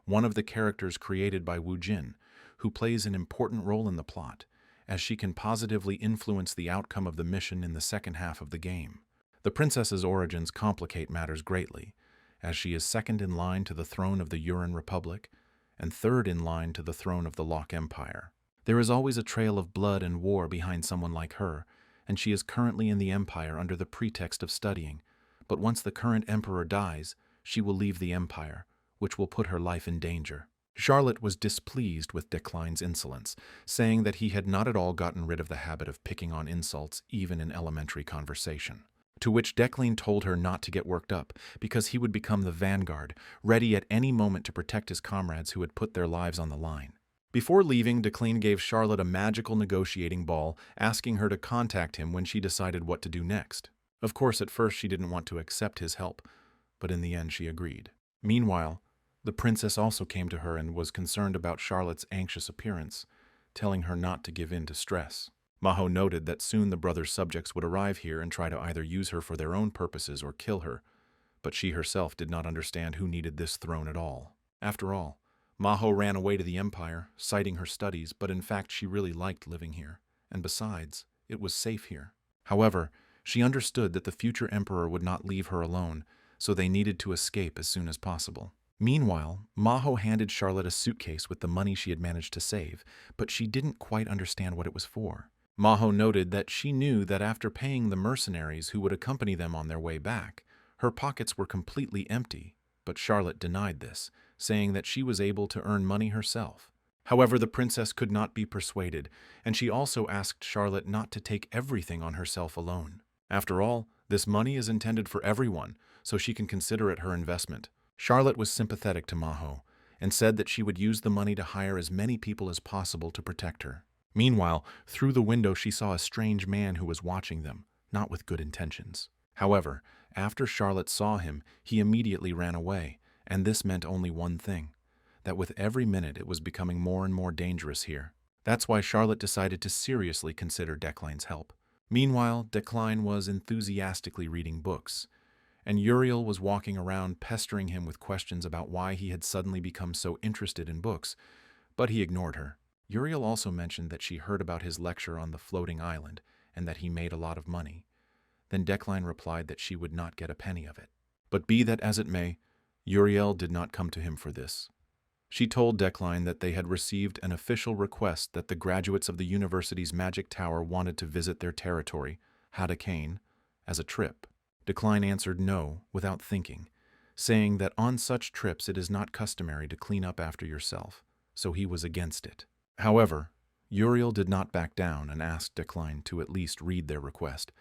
A: one of the characters created by Wujin, who plays an important role in the plot, as she can positively influence the outcome of the mission in the second half of the game. The princess's origins complicate matters greatly, as she is second in line to the throne of the Uran Republic and third in line to the throne of the Lok Empire. There is always a trail of blood and war behind someone like her, and she is currently in the Empire under the pretext of studying, but once the current emperor dies, she will leave the Empire, which will put her life in danger. Charlotte was displeased with Decline's insolence, saying that he had not at all gotten rid of the habit of picking on insults even in elementary conversation. To which Decline told her not to get worked up, because he would become the vanguard, ready at any moment to protect his comrades who had put their lives on the line. Before leaving, Decline gave Charlotte a magical negotiating ball, asking her to contact him when she decided what to do next. Of course, at first she didn't want to accept his help, but in the end she agreed. Meanwhile, the princess also came to her and was concerned about Charlotte's anxious appearance, telling her not to give in to stress. Maho noted that soon the brother's subjects would arrive here and try to either use her for their own purposes or kill her, but she herself did not understand who needed this throne at all. After all, Maho ran away to the Empire, citing her studies, but in fact she really liked living here, and besides, it was safe here. However, she understood that the future emperor would not leave her alone, so they needed to escape as soon as possible. Meanwhile, Maho handed Charlotte a suitcase with the money she had managed to save, but she didn't quite understand what it was for. Maho noted that she knew that after paying the mercenaries who would accompany them on their way back, her pockets were completely empty, but Charlotte denied this, saying that she was able to earn money herself. However, the princess could not be persuaded, and she also asked Charlotte not to take everything on herself alone. After all, this money is intended for everyone, so she can consider it her investment. Charlotte was sympathetic to Maho, and said that she would use the money to hire as many people as possible to protect her. Meanwhile, through the window she saw a strange man who was watching them, not with good intentions. However, after Charlotte saw him, he immediately ran away, and this meant only one thing: that with every minute it was becoming more and more dangerous here. That's why Charlotte decided to seriously consider Decline's help. Meanwhile, Decline was enthusiastically reading books, and Uriel was walking around pestering him with questions about why he had suddenly become so interested in books, but he ignored her. Uriel also mentioned that she heard about his lecture on the floating island and that he made a lot of money. Then Decline replied that she would not get a penny of it. But be that as it may, Uriel did not come to him for this. She told Decline that they had received an official request that the graduates of the university's magic tower wanted to visit their territory, Hadakane, as a trip. Decline answered no without thinking, saying that on such trips it is not customary to clean up after yourself, so he was against it. However, Uriel did not back down and asked Decline to at least read their request.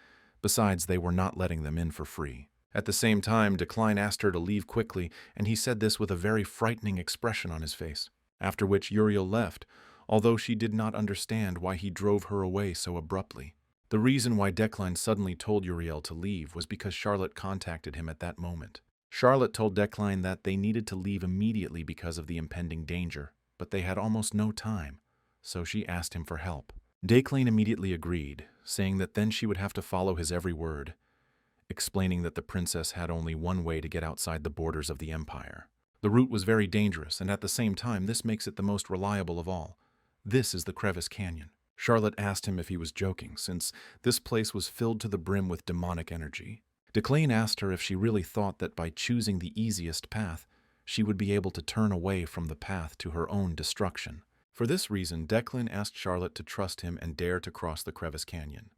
A: Besides, they were not letting them in for free. At the same time, Decline asked her to leave quickly, and he said this with a very frightening expression on his face. After which Uriel left, although she did not understand why he drove her away so abruptly. The reason why Decline suddenly told Uriel to leave was because Charlotte contacted him at that moment. Charlotte told Decline that they needed to leave immediately because of the impending danger, but they had almost no time, so she asked him for help. Decline immediately agreed, saying that then she would have to follow his every word, explaining that the princess had only one way to get outside the borders of the empire. The route was very dangerous, and at the same time this makes it the most reliable of all. This is the Crevice Canyon. Charlotte asked him if he was joking, since this place was filled to the brim with demonic energy. Decline asked her if she really thought that by choosing the easiest path, she would be able to turn away from the path to her own destruction. For this reason, Declan asked Charlotte to trust him and dare to cross the Crevice Canyon.